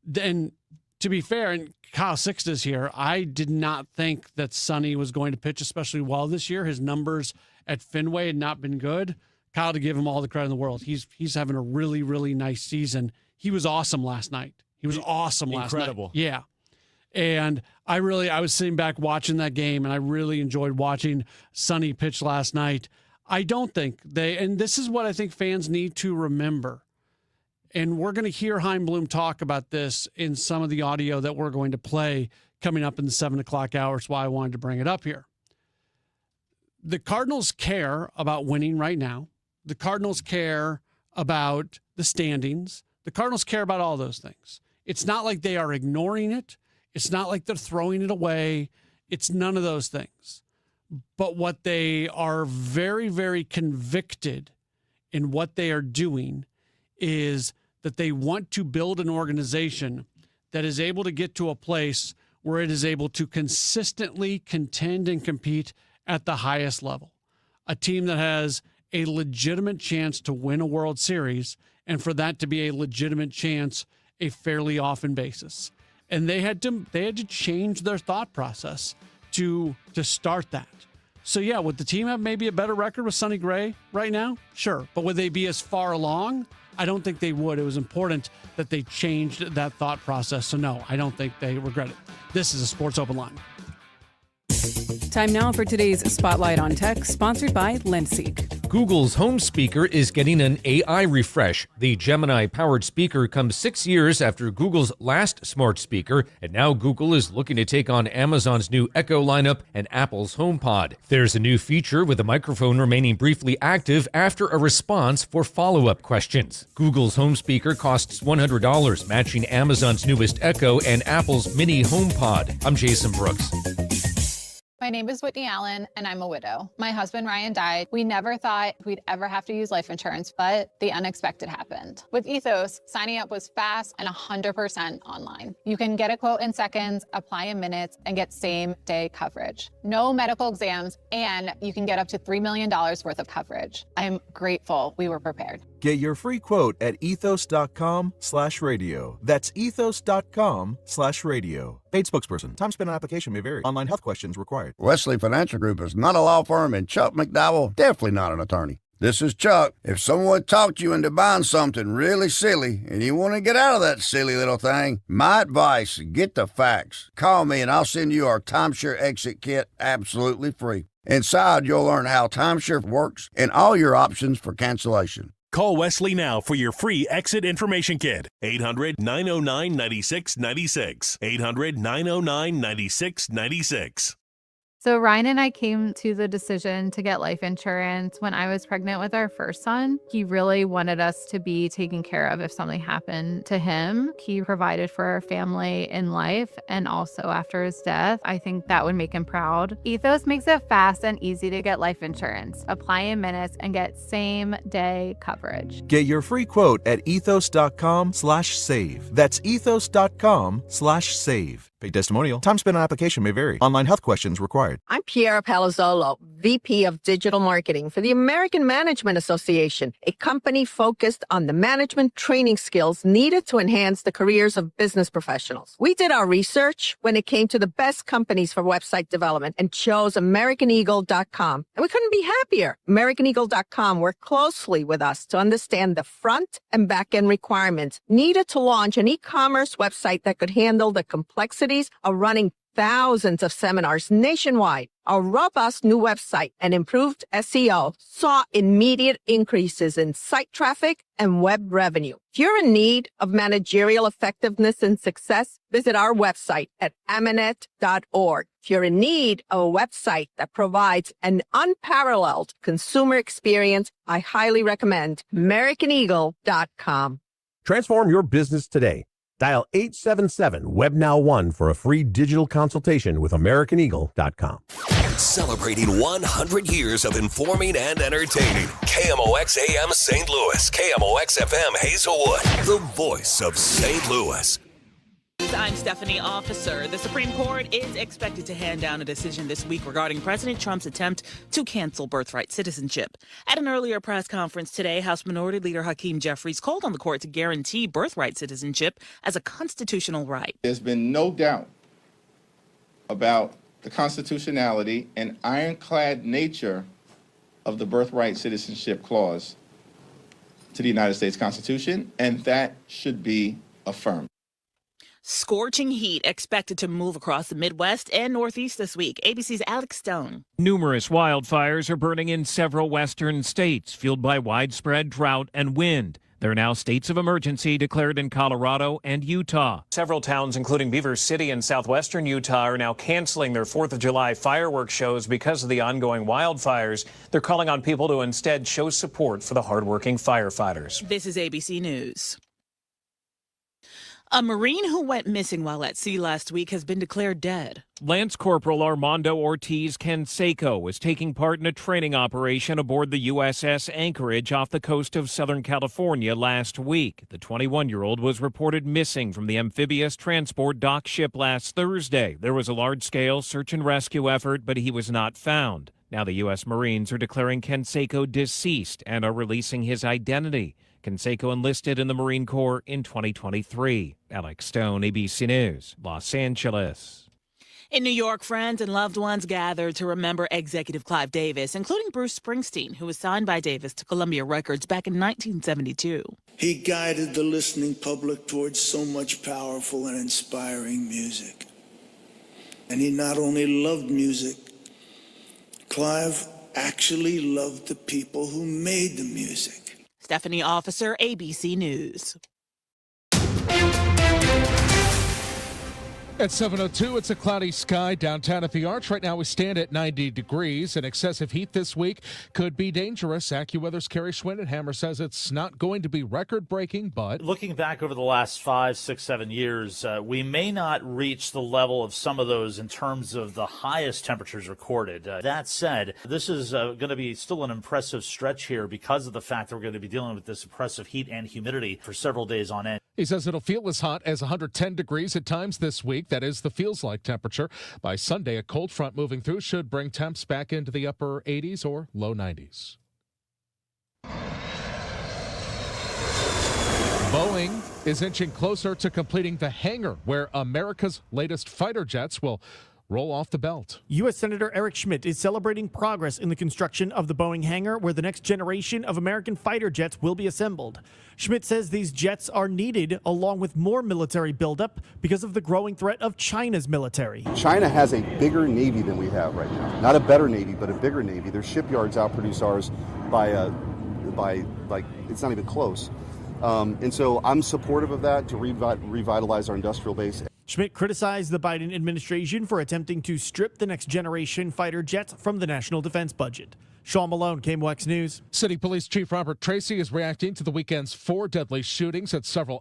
Then, to be fair, and Kyle Sixtus here, I did not think that Sonny was going to pitch especially well this year. His numbers at Fenway had not been good. Kyle, to give him all the credit in the world, he's having a really, really nice season. He was awesome last night. He was awesome last night. Incredible. Yeah. And I was sitting back watching that game, and I really enjoyed watching Sonny pitch last night. I don't think and this is what I think fans need to remember. And we're going to hear Chaim Bloom talk about this in some of the audio that we're going to play coming up in the 7 o'clock hour. That's why I wanted to bring it up here. The Cardinals care about winning right now. The Cardinals care about the standings. The Cardinals care about all those things. It's not like they are ignoring it. It's not like they're throwing it away. It's none of those things. But what they are very, very convicted in what they are doing is that they want to build an organization that is able to get to a place where it is able to consistently contend and compete at the highest level. A team that has a legitimate chance to win a World Series, and for that to be a legitimate chance a fairly often basis. And they had to change their thought process to start that. So yeah, would the team have maybe a better record with Sonny Gray right now? Sure. But would they be as far along? I don't think they would. It was important that they changed that thought process. So no, I don't think they regret it. This is a Sports Open Line. Time now for today's Spotlight on Tech, sponsored by Lenseek. Google's home speaker is getting an AI refresh. The Gemini-powered speaker comes 6 years after Google's last smart speaker, and now Google is looking to take on Amazon's new Echo lineup and Apple's HomePod. There's a new feature with the microphone remaining briefly active after a response for follow-up questions. Google's home speaker costs $100, matching Amazon's newest Echo and Apple's mini HomePod. I'm Jason Brooks. My name is Whitney Allen, and I'm a widow. My husband, Ryan, died. We never thought we'd ever have to use life insurance, but the unexpected happened. With Ethos, signing up was fast and 100% online. You can get a quote in seconds, apply in minutes, and get same-day coverage. No medical exams, and you can get up to $3 million worth of coverage. I'm grateful we were prepared. Get your free quote at ethos.com/radio. That's ethos.com/radio. Paid spokesperson. Time spent on application may vary. Online health questions required. Wesley Financial Group is not a law firm, and Chuck McDowell definitely not an attorney. This is Chuck. If someone talked you into buying something really silly and you want to get out of that silly little thing, my advice, get the facts. Call me and I'll send you our timeshare exit kit absolutely free. Inside, you'll learn how timeshare works and all your options for cancellation. Call Wesley now for your free exit information kit. 800-909-9696. 800-909-9696. So Ryan and I came to the decision to get life insurance when I was pregnant with our first son. He really wanted us to be taken care of if something happened to him. He provided for our family in life and also after his death. I think that would make him proud. Ethos makes it fast and easy to get life insurance. Apply in minutes and get same-day coverage. Get your free quote at ethos.com/save. That's ethos.com/save. Paid testimonial. Time spent on application may vary. Online health questions required. I'm Piera Palazzolo, VP of Digital Marketing for the American Management Association, a company focused on the management training skills needed to enhance the careers of business professionals. We did our research when it came to the best companies for website development and chose AmericanEagle.com. And we couldn't be happier. AmericanEagle.com worked closely with us to understand the front and back end requirements needed to launch an e-commerce website that could handle the complexities of running thousands of seminars nationwide. Our robust new website and improved SEO saw immediate increases in site traffic and web revenue. If you're in need of managerial effectiveness and success, visit our website at amanet.org. If you're in need of a website that provides an unparalleled consumer experience, I highly recommend AmericanEagle.com. Transform your business today. Dial 877-WEB-NOW-1 for a free digital consultation with AmericanEagle.com. Celebrating 100 years of informing and entertaining. KMOX AM St. Louis. KMOX FM Hazelwood. The voice of St. Louis. I'm Stephanie Officer. The Supreme Court is expected to hand down a decision this week regarding President Trump's attempt to cancel birthright citizenship. At an earlier press conference today, House Minority Leader Hakeem Jeffries called on the court to guarantee birthright citizenship as a constitutional right. There's been no doubt about the constitutionality and ironclad nature of the birthright citizenship clause to the United States Constitution, and that should be affirmed. Scorching heat expected to move across the Midwest and Northeast this week. ABC's Alex Stone. Numerous wildfires are burning in several western states, fueled by widespread drought and wind. There are now states of emergency declared in Colorado and Utah. Several towns, including Beaver City in southwestern Utah, are now canceling their 4th of July fireworks shows because of the ongoing wildfires. They're calling on people to instead show support for the hardworking firefighters. This is ABC News. A Marine who went missing while at sea last week has been declared dead. Lance Corporal Armando Ortiz Canseco was taking part in a training operation aboard the USS Anchorage off the coast of Southern California last week. The 21-year-old was reported missing from the amphibious transport dock ship last Thursday. There was a large-scale search and rescue effort, but he was not found. Now the U.S. Marines are declaring Canseco deceased and are releasing his identity. Canseco enlisted in the Marine Corps in 2023. Alex Stone, ABC News, Los Angeles. In New York, friends and loved ones gathered to remember executive Clive Davis, including Bruce Springsteen, who was signed by Davis to Columbia Records back in 1972. He guided the listening public towards so much powerful and inspiring music. And he not only loved music, Clive actually loved the people who made the music. Stephanie Officer, ABC News. At 7:02, it's a cloudy sky downtown at the Arch. Right now we stand at 90 degrees, and excessive heat this week could be dangerous. AccuWeather's Kerry Schwindenhammer says it's not going to be record-breaking, but... Looking back over the last 5, 6, 7 years, we may not reach the level of some of those in terms of the highest temperatures recorded. That said, this is going to be still an impressive stretch here because of the fact that we're going to be dealing with this oppressive heat and humidity for several days on end. He says it'll feel as hot as 110 degrees at times this week. That is the feels-like temperature. By Sunday, a cold front moving through should bring temps back into the upper 80s or low 90s. Boeing is inching closer to completing the hangar where America's latest fighter jets will roll off the belt. U.S. Senator Eric Schmidt is celebrating progress in the construction of the Boeing hangar where the next generation of American fighter jets will be assembled. Schmidt says these jets are needed along with more military buildup because of the growing threat of China's military. China has a bigger Navy than we have right now. Not a better Navy, but a bigger Navy. Their shipyards outproduce ours by like, it's not even close. And so I'm supportive of that to revitalize our industrial base. Schmidt criticized the Biden administration for attempting to strip the next generation fighter jets from the national defense budget. Sean Malone, KMOX News. City Police Chief Robert Tracy is reacting to the weekend's 4 deadly shootings at several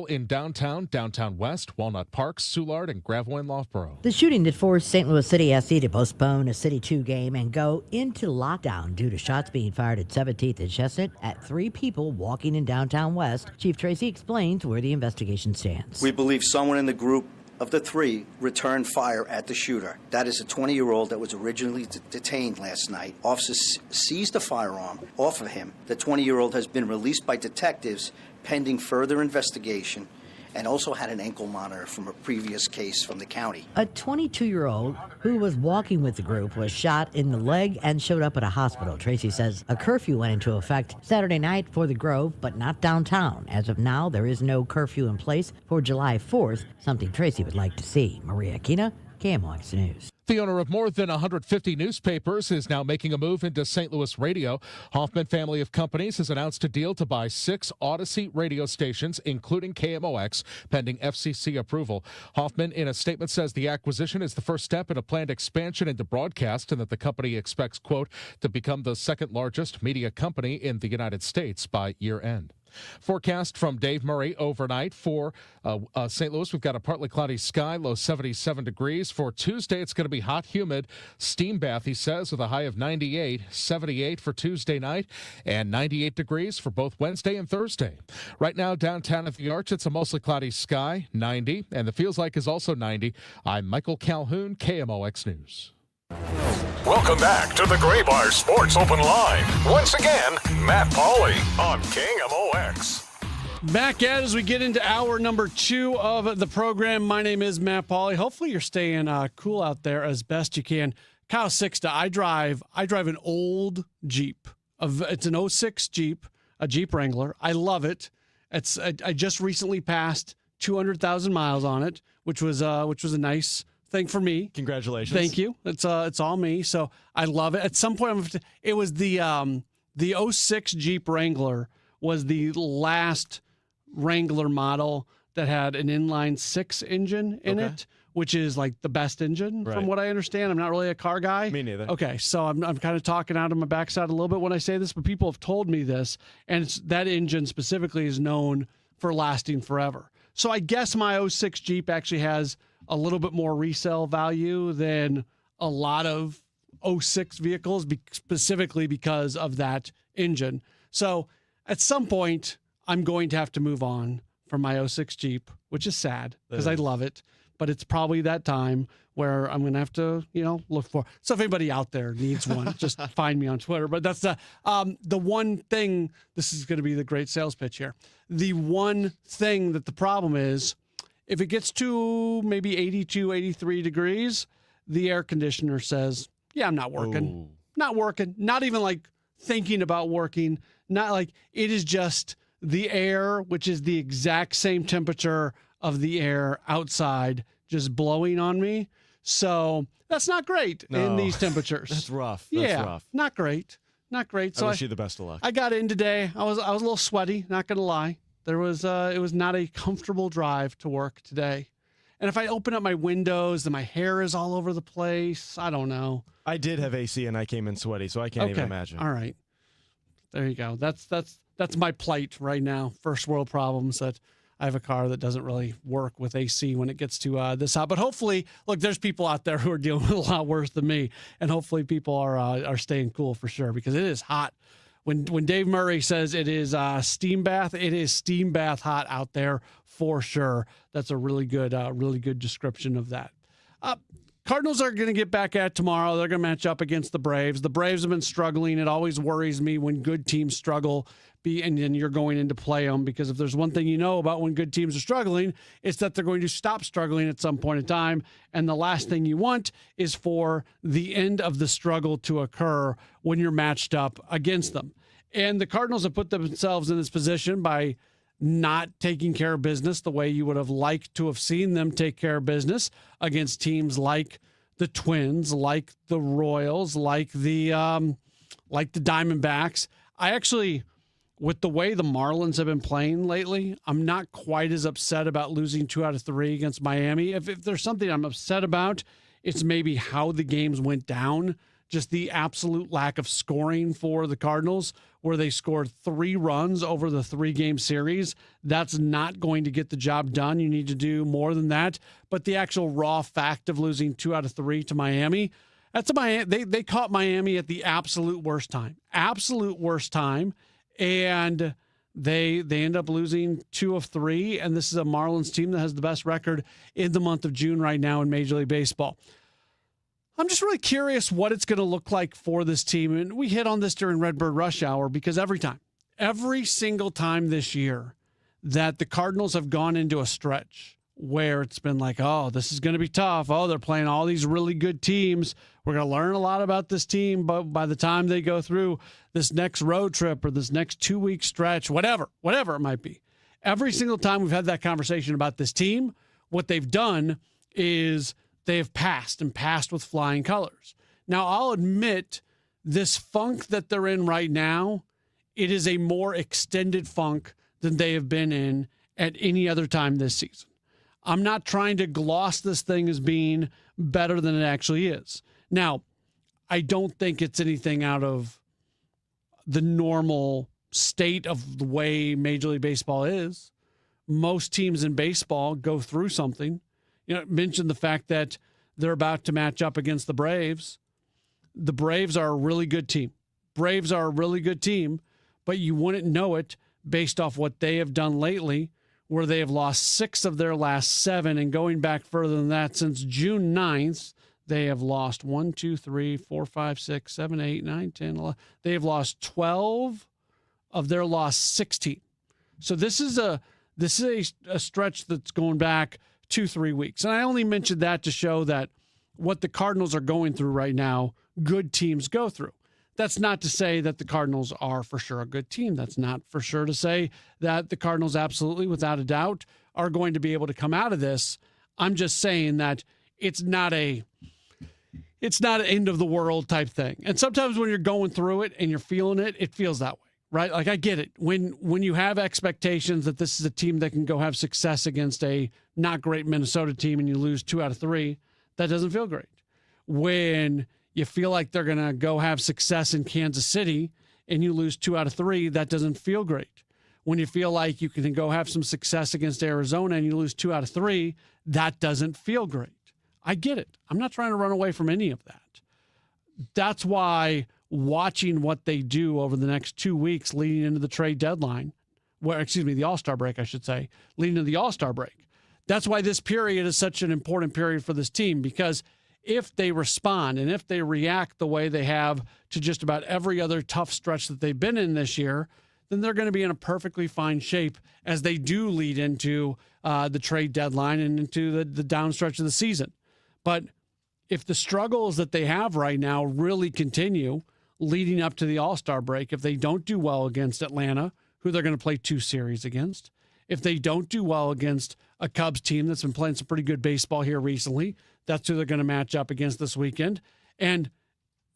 in downtown West, Walnut Park, Soulard, and Gravois and Loughborough. The shooting that forced St. Louis City SC to postpone a City 2 game and go into lockdown due to shots being fired at 17th and Chestnut at 3 people walking in downtown West. Chief Tracy explains where the investigation stands. We believe someone in the group of the 3 returned fire at the shooter. That is a 20-year-old that was originally detained last night. Officers seized a firearm off of him. The 20-year-old has been released by detectives pending further investigation and also had an ankle monitor from a previous case from the county. A 22-year-old who was walking with the group was shot in the leg and showed up at a hospital. Tracy says a curfew went into effect Saturday night for the Grove, but not downtown. As of now, there is no curfew in place for July 4th, something Tracy would like to see. Maria Aquina, KMOX News. The owner of more than 150 newspapers is now making a move into St. Louis radio. Hoffman Family of Companies has announced a deal to buy 6 Odyssey radio stations, including KMOX, pending FCC approval. Hoffman, in a statement, says the acquisition is the first step in a planned expansion into broadcast and that the company expects, quote, to become the second largest media company in the United States by year end. Forecast from Dave Murray overnight for St. Louis. We've got a partly cloudy sky, low 77 degrees. For Tuesday, it's going to be hot, humid, steam bath, he says, with a high of 98, 78 for Tuesday night, and 98 degrees for both Wednesday and Thursday. Right now, downtown at the Arch, it's a mostly cloudy sky, 90, and the feels like is also 90. I'm Michael Calhoun, KMOX News. Welcome back to the Gray Bar Sports Open Line. Once again, Matt Pauley on KMOX. Back as we get into hour number 2 of the program. My name is Matt Pauley. Hopefully you're staying cool out there as best you can. Kyle Sixta, I drive an old Jeep. It's an 06 Jeep, a Jeep Wrangler. I love it. I just recently passed 200,000 miles on it, which was a nice thing for me. Congratulations. Thank you. It's all me. So I love it. At some point, it was the 06 Jeep Wrangler was the last Wrangler model that had an inline 6 engine in it, which is like the best engine from what I understand. I'm not really a car guy. Me neither. Okay, so I'm kind of talking out of my backside a little bit when I say this, but people have told me this, and that engine specifically is known for lasting forever. So I guess my 06 Jeep actually has a little bit more resale value than a lot of 06 vehicles, specifically because of that engine. So at some point, I'm going to have to move on from my 06 Jeep, which is sad because I love it. But it's probably that time where I'm going to have to, look for. So if anybody out there needs one, just find me on Twitter. But that's the one thing. This is going to be the great sales pitch here. The one thing that the problem is, if it gets to maybe 82, 83 degrees, the air conditioner says, yeah, I'm not working. Ooh. Not working. Not even like thinking about working. Not like it is just the air, which is the exact same temperature of the air outside, just blowing on me. So that's not great in these temperatures. That's rough. That's rough. Not great. Not great. So I wish you the best of luck. I got in today. I was a little sweaty, not going to lie. It was not a comfortable drive to work today. And if I open up my windows, then my hair is all over the place. I don't know. I did have AC and I came in sweaty, so I can't even imagine. All right. There you go. That's my plight right now. First world problems that I have a car that doesn't really work with AC when it gets to this hot. But hopefully, look, there's people out there who are dealing with a lot worse than me. And hopefully people are staying cool for sure, because it is hot. When Dave Murray says it is steam bath, it is steam bath hot out there for sure. That's a really good description of that. Cardinals are going to get back at tomorrow. They're going to match up against the Braves. The Braves have been struggling. It always worries me when good teams struggle, and then you're going in to play them, because if there's one thing you know about when good teams are struggling, it's that they're going to stop struggling at some point in time. And the last thing you want is for the end of the struggle to occur when you're matched up against them. And the Cardinals have put themselves in this position by not taking care of business the way you would have liked to have seen them take care of business against teams like the Twins, like the Royals, like the Diamondbacks. I actually, with the way the Marlins have been playing lately, I'm not quite as upset about losing 2 out of 3 against Miami. If there's something I'm upset about, it's maybe how the games went down. Just the absolute lack of scoring for the Cardinals, where they scored 3 runs over the 3-game series. That's not going to get the job done. You need to do more than that. But the actual raw fact of losing 2 out of 3 to Miami, they caught Miami at the absolute worst time. And they end up losing 2 of 3. And this is a Marlins team that has the best record in the month of June right now in Major League Baseball. I'm just really curious what it's going to look like for this team. And we hit on this during Redbird Rush Hour, because every single time this year that the Cardinals have gone into a stretch where it's been like, oh, this is going to be tough. Oh, they're playing all these really good teams. We're going to learn a lot about this team, but by the time they go through this next road trip or this next 2-week stretch, whatever it might be, every single time we've had that conversation about this team, what they've done is they have passed with flying colors. Now, I'll admit, this funk that they're in right now, it is a more extended funk than they have been in at any other time this season. I'm not trying to gloss this thing as being better than it actually is. Now, I don't think it's anything out of the normal state of the way Major League Baseball is. Most teams in baseball go through something. Mentioned the fact that they're about to match up against the Braves. The Braves are a really good team. But you wouldn't know it based off what they have done lately, where they have lost 6 of their last 7. And going back further than that, since June 9th, they have lost 1, 2, 3, 4, 5, 6, 7, 8, 9, 10, 11. They have lost 12 of their last 16. So this is a stretch that's going back 2-3 weeks. And I only mentioned that to show that what the Cardinals are going through right now, good teams go through. That's not to say that the Cardinals are for sure a good team. That's not for sure to say that the Cardinals absolutely, without a doubt, are going to be able to come out of this. I'm just saying that it's not an end of the world type thing. And sometimes when you're going through it and you're feeling it, it feels that way. Right? Like, I get it. When you have expectations that this is a team that can go have success against a not great Minnesota team and you lose 2 out of 3, that doesn't feel great. When you feel like they're going to go have success in Kansas City and you lose 2 out of 3, that doesn't feel great. When you feel like you can go have some success against Arizona and you lose 2 out of 3, that doesn't feel great. I get it. I'm not trying to run away from any of that. That's why watching what they do over the next 2 weeks leading into the trade deadline, the All-Star break, I should say, leading into the All-Star break. That's why this period is such an important period for this team, because if they respond and if they react the way they have to just about every other tough stretch that they've been in this year, then they're going to be in a perfectly fine shape as they do lead into the trade deadline and into the down stretch of the season. But if the struggles that they have right now really continue leading up to the All-Star break, if they don't do well against Atlanta, who they're going to play 2 series against, if they don't do well against a Cubs team that's been playing some pretty good baseball here recently, that's who they're going to match up against this weekend. And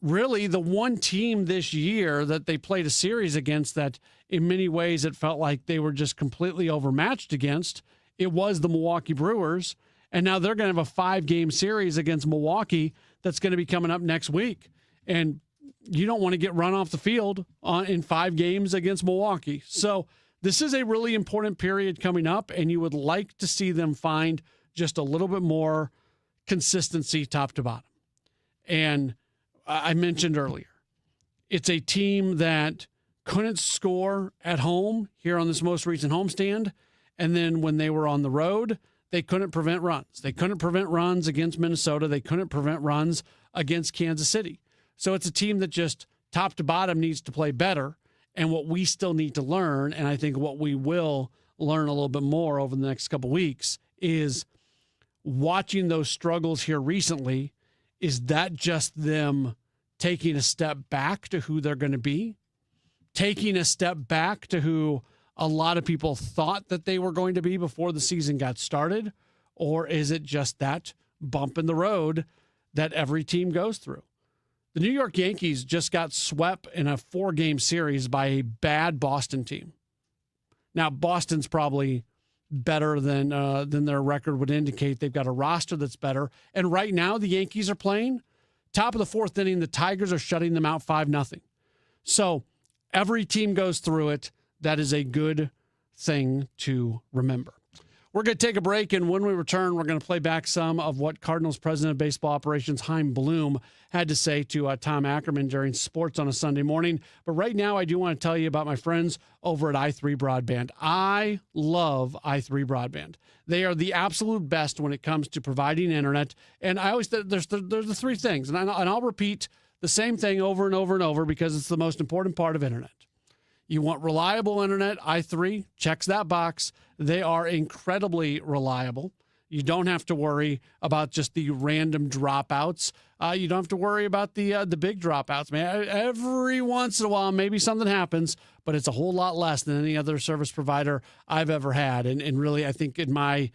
really the one team this year that they played a series against that in many ways it felt like they were just completely overmatched against, it was the Milwaukee Brewers. And now they're going to have a 5-game series against Milwaukee that's going to be coming up next week. And you don't want to get run off the field in 5 games against Milwaukee. So this is a really important period coming up, and you would like to see them find just a little bit more consistency top to bottom. And I mentioned earlier, it's a team that couldn't score at home here on this most recent homestand. And then when they were on the road, they couldn't prevent runs. They couldn't prevent runs against Minnesota. They couldn't prevent runs against Kansas City. So it's a team that just top to bottom needs to play better. And what we still need to learn, and I think what we will learn a little bit more over the next couple of weeks, is watching those struggles here recently. Is that just them taking a step back to who they're going to be? Taking a step back to who a lot of people thought that they were going to be before the season got started? Or is it just that bump in the road that every team goes through? The New York Yankees just got swept in a 4-game series by a bad Boston team. Now, Boston's probably better than their record would indicate. They've got a roster that's better. And right now, the Yankees are playing. Top of the 4th inning, the Tigers are shutting them out 5-0. So every team goes through it. That is a good thing to remember. We're going to take a break, and when we return, we're going to play back some of what Cardinals President of Baseball Operations Chaim Bloom had to say to Tom Ackerman during Sports on a Sunday morning. But right now, I do want to tell you about my friends over at i3 Broadband. I love i3 Broadband. They are the absolute best when it comes to providing internet. And I always there's the 3 things, and I'll repeat the same thing over and over and over because it's the most important part of internet. You want reliable internet, i3 checks that box. They are incredibly reliable. You don't have to worry about just the random dropouts. You don't have to worry about the big dropouts, man. Every once in a while, maybe something happens, but it's a whole lot less than any other service provider I've ever had. And really, I think in my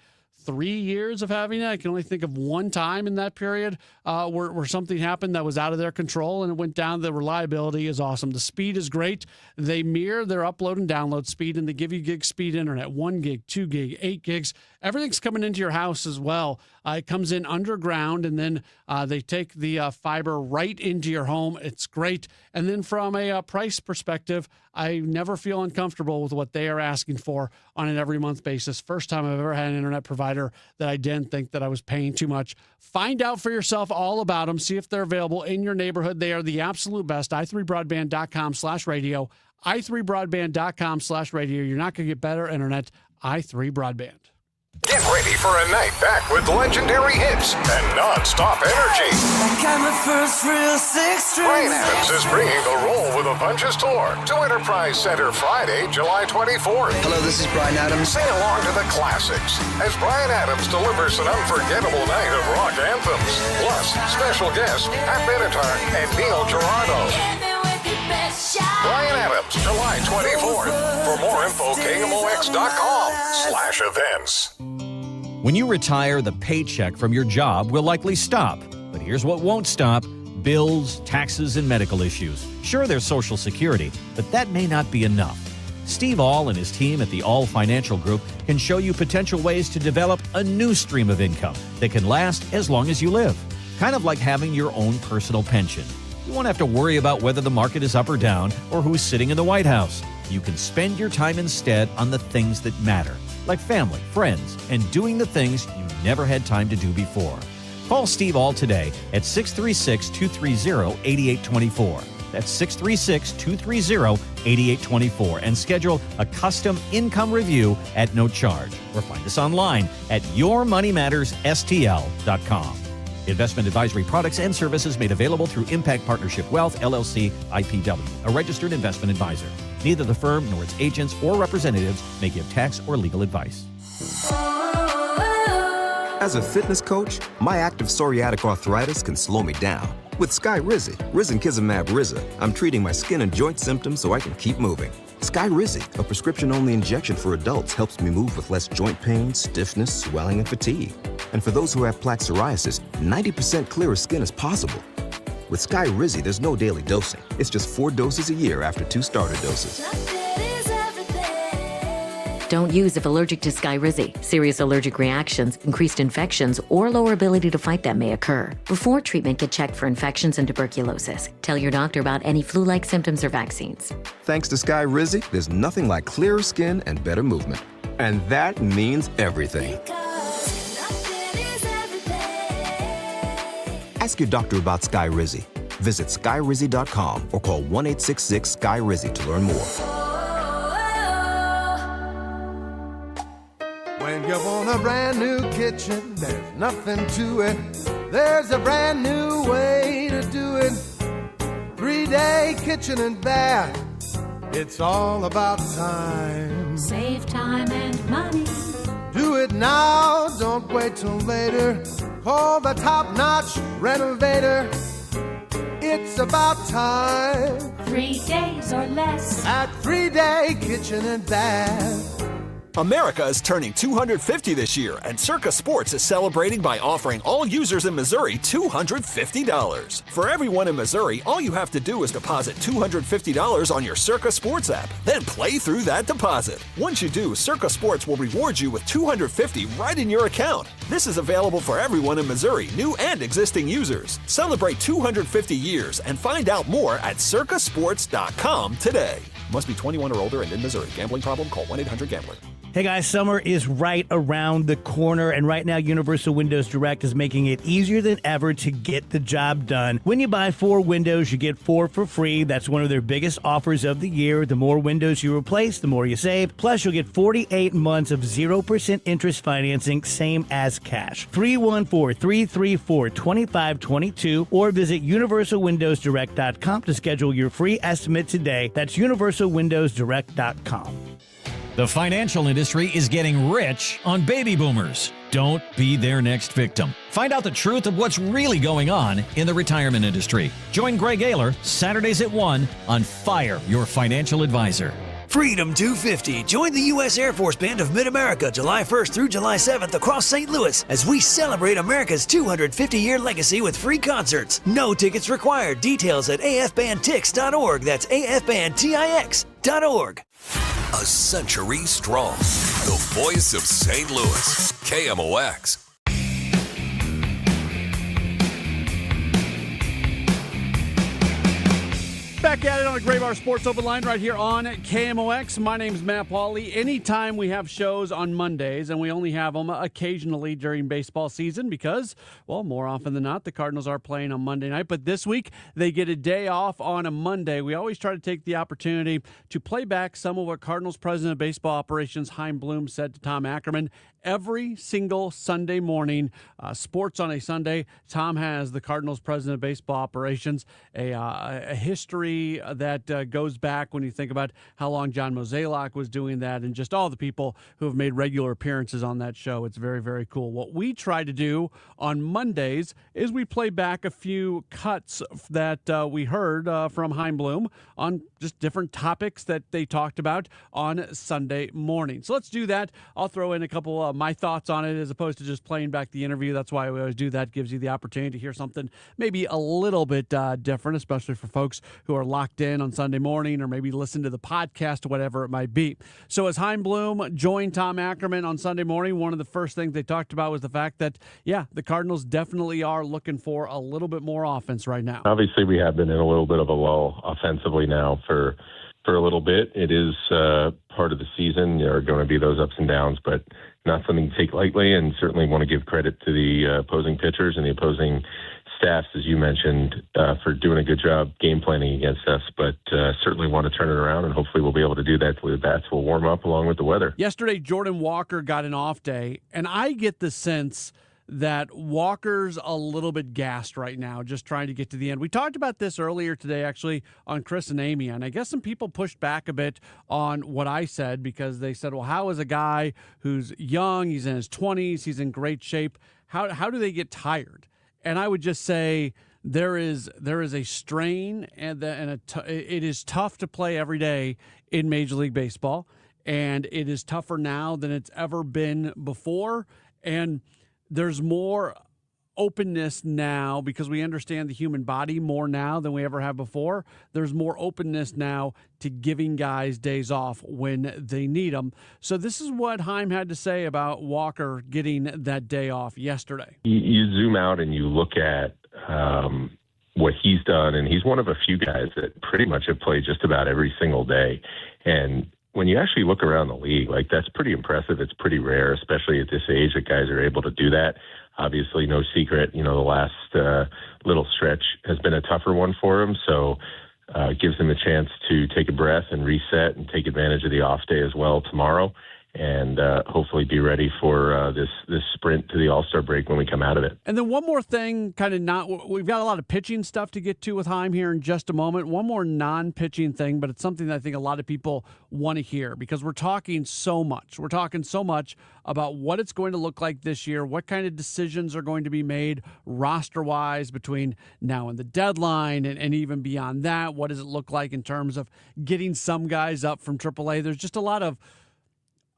3 years of having it, I can only think of one time in that period where something happened that was out of their control and it went down. The reliability is awesome. The speed is great. They mirror their upload and download speed, and they give you gig speed internet, 1 gig, 2 gig, 8 gigs. Everything's coming into your house as well. It comes in underground, and then they take the fiber right into your home. It's great. And then from a price perspective, I never feel uncomfortable with what they are asking for on an every month basis. First time I've ever had an internet provider that I didn't think that I was paying too much. Find out for yourself all about them. See if they're available in your neighborhood. They are the absolute best. i3broadband.com/radio. i3broadband.com/radio. You're not going to get better internet. i3 Broadband. Get ready for a night back with legendary hits and non-stop energy. Brian Adams is bringing the Roll with a Bunches tour to Enterprise Center Friday, July 24th. Hello, this is Brian Adams. Sing along to the classics as Brian Adams delivers an unforgettable night of rock anthems. Plus, special guests Pat Benatar and Neil Girardo. Brian Adams, July 24th. For more info, KMOX.com/events. When you retire, the paycheck from your job will likely stop. But here's what won't stop: bills, taxes, and medical issues. Sure, there's Social Security, but that may not be enough. Steve All and his team at the All Financial Group can show you potential ways to develop a new stream of income that can last as long as you live. Kind of like having your own personal pension. You won't have to worry about whether the market is up or down or who's sitting in the White House. You can spend your time instead on the things that matter, like family, friends, and doing the things you never had time to do before. Call Steve All today at 636-230-8824. That's 636-230-8824, and schedule a custom income review at no charge. Or find us online at yourmoneymattersstl.com. Investment advisory products and services made available through Impact Partnership Wealth, LLC, IPW, a registered investment advisor. Neither the firm nor its agents or representatives may give tax or legal advice. As a fitness coach, my active psoriatic arthritis can slow me down. With Skyrizi, risankizumab Riza, I'm treating my skin and joint symptoms so I can keep moving. Skyrizi, a prescription-only injection for adults, helps me move with less joint pain, stiffness, swelling, and fatigue. And for those who have plaque psoriasis, 90% clearer skin is possible. With Skyrizi, there's no daily dosing. It's just 4 doses a year after 2 starter doses. Don't use if allergic to Skyrizi. Serious allergic reactions, increased infections, or lower ability to fight them may occur. Before treatment, get checked for infections and tuberculosis. Tell your doctor about any flu-like symptoms or vaccines. Thanks to Skyrizi, there's nothing like clearer skin and better movement. And that means everything. Ask your doctor about Skyrizi. Visit Skyrizi.com or call 1-866-SKY-RIZZI to learn more. When you want a brand new kitchen, there's nothing to it. There's a brand new way to do it. 3-day kitchen and bath. It's all about time. Save time and money. Do it now, don't wait till later. Call the top-notch renovator. It's about time. 3 days or less. At 3-day kitchen and bath. America is turning 250 this year, and Circa Sports is celebrating by offering all users in Missouri $250. For everyone in Missouri, all you have to do is deposit $250 on your Circa Sports app, then play through that deposit. Once you do, Circa Sports will reward you with $250 right in your account. This is available for everyone in Missouri, new and existing users. Celebrate 250 years and find out more at circasports.com today. Must be 21 or older and in Missouri. Gambling problem? Call 1-800-GAMBLER. Hey guys, summer is right around the corner, and right now Universal Windows Direct is making it easier than ever to get the job done. When you buy 4 windows, you get 4 for free. That's one of their biggest offers of the year. The more windows you replace, the more you save. Plus, you'll get 48 months of 0% interest financing, same as cash. 314-334-2522 or visit universalwindowsdirect.com to schedule your free estimate today. That's universalwindowsdirect.com. The financial industry is getting rich on baby boomers. Don't be their next victim. Find out the truth of what's really going on in the retirement industry. Join Greg Ayler Saturdays at 1 on Fire Your Financial Advisor. Freedom 250. Join the U.S. Air Force Band of Mid-America July 1st through July 7th across St. Louis as we celebrate America's 250-year legacy with free concerts. No tickets required. Details at afbandtix.org. That's afbandtix.org. A century strong. The voice of St. Louis. KMOX. Back at it on a Gray Bar Sports Open Line right here on KMOX. My name's Matt Pauley. Anytime we have shows on Mondays, and we only have them occasionally during baseball season because, well, more often than not, the Cardinals are playing on Monday night. But this week, they get a day off on a Monday. We always try to take the opportunity to play back some of what Cardinals President of Baseball Operations Chaim Bloom said to Tom Ackerman. Every single Sunday morning, sports on a Sunday, Tom has the Cardinals President of Baseball Operations, a history that goes back when you think about how long John Mozeliak was doing that and just all the people who have made regular appearances on that show. It's very, very cool. What we try to do on Mondays is we play back a few cuts that we heard from Chaim Bloom on just different topics that they talked about on Sunday morning. So let's do that. I'll throw in a couple my thoughts on it as opposed to just playing back the interview. That's why we always do that. Gives you the opportunity to hear something maybe a little bit different, especially for folks who are locked in on Sunday morning or maybe listen to the podcast or whatever it might be. So as Chaim Bloom joined Tom Ackerman on Sunday morning, one of the first things they talked about was the fact that, yeah, the Cardinals definitely are looking for a little bit more offense right now. Obviously, we have been in a little bit of a lull offensively now for a little bit. It is part of the season. There are going to be those ups and downs, but not something to take lightly, and certainly want to give credit to the opposing pitchers and the opposing staffs, as you mentioned, for doing a good job game planning against us, but certainly want to turn it around, and hopefully we'll be able to do that. The bats will warm up along with the weather. Yesterday, Jordan Walker got an off day, and I get the sense that Walker's a little bit gassed right now, just trying to get to the end. We talked about this earlier today, actually, on Chris and Amy, and I guess some people pushed back a bit on what I said because they said, well, how is a guy who's young, he's in his 20s, he's in great shape, how do they get tired? And I would just say there is a strain, and it is tough to play every day in Major League Baseball, and it is tougher now than it's ever been before, and there's more openness now because we understand the human body more now than we ever have before. There's more openness now to giving guys days off when they need them. So this is what Heim had to say about Walker getting that day off yesterday. You zoom out and you look at what he's done, and he's one of a few guys that pretty much have played just about every single day. And when you actually look around the league, like, that's pretty impressive. It's pretty rare, especially at this age, that guys are able to do that. Obviously, no secret, the last little stretch has been a tougher one for him. So it gives him a chance to take a breath and reset and take advantage of the off day as well tomorrow, and hopefully be ready for this sprint to the All-Star break when we come out of it. And then one more thing, we've got a lot of pitching stuff to get to with Heim here in just a moment. One more non-pitching thing, but it's something that I think a lot of people want to hear because we're talking so much. We're talking so much about what it's going to look like this year, what kind of decisions are going to be made roster-wise between now and the deadline, and even beyond that. What does it look like in terms of getting some guys up from AAA? There's just a lot of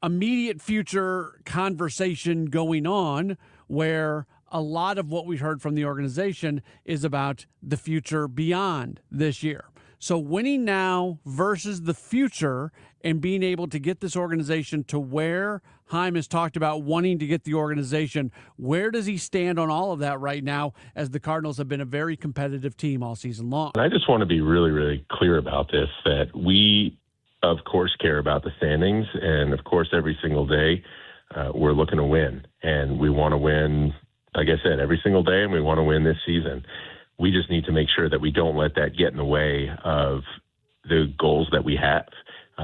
immediate future conversation going on where a lot of what we heard from the organization is about the future beyond this year. So winning now versus the future and being able to get this organization to where Heim has talked about wanting to get the organization, where does he stand on all of that right now as the Cardinals have been a very competitive team all season long? And I just want to be really, really clear about this, that we, of course, care about the standings, and of course, every single day we're looking to win, and we want to win, like I said, every single day, and we want to win this season. We just need to make sure that we don't let that get in the way of the goals that we have.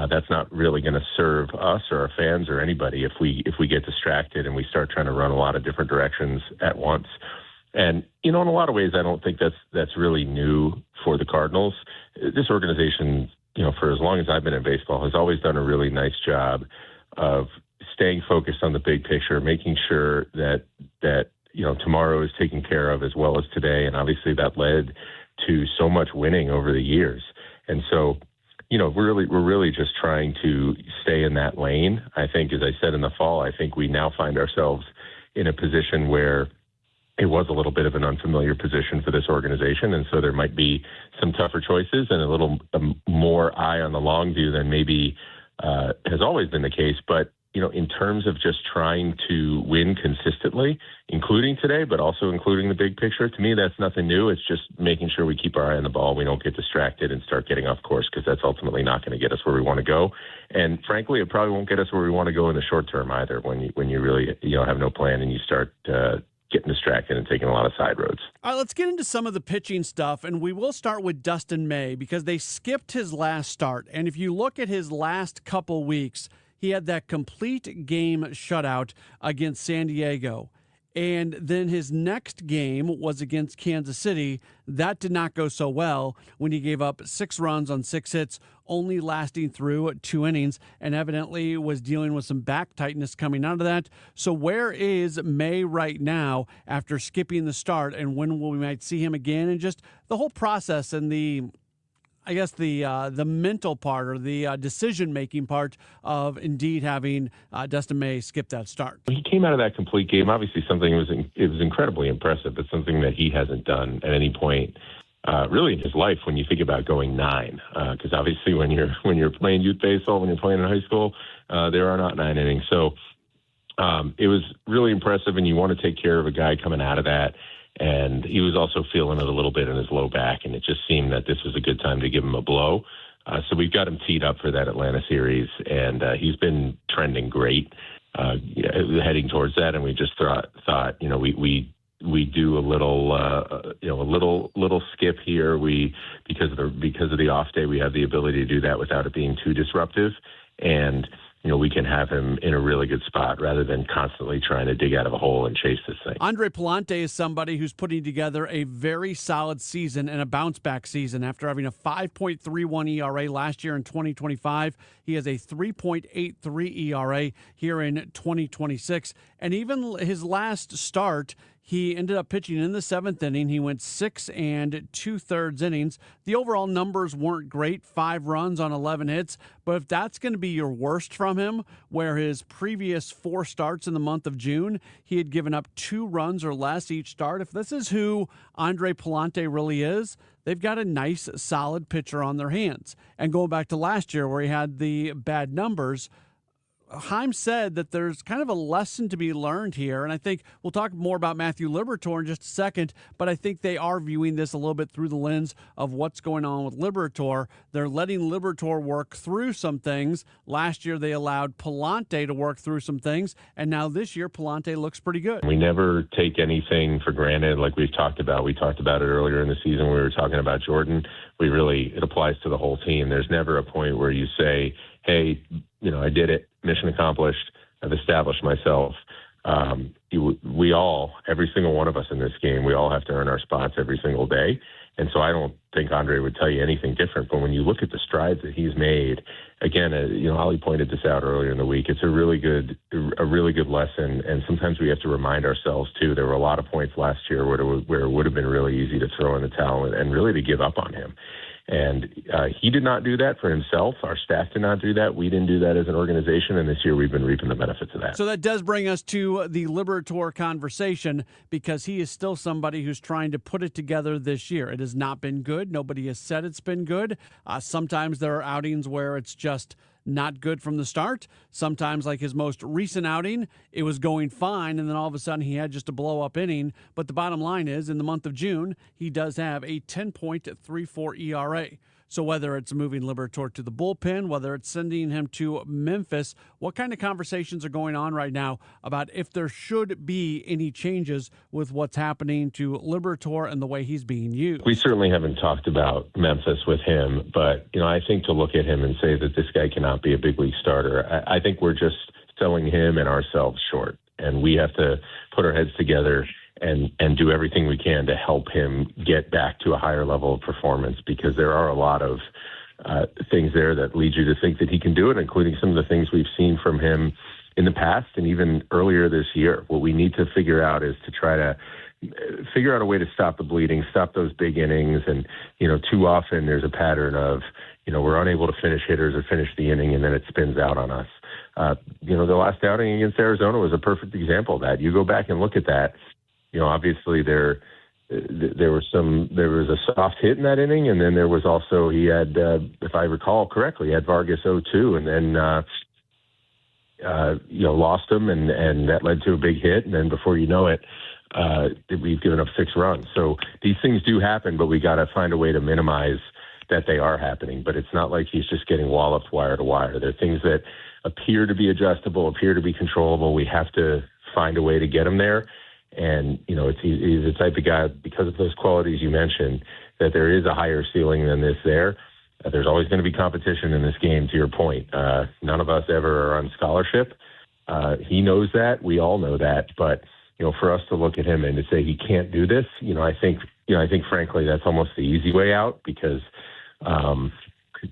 That's not really going to serve us or our fans or anybody if we get distracted and we start trying to run a lot of different directions at once. And in a lot of ways, I don't think that's really new for the Cardinals. This organization, for as long as I've been in baseball, has always done a really nice job of staying focused on the big picture, making sure that tomorrow is taken care of as well as today. And obviously that led to so much winning over the years. And so, we're really just trying to stay in that lane. I think, as I said in the fall, I think we now find ourselves in a position where it was a little bit of an unfamiliar position for this organization. And so there might be some tougher choices and a little more eye on the long view than maybe has always been the case. But, in terms of just trying to win consistently, including today, but also including the big picture, to me, that's nothing new. It's just making sure we keep our eye on the ball. We don't get distracted and start getting off course, because that's ultimately not going to get us where we want to go. And frankly, it probably won't get us where we want to go in the short term either, when you really have no plan and you start getting distracted and taking a lot of side roads. All right, let's get into some of the pitching stuff, and we will start with Dustin May because they skipped his last start. And if you look at his last couple weeks, he had that complete game shutout against San Diego. And then his next game was against Kansas City. That did not go so well when he gave up 6 runs on 6 hits, only lasting through 2 innings, and evidently was dealing with some back tightness coming out of that. So where is May right now after skipping the start, and when will we might see him again? And just the whole process and the mental part or the decision-making part of indeed having Dustin May skip that start. He came out of that complete game. Obviously, it was incredibly impressive. It's something that he hasn't done at any point really in his life when you think about going 9. Because obviously when you're playing youth baseball, when you're playing in high school, there are not 9 innings. So it was really impressive, and you want to take care of a guy coming out of that. And he was also feeling it a little bit in his low back, and it just seemed that this was a good time to give him a blow. So we've got him teed up for that Atlanta series, and he's been trending great heading towards that. And we just thought we do a little skip here. Because of the off day, we have the ability to do that without it being too disruptive, and we can have him in a really good spot rather than constantly trying to dig out of a hole and chase this thing. Andre Palante is somebody who's putting together a very solid season and a bounce-back season. After having a 5.31 ERA last year in 2025, he has a 3.83 ERA here in 2026. And even his last start, He ended up pitching in the 7th inning. He went 6 2/3 innings. The overall numbers weren't great, 5 runs on 11 hits. But if that's going to be your worst from him, where his previous 4 starts in the month of June, he had given up 2 runs or less each start. If this is who Andre Palante really is, they've got a nice, solid pitcher on their hands. And going back to last year where he had the bad numbers, Heim said that there's kind of a lesson to be learned here, and I think we'll talk more about Matthew Liberatore in just a second, but I think they are viewing this a little bit through the lens of what's going on with Liberatore. They're letting Liberatore work through some things. Last year they allowed Palante to work through some things, and now this year Palante looks pretty good. We never take anything for granted like we've talked about. We talked about it earlier in the season when we were talking about Jordan. It applies to the whole team. There's never a point where you say, hey, I did it. Mission accomplished. I've established myself. We all, every single one of us in this game, we all have to earn our spots every single day. And so I don't think Andre would tell you anything different. But when you look at the strides that he's made, again, Ollie pointed this out earlier in the week. It's a really good lesson. And sometimes we have to remind ourselves too. There were a lot of points last year where it would have been really easy to throw in the towel and really to give up on him. And he did not do that for himself. Our staff did not do that. We didn't do that as an organization. And this year we've been reaping the benefits of that. So that does bring us to the Liberatore conversation, because he is still somebody who's trying to put it together this year. It has not been good. Nobody has said it's been good. Sometimes there are outings where it's just not good from the start. Sometimes, like his most recent outing, it was going fine, and then all of a sudden he had just a blow-up inning. But the bottom line is, in the month of June, he does have a 10.34 ERA. So whether it's moving Liberatore to the bullpen, whether it's sending him to Memphis, what kind of conversations are going on right now about if there should be any changes with what's happening to Liberatore and the way he's being used? We certainly haven't talked about Memphis with him, but I think to look at him and say that this guy cannot be a big league starter, I think we're just selling him and ourselves short, and we have to put our heads together and do everything we can to help him get back to a higher level of performance, because there are a lot of things there that lead you to think that he can do it, including some of the things we've seen from him in the past and even earlier this year. What we need to figure out is to try to figure out a way to stop the bleeding, stop those big innings. And, too often there's a pattern of, we're unable to finish hitters or finish the inning, and then it spins out on us. The last outing against Arizona was a perfect example of that. You go back and look at that. Obviously there was a soft hit in that inning, and then there was also, he had, if I recall correctly, he had Vargas 0-2, and then lost him, and that led to a big hit, and then before you know it, we've given up 6 runs. So these things do happen, but we got to find a way to minimize that they are happening. But it's not like he's just getting walloped wire to wire. There are things that appear to be adjustable, appear to be controllable. We have to find a way to get him there. And, he's the type of guy, because of those qualities you mentioned, that there is a higher ceiling than this there. There's always going to be competition in this game, to your point. None of us ever are on scholarship. He knows that. We all know that. But, for us to look at him and to say he can't do this, I think frankly, that's almost the easy way out, because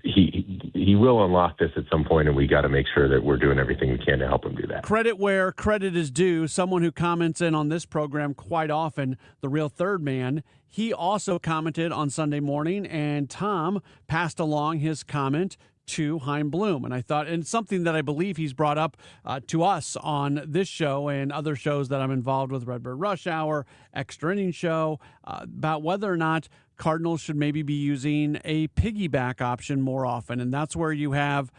he will unlock this at some point, and we got to make sure that we're doing everything we can to help him do that. Credit where credit is due. Someone who comments in on this program quite often, the real third man, he also commented on Sunday morning, and Tom passed along his comment to Chaim Bloom. And I thought, and something that I believe he's brought up to us on this show and other shows that I'm involved with, Redbird Rush Hour, Extra Inning Show, about whether or not Cardinals should maybe be using a piggyback option more often. And that's where you have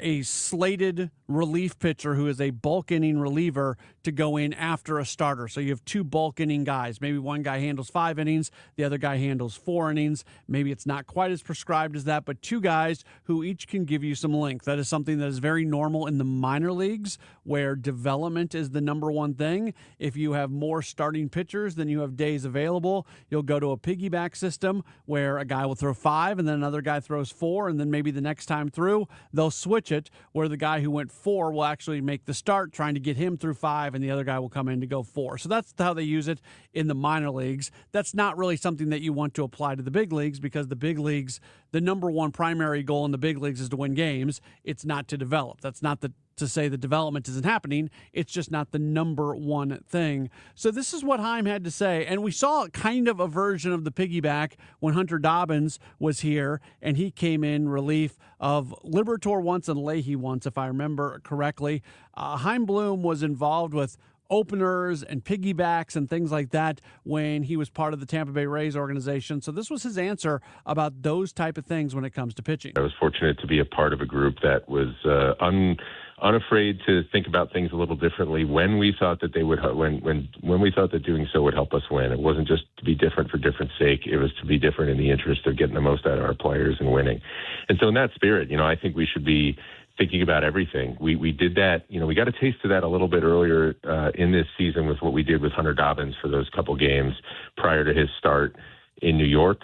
a slated relief pitcher who is a bulk inning reliever to go in after a starter. So you have 2 bulk inning guys. Maybe one guy handles 5 innings, the other guy handles 4 innings. Maybe it's not quite as prescribed as that, but 2 guys who each can give you some length. That is something that is very normal in the minor leagues, where development is the number one thing. If you have more starting pitchers than you have days available, you'll go to a piggyback system where a guy will throw 5 and then another guy throws 4, and then maybe the next time through they'll switch it where the guy who went 4 will actually make the start, trying to get him through 5, and the other guy will come in to go 4. So that's how they use it in the minor leagues. That's not really something that you want to apply to the big leagues, because the big leagues, the number one primary goal in the big leagues is to win games. It's not to develop. That's not the to say the development isn't happening. It's just not the number one thing. So this is what Heim had to say. And we saw kind of a version of the piggyback when Hunter Dobbins was here, and he came in relief of Liberatore once and Leahy once, if I remember correctly. Heim Bloom was involved with openers and piggybacks and things like that when he was part of the Tampa Bay Rays organization. So this was his answer about those type of things when it comes to pitching. I was fortunate to be a part of a group that was unafraid to think about things a little differently when we thought that they would, when we thought that doing so would help us win. It wasn't just to be different for different sake. It was to be different in the interest of getting the most out of our players and winning. And so in that spirit, I think we should be thinking about everything. We did that, we got a taste of that a little bit earlier in this season with what we did with Hunter Dobbins for those couple games prior to his start in New York.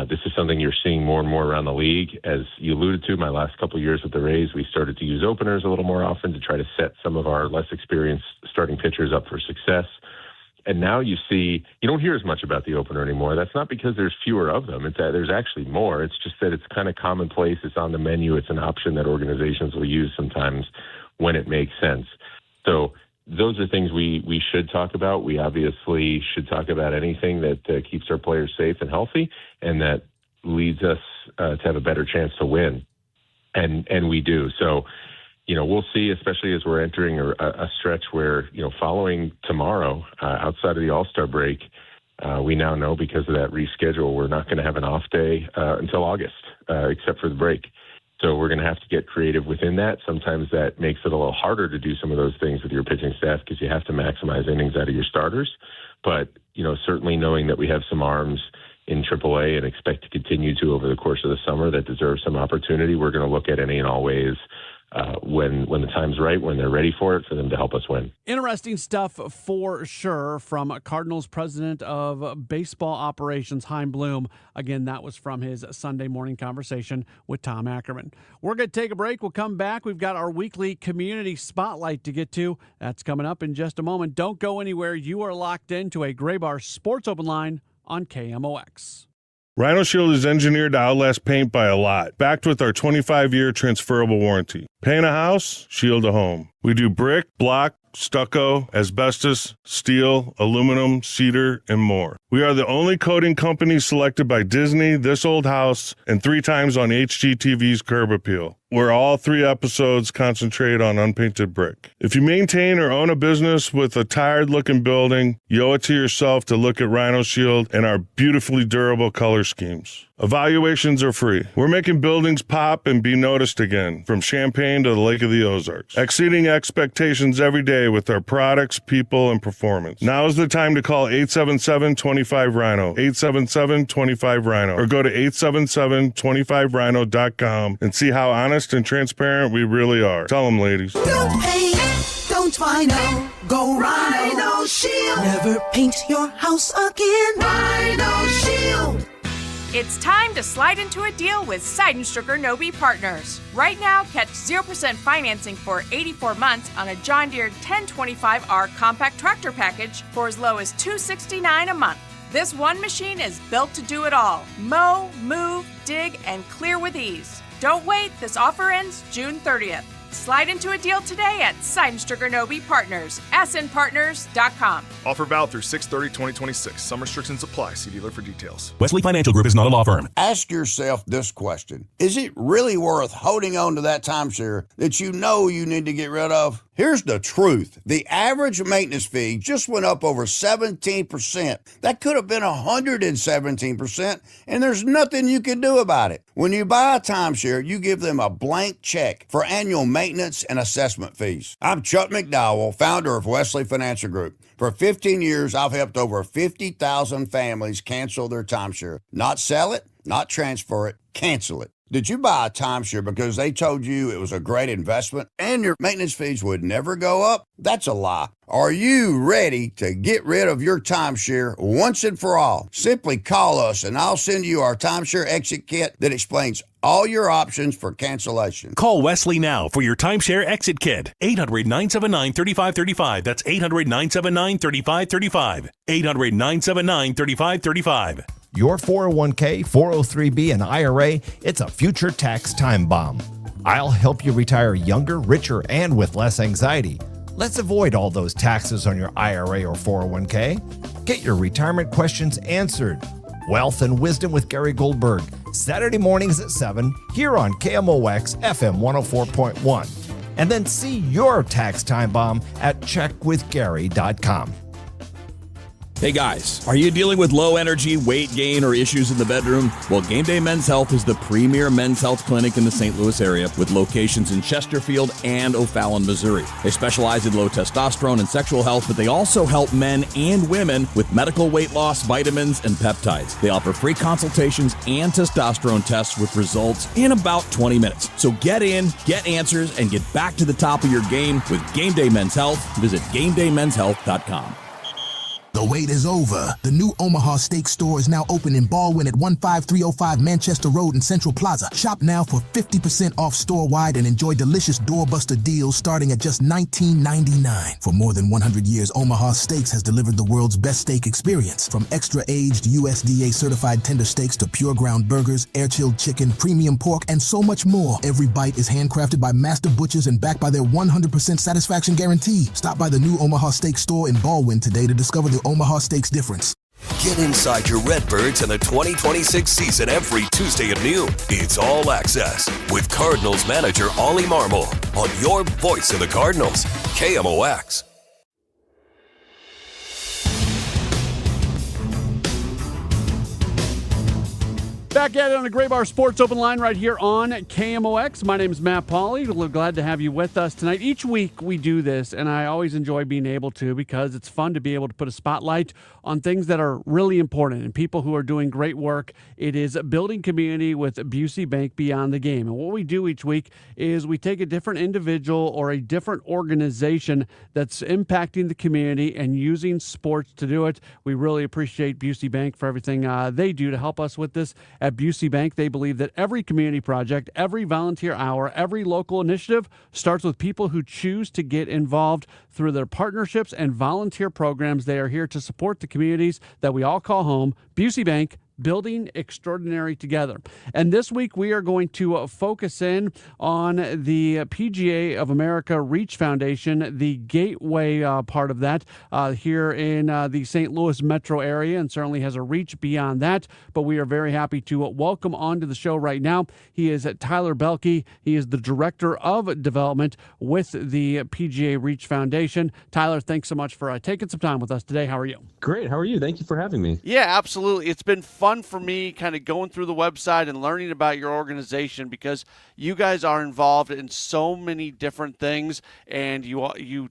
This is something you're seeing more and more around the league. As you alluded to, my last couple of years with the Rays, we started to use openers a little more often to try to set some of our less experienced starting pitchers up for success. And now you don't hear as much about the opener anymore. That's not because there's fewer of them. It's that there's actually more. It's just that it's kind of commonplace. It's on the menu. It's an option that organizations will use sometimes when it makes sense. So those are things we should talk about. We obviously should talk about anything that keeps our players safe and healthy and that leads us to have a better chance to win. And we do. So, we'll see, especially as we're entering a stretch where, following tomorrow, outside of the All-Star break, we now know because of that reschedule, we're not going to have an off day until August, except for the break. So we're going to have to get creative within that. Sometimes that makes it a little harder to do some of those things with your pitching staff because you have to maximize innings out of your starters. But, certainly knowing that we have some arms in AAA and expect to continue to over the course of the summer that deserve some opportunity, we're going to look at any and all ways when the time's right, when they're ready for it, for them to help us win. Interesting stuff for sure from Cardinals president of baseball operations, Heim Bloom. Again, that was from his Sunday morning conversation with Tom Ackerman. We're going to take a break. We'll come back. We've got our weekly community spotlight to get to. That's coming up in just a moment. Don't go anywhere. You are locked into a Gray Bar Sports Open Line on KMOX. Rhino Shield is engineered to outlast paint by a lot, backed with our 25-year transferable warranty. Paint a house, shield a home. We do brick, block, stucco, asbestos, steel, aluminum, cedar, and more. We are the only coating company selected by Disney, This Old House, and 3 times on HGTV's Curb Appeal, where all 3 episodes concentrate on unpainted brick. If you maintain or own a business with a tired-looking building, you owe it to yourself to look at Rhino Shield and our beautifully durable color schemes. Evaluations are free. We're making buildings pop and be noticed again, from Champaign to the Lake of the Ozarks, exceeding expectations every day with our products, people, and performance. Now is the time to call 877-25-RHINO, 877-25-RHINO, or go to 877-25rhino.com and see how honest and transparent we really are. Tell them, ladies. Don't paint, don't vinyl, go Rhino Shield. Never paint your house again. Rhino Shield. It's time to slide into a deal with Seidenstrucker Nobe Partners. Right now, catch 0% financing for 84 months on a John Deere 1025R compact tractor package for as low as $269 a month. This one machine is built to do it all. Mow, move, dig, and clear with ease. Don't wait, this offer ends June 30th. Slide into a deal today at Seidenstrucker Nobe Partners, snpartners.com. Offer valid through 6/30/2026. Some restrictions apply. See dealer for details. Wesley Financial Group is not a law firm. Ask yourself this question. Is it really worth holding on to that timeshare that you know you need to get rid of? Here's the truth. The average maintenance fee just went up over 17%. That could have been 117%, and there's nothing you can do about it. When you buy a timeshare, you give them a blank check for annual maintenance and assessment fees. I'm Chuck McDowell, founder of Wesley Financial Group. For 15 years, I've helped over 50,000 families cancel their timeshare. Not sell it, not transfer it, cancel it. Did you buy a timeshare because they told you it was a great investment and your maintenance fees would never go up? That's a lie. Are you ready to get rid of your timeshare once and for all? Simply call us and I'll send you our timeshare exit kit that explains all your options for cancellation. Call Wesley now for your timeshare exit kit. 800-979-3535. That's 800-979-3535. 800-979-3535. Your 401k, 403b, and IRA, it's a future tax time bomb. I'll help you retire younger, richer, and with less anxiety. Let's avoid all those taxes on your IRA or 401k. Get your retirement questions answered. Wealth and Wisdom with Gary Goldberg, Saturday mornings at 7 here on KMOX FM 104.1. And then see your tax time bomb at checkwithgary.com. Hey guys, are you dealing with low energy, weight gain, or issues in the bedroom? Well, Game Day Men's Health is the premier men's health clinic in the St. Louis area with locations in Chesterfield and O'Fallon, Missouri. They specialize in low testosterone and sexual health, but they also help men and women with medical weight loss, vitamins, and peptides. They offer free consultations and testosterone tests with results in about 20 minutes. So get in, get answers, and get back to the top of your game with Game Day Men's Health. Visit GameDayMen'sHealth.com. The wait is over. The new Omaha Steak Store is now open in Baldwin at 15305 Manchester Road in Central Plaza. Shop now for 50% off store-wide and enjoy delicious doorbuster deals starting at just $19.99. For more than 100 years, Omaha Steaks has delivered the world's best steak experience. From extra-aged USDA-certified tender steaks to pure ground burgers, air-chilled chicken, premium pork, and so much more. Every bite is handcrafted by master butchers and backed by their 100% satisfaction guarantee. Stop by the new Omaha Steak Store in Baldwin today to discover the Omaha Steaks difference. Get inside your Redbirds in the 2026 season every Tuesday at noon. It's All Access with Cardinals manager Ollie Marmol on your voice of the Cardinals, KMOX. Back at it on the Gray Bar Sports Open Line right here on KMOX. My name is Matt Pauley. We're glad to have you with us tonight. Each week we do this, and I always enjoy being able to because it's fun to be able to put a spotlight on things that are really important and people who are doing great work. It is building community with Busey Bank Beyond the Game. And what we do each week is we take a different individual or a different organization that's impacting the community and using sports to do it. We really appreciate Busey Bank for everything they do to help us with this. At Busey Bank, they believe that every community project, every volunteer hour, every local initiative starts with people who choose to get involved through their partnerships and volunteer programs. They are here to support the communities that we all call home. Busey Bank, building extraordinary together. And this week we are going to focus in on the PGA of America Reach Foundation, the gateway part of that here in the St. Louis metro area, and certainly has a reach beyond that. But we are very happy to welcome onto the show right now. He is Tyler Belke. He is the Director of Development with the PGA Reach Foundation. Tyler, thanks so much for taking some time with us today. How are you? Great. How are you? Thank you for having me. Yeah, absolutely. It's been fun for me kind of going through the website and learning about your organization because you guys are involved in so many different things, and you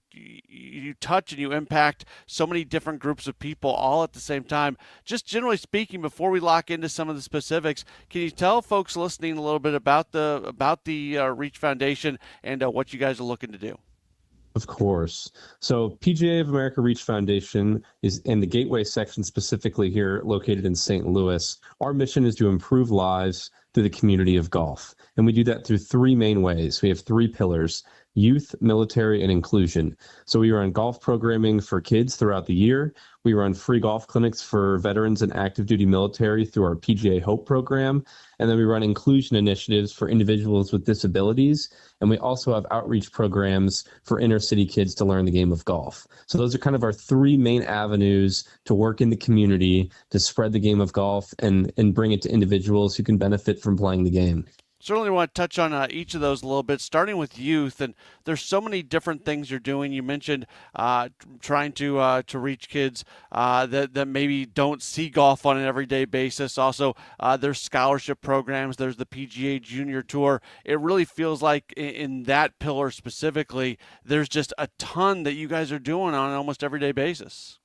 touch and you impact so many different groups of people all at the same time. Just generally speaking, before we lock into some of the specifics, can you tell folks listening a little bit about the Reach Foundation and what you guys are looking to do? Of course. So PGA of America Reach Foundation is in the Gateway section, specifically here located in St. Louis. Our mission is to improve lives through the community of golf. And we do that through three main ways. We have three pillars: youth, military, and inclusion. So we run golf programming for kids throughout the year. We run free golf clinics for veterans and active duty military through our PGA Hope program. And then we run inclusion initiatives for individuals with disabilities. And we also have outreach programs for inner city kids to learn the game of golf. So those are kind of our three main avenues to work in the community, to spread the game of golf and bring it to individuals who can benefit from playing the game. Certainly want to touch on each of those a little bit, starting with youth. And there's so many different things you're doing. You mentioned trying to reach kids that maybe don't see golf on an everyday basis. Also, there's scholarship programs. There's the PGA Junior Tour. It really feels like in that pillar specifically, there's just a ton that you guys are doing on an almost everyday basis.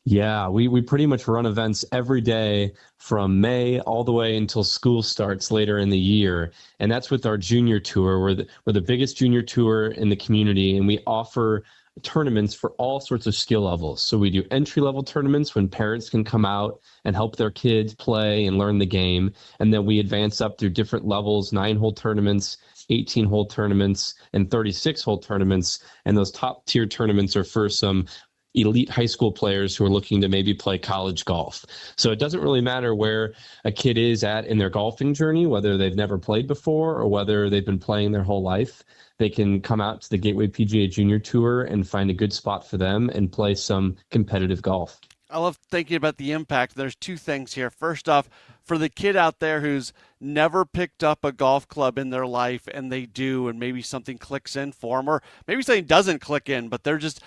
Yeah, we pretty much run events every day from May all the way until school starts later in the year. And that's with our junior tour. We're the biggest junior tour in the community, and we offer tournaments for all sorts of skill levels. So we do entry-level tournaments when parents can come out and help their kids play and learn the game. And then we advance up through different levels, 9-hole tournaments, 18-hole tournaments, and 36-hole tournaments. And those top-tier tournaments are for some elite high school players who are looking to maybe play college golf. So it doesn't really matter where a kid is at in their golfing journey, whether they've never played before or whether they've been playing their whole life. They can come out to the Gateway PGA Junior Tour and find a good spot for them and play some competitive golf. I love thinking about the impact. There's two things here. First off, for the kid out there who's never picked up a golf club in their life and they do, and maybe something clicks in for them, or maybe something doesn't click in, but they're just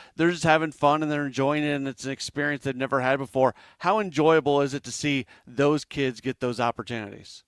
having fun and they're enjoying it, and it's an experience they've never had before. How enjoyable is it to see those kids get those opportunities?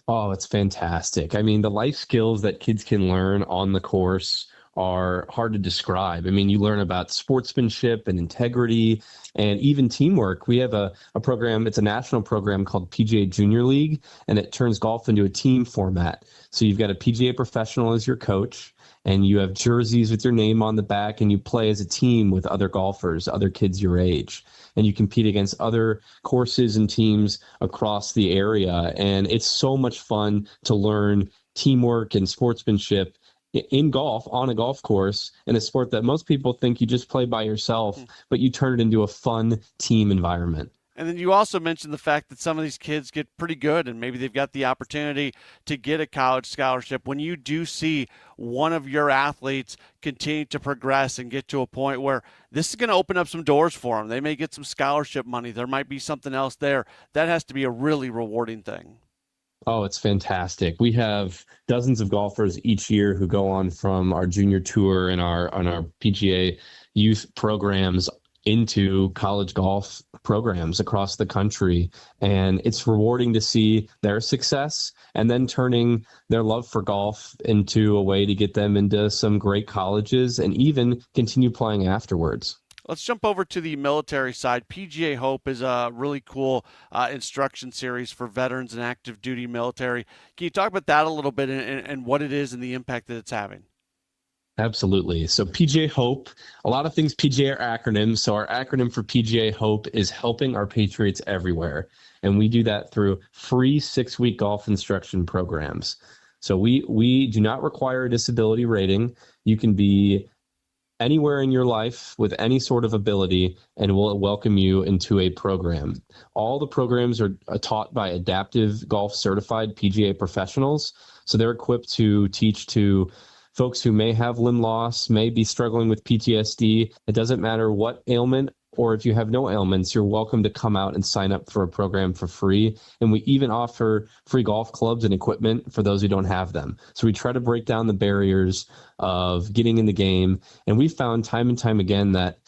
Oh, it's fantastic. I mean, the life skills that kids can learn on the course are hard to describe. I mean, you learn about sportsmanship and integrity and even teamwork. We have a program, it's a national program called PGA Junior League, and it turns golf into a team format. So you've got a PGA professional as your coach, and you have jerseys with your name on the back, and you play as a team with other golfers, other kids your age, and you compete against other courses and teams across the area. And it's so much fun to learn teamwork and sportsmanship in golf, on a golf course, in a sport that most people think you just play by yourself, but you turn it into a fun team environment. And then you also mentioned the fact that some of these kids get pretty good and maybe they've got the opportunity to get a college scholarship. When you do see one of your athletes continue to progress and get to a point where this is going to open up some doors for them, they may get some scholarship money, there might be something else there, that has to be a really rewarding thing. Oh, it's fantastic. We have dozens of golfers each year who go on from our junior tour and our PGA youth programs into college golf programs across the country. And it's rewarding to see their success and then turning their love for golf into a way to get them into some great colleges and even continue playing afterwards. Let's jump over to the military side. PGA Hope is a really cool instruction series for veterans and active duty military. Can you talk about that a little bit and what it is and the impact that it's having? Absolutely. So PGA Hope, a lot of things PGA are acronyms. So our acronym for PGA Hope is Helping Our Patriots Everywhere. And we do that through free 6-week golf instruction programs. So we do not require a disability rating. You can be anywhere in your life with any sort of ability, and we'll welcome you into a program. All the programs are taught by adaptive golf certified PGA professionals. So they're equipped to teach to folks who may have limb loss, may be struggling with PTSD. It doesn't matter what ailment, or if you have no ailments, you're welcome to come out and sign up for a program for free. And we even offer free golf clubs and equipment for those who don't have them. So we try to break down the barriers of getting in the game. And we found time and time again that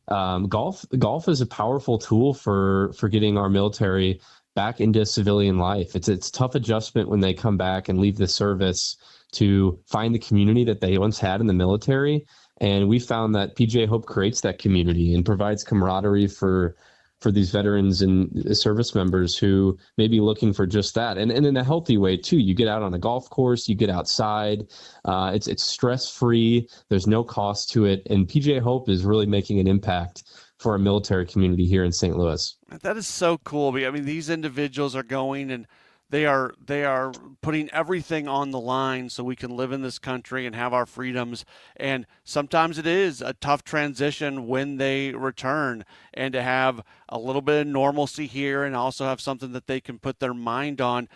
golf is a powerful tool for getting our military back into civilian life. It's a tough adjustment when they come back and leave the service to find the community that they once had in the military. And we found that PGA Hope creates that community and provides camaraderie for these veterans and service members who may be looking for just that. And in a healthy way, too. You get out on a golf course, you get outside. It's stress-free. There's no cost to it. And PGA Hope is really making an impact for our military community here in St. Louis. That is so cool. I mean, these individuals are going and they are putting everything on the line so we can live in this country and have our freedoms. And sometimes it is a tough transition when they return, and to have a little bit of normalcy here and also have something that they can put their mind on,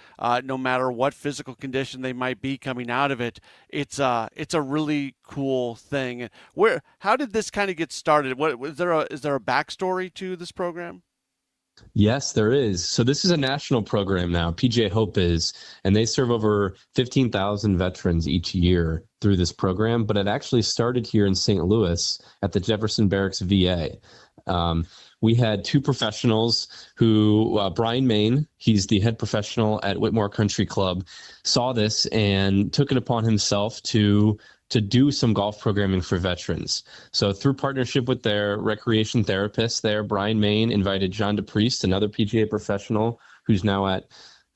no matter what physical condition they might be coming out of it. It's a really cool thing. How did this kind of get started? Is there a backstory to this program? Yes, there is. So this is a national program now, PGA Hope is, and they serve over 15,000 veterans each year through this program, but it actually started here in St. Louis at the Jefferson Barracks VA. We had two professionals who, Brian Main, he's the head professional at Whitmore Country Club, saw this and took it upon himself to do some golf programming for veterans. So through partnership with their recreation therapist there, Brian Main invited John DePriest, another PGA professional who's now at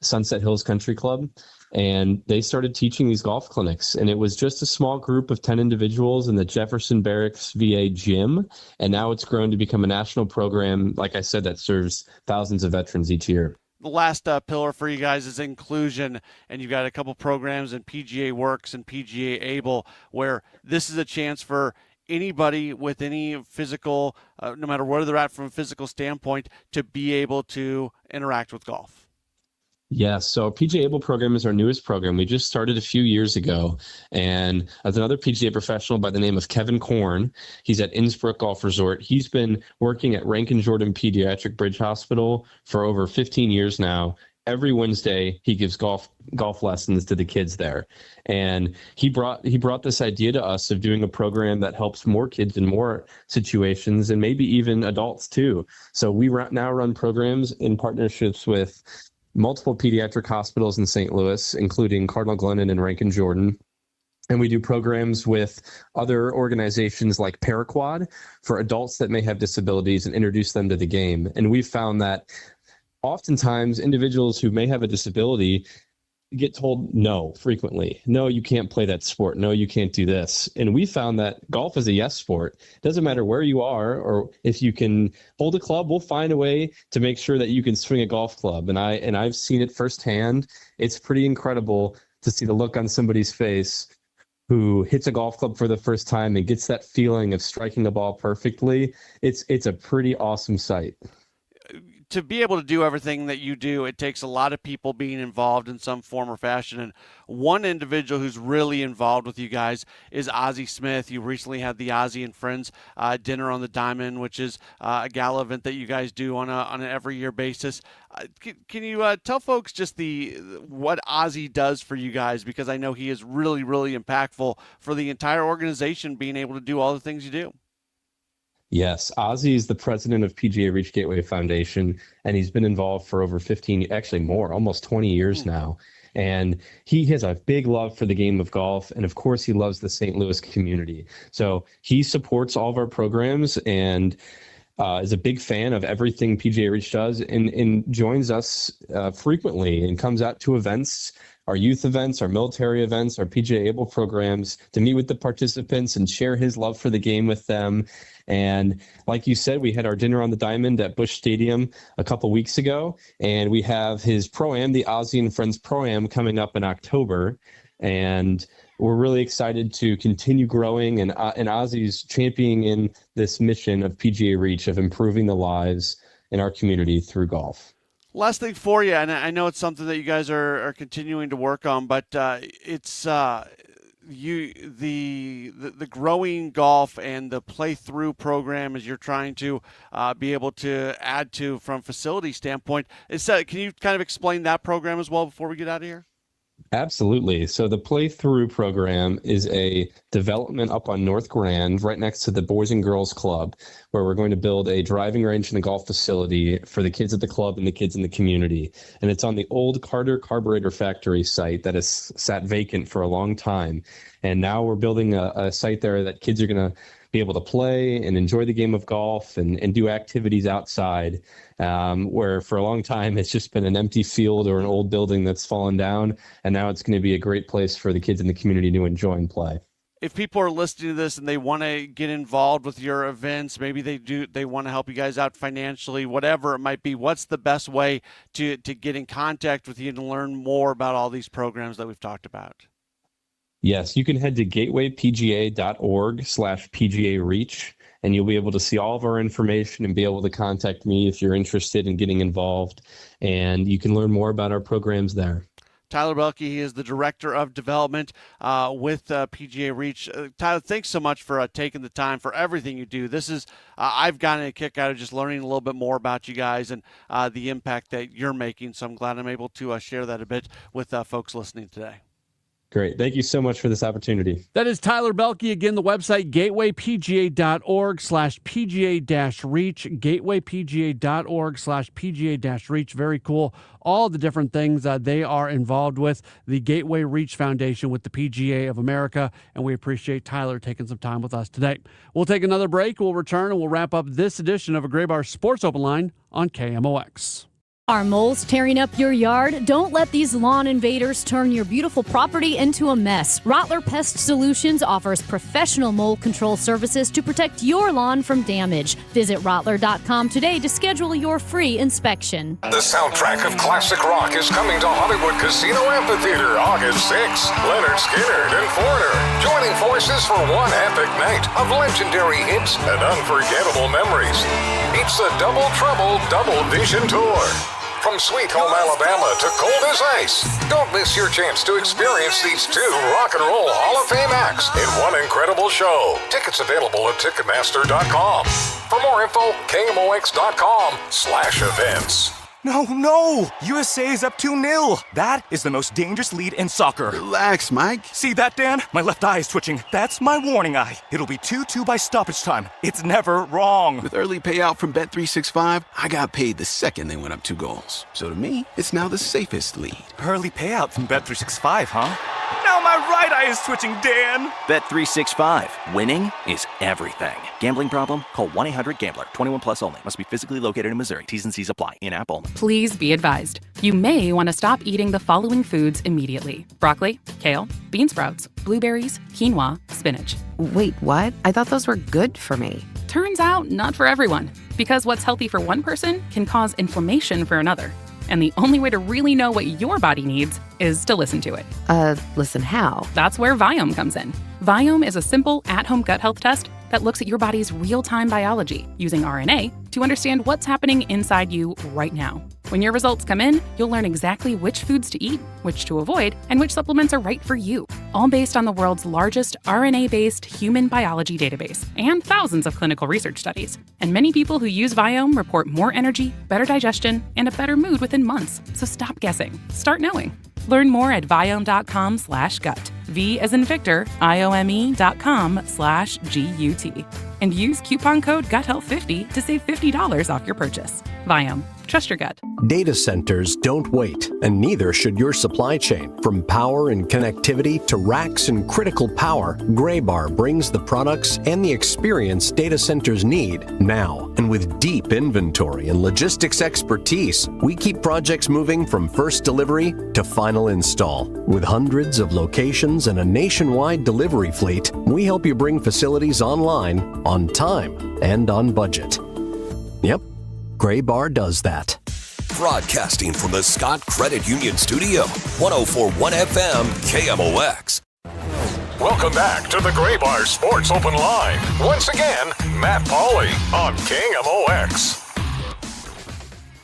Sunset Hills Country Club, and they started teaching these golf clinics. And it was just a small group of 10 individuals in the Jefferson Barracks VA gym, and now it's grown to become a national program, like I said, that serves thousands of veterans each year. The last pillar for you guys is inclusion, and you've got a couple programs in PGA Works and PGA Able where this is a chance for anybody with any physical, no matter where they're at from a physical standpoint, to be able to interact with golf? Yes. So PGA Able program is our newest program. We just started a few years ago. And as another PGA professional by the name of Kevin Korn, he's at Innsbruck Golf Resort. He's been working at Rankin Jordan Pediatric Bridge Hospital for over 15 years now. Every Wednesday, he gives golf lessons to the kids there. And he brought this idea to us of doing a program that helps more kids in more situations and maybe even adults too. So we now run programs in partnerships with multiple pediatric hospitals in St. Louis, including Cardinal Glennon and Rankin Jordan. And we do programs with other organizations like Paraquad for adults that may have disabilities and introduce them to the game. And we've found that oftentimes individuals who may have a disability get told no frequently. No, you can't play that sport. No, you can't do this. And we found that golf is a yes sport. It doesn't matter where you are or if you can hold a club, we'll find a way to make sure that you can swing a golf club. And I've seen it firsthand. It's pretty incredible to see the look on somebody's face who hits a golf club for the first time and gets that feeling of striking a ball perfectly. It's a pretty awesome sight. To be able to do everything that you do, it takes a lot of people being involved in some form or fashion. And one individual who's really involved with you guys is Ozzie Smith. You recently had the Ozzie and Friends dinner on the Diamond, which is a gala event that you guys do on an every year basis. Can you tell folks just what Ozzie does for you guys? Because I know he is really, really impactful for the entire organization, being able to do all the things you do. Yes, Ozzie is the president of PGA Reach Gateway Foundation, and he's been involved for over 15, actually more, almost 20 years now. And he has a big love for the game of golf. And of course, he loves the St. Louis community. So he supports all of our programs and is a big fan of everything PGA Reach does and joins us frequently and comes out to events, our youth events, our military events, our PGA Able programs, to meet with the participants and share his love for the game with them. And like you said, we had our dinner on the Diamond at Busch Stadium a couple weeks ago, and we have his Pro-Am, the Ozzie and Friends Pro-Am, coming up in October. And we're really excited to continue growing, and Ozzie's championing in this mission of PGA Reach of improving the lives in our community through golf. Last thing for you, and I know it's something that you guys are continuing to work on, but it's the growing golf and the play-through program as you're trying to be able to add to from facility standpoint. Can you kind of explain that program as well before we get out of here? Absolutely. So the Play-Through program is a development up on North Grand, right next to the Boys and Girls Club, where we're going to build a driving range and a golf facility for the kids at the club and the kids in the community. And it's on the old Carter Carburetor Factory site that has sat vacant for a long time. And now we're building a site there that kids are going to be able to play and enjoy the game of golf and do activities outside, where for a long time it's just been an empty field or an old building that's fallen down. And now it's going to be a great place for the kids in the community to enjoy and play. If people are listening to this and they want to get involved with your events, maybe they want to help you guys out financially, whatever it might be, what's the best way to get in contact with you and learn more about all these programs that we've talked about? Yes, you can head to gatewaypga.org/PGA Reach, and you'll be able to see all of our information and be able to contact me if you're interested in getting involved. And you can learn more about our programs there. Tyler Belke, he is the Director of Development with PGA Reach. Tyler, thanks so much for taking the time for everything you do. This is, I've gotten a kick out of just learning a little bit more about you guys and the impact that you're making. So I'm glad I'm able to share that a bit with folks listening today. Great. Thank you so much for this opportunity. That is Tyler Belke. Again, the website, gatewaypga.org/PGA-reach, gatewaypga.org/PGA-reach. Very cool. All the different things they are involved with. The Gateway Reach Foundation with the PGA of America, and we appreciate Tyler taking some time with us today. We'll take another break. We'll return, and we'll wrap up this edition of a Gray Bar Sports Open Line on KMOX. Are moles tearing up your yard? Don't let these lawn invaders turn your beautiful property into a mess. Rottler Pest Solutions offers professional mole control services to protect your lawn from damage. Visit Rottler.com today to schedule your free inspection. The soundtrack of classic rock is coming to Hollywood Casino Amphitheater August 6th. Leonard Skinner and Foreigner joining forces for one epic night of legendary hits and unforgettable memories. It's the Double Trouble Double Vision Tour. From Sweet Home Alabama to Cold as Ice. Don't miss your chance to experience these two Rock and Roll Hall of Fame acts in one incredible show. Tickets available at Ticketmaster.com. For more info, KMOX.com/events. No! USA is up 2-0. That is the most dangerous lead in soccer. Relax, Mike. See that, Dan? My left eye is twitching. That's my warning eye. It'll be 2-2 by stoppage time. It's never wrong. With early payout from Bet365, I got paid the second they went up 2 goals. So to me, it's now the safest lead. Early payout from Bet365, huh? Now my right eye is twitching, Dan. Bet365. Winning is everything. Gambling problem? Call 1-800-GAMBLER. 21 plus only. Must be physically located in Missouri. T's and C's apply. In-app only. Please be advised. You may want to stop eating the following foods immediately. Broccoli, kale, bean sprouts, blueberries, quinoa, spinach. Wait, what? I thought those were good for me. Turns out, not for everyone. Because what's healthy for one person can cause inflammation for another. And the only way to really know what your body needs is to listen to it. Listen how? That's where Viome comes in. Viome is a simple, at-home gut health test that looks at your body's real-time biology using RNA to understand what's happening inside you right now. When your results come in, you'll learn exactly which foods to eat, which to avoid, and which supplements are right for you, all based on the world's largest RNA-based human biology database and thousands of clinical research studies. And many people who use Viome report more energy, better digestion, and a better mood within months. So stop guessing. Start knowing. Learn more at Viome.com/gut. V as in Victor, IOME.com/GUT. And use coupon code GUTHEALTH50 to save $50 off your purchase. Viome. Trust your gut. Data centers don't wait, and neither should your supply chain. From power and connectivity to racks and critical power, Graybar brings the products and the experience data centers need now. And with deep inventory and logistics expertise, we keep projects moving from first delivery to final install. With hundreds of locations and a nationwide delivery fleet, we help you bring facilities online, on time, and on budget. Yep. Graybar does that. Broadcasting from the Scott Credit Union Studio, 104.1 FM, KMOX. Welcome back to the Graybar Sports Open Line. Once again, Matt Pauley on KMOX.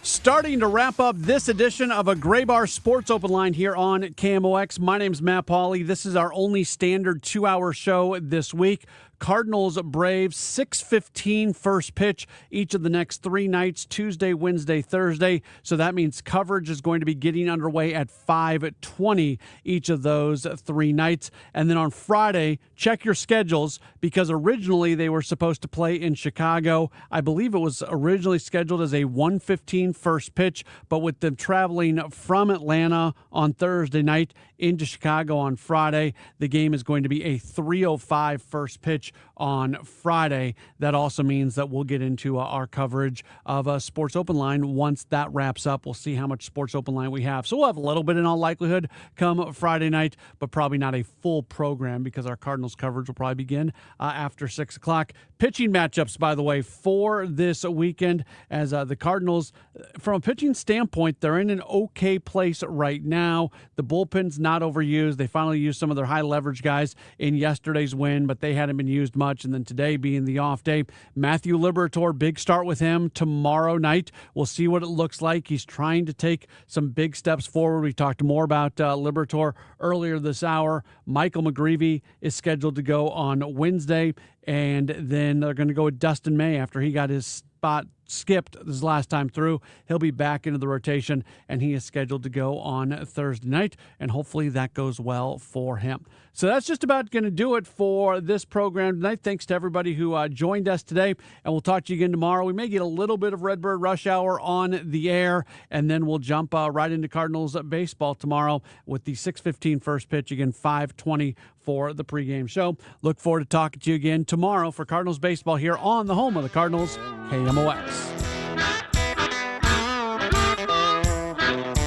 Starting to wrap up this edition of a Graybar Sports Open Line here on KMOX. My name's Matt Pauley. This is our only standard 2-hour show this week. Cardinals, Braves, 6:15 first pitch each of the next 3 nights, Tuesday, Wednesday, Thursday. So that means coverage is going to be getting underway at 5:20 each of those 3 nights. And then on Friday, check your schedules because originally they were supposed to play in Chicago. I believe it was originally scheduled as a 1:15 first pitch, but with them traveling from Atlanta on Thursday night into Chicago on Friday, the game is going to be a 3:05 first pitch on Friday. That also means that we'll get into our coverage of a Sports Open Line once that wraps up. We'll see how much Sports Open Line we have. So we'll have a little bit in all likelihood come Friday night, but probably not a full program because our Cardinals coverage will probably begin after 6 o'clock. Pitching matchups, by the way, for this weekend as the Cardinals, from a pitching standpoint, they're in an okay place right now. The bullpen's not overused. They finally used some of their high leverage guys in yesterday's win, but they hadn't been used much. And then today being the off day, Matthew Liberatore, big start with him tomorrow night. We'll see what it looks like. He's trying to take some big steps forward. We talked more about Liberatore earlier this hour. Michael McGreevy is scheduled to go on Wednesday, and then they're going to go with Dustin May after he got his spot skipped this last time through. He'll be back into the rotation, and he is scheduled to go on Thursday night, and hopefully that goes well for him. So that's just about going to do it for this program tonight. Thanks to everybody who joined us today, and we'll talk to you again tomorrow. We may get a little bit of Redbird Rush Hour on the air, and then we'll jump right into Cardinals baseball tomorrow with the 6:15 first pitch, again 5:20 for the pregame show. Look forward to talking to you again tomorrow for Cardinals baseball here on the home of the Cardinals, KMOX.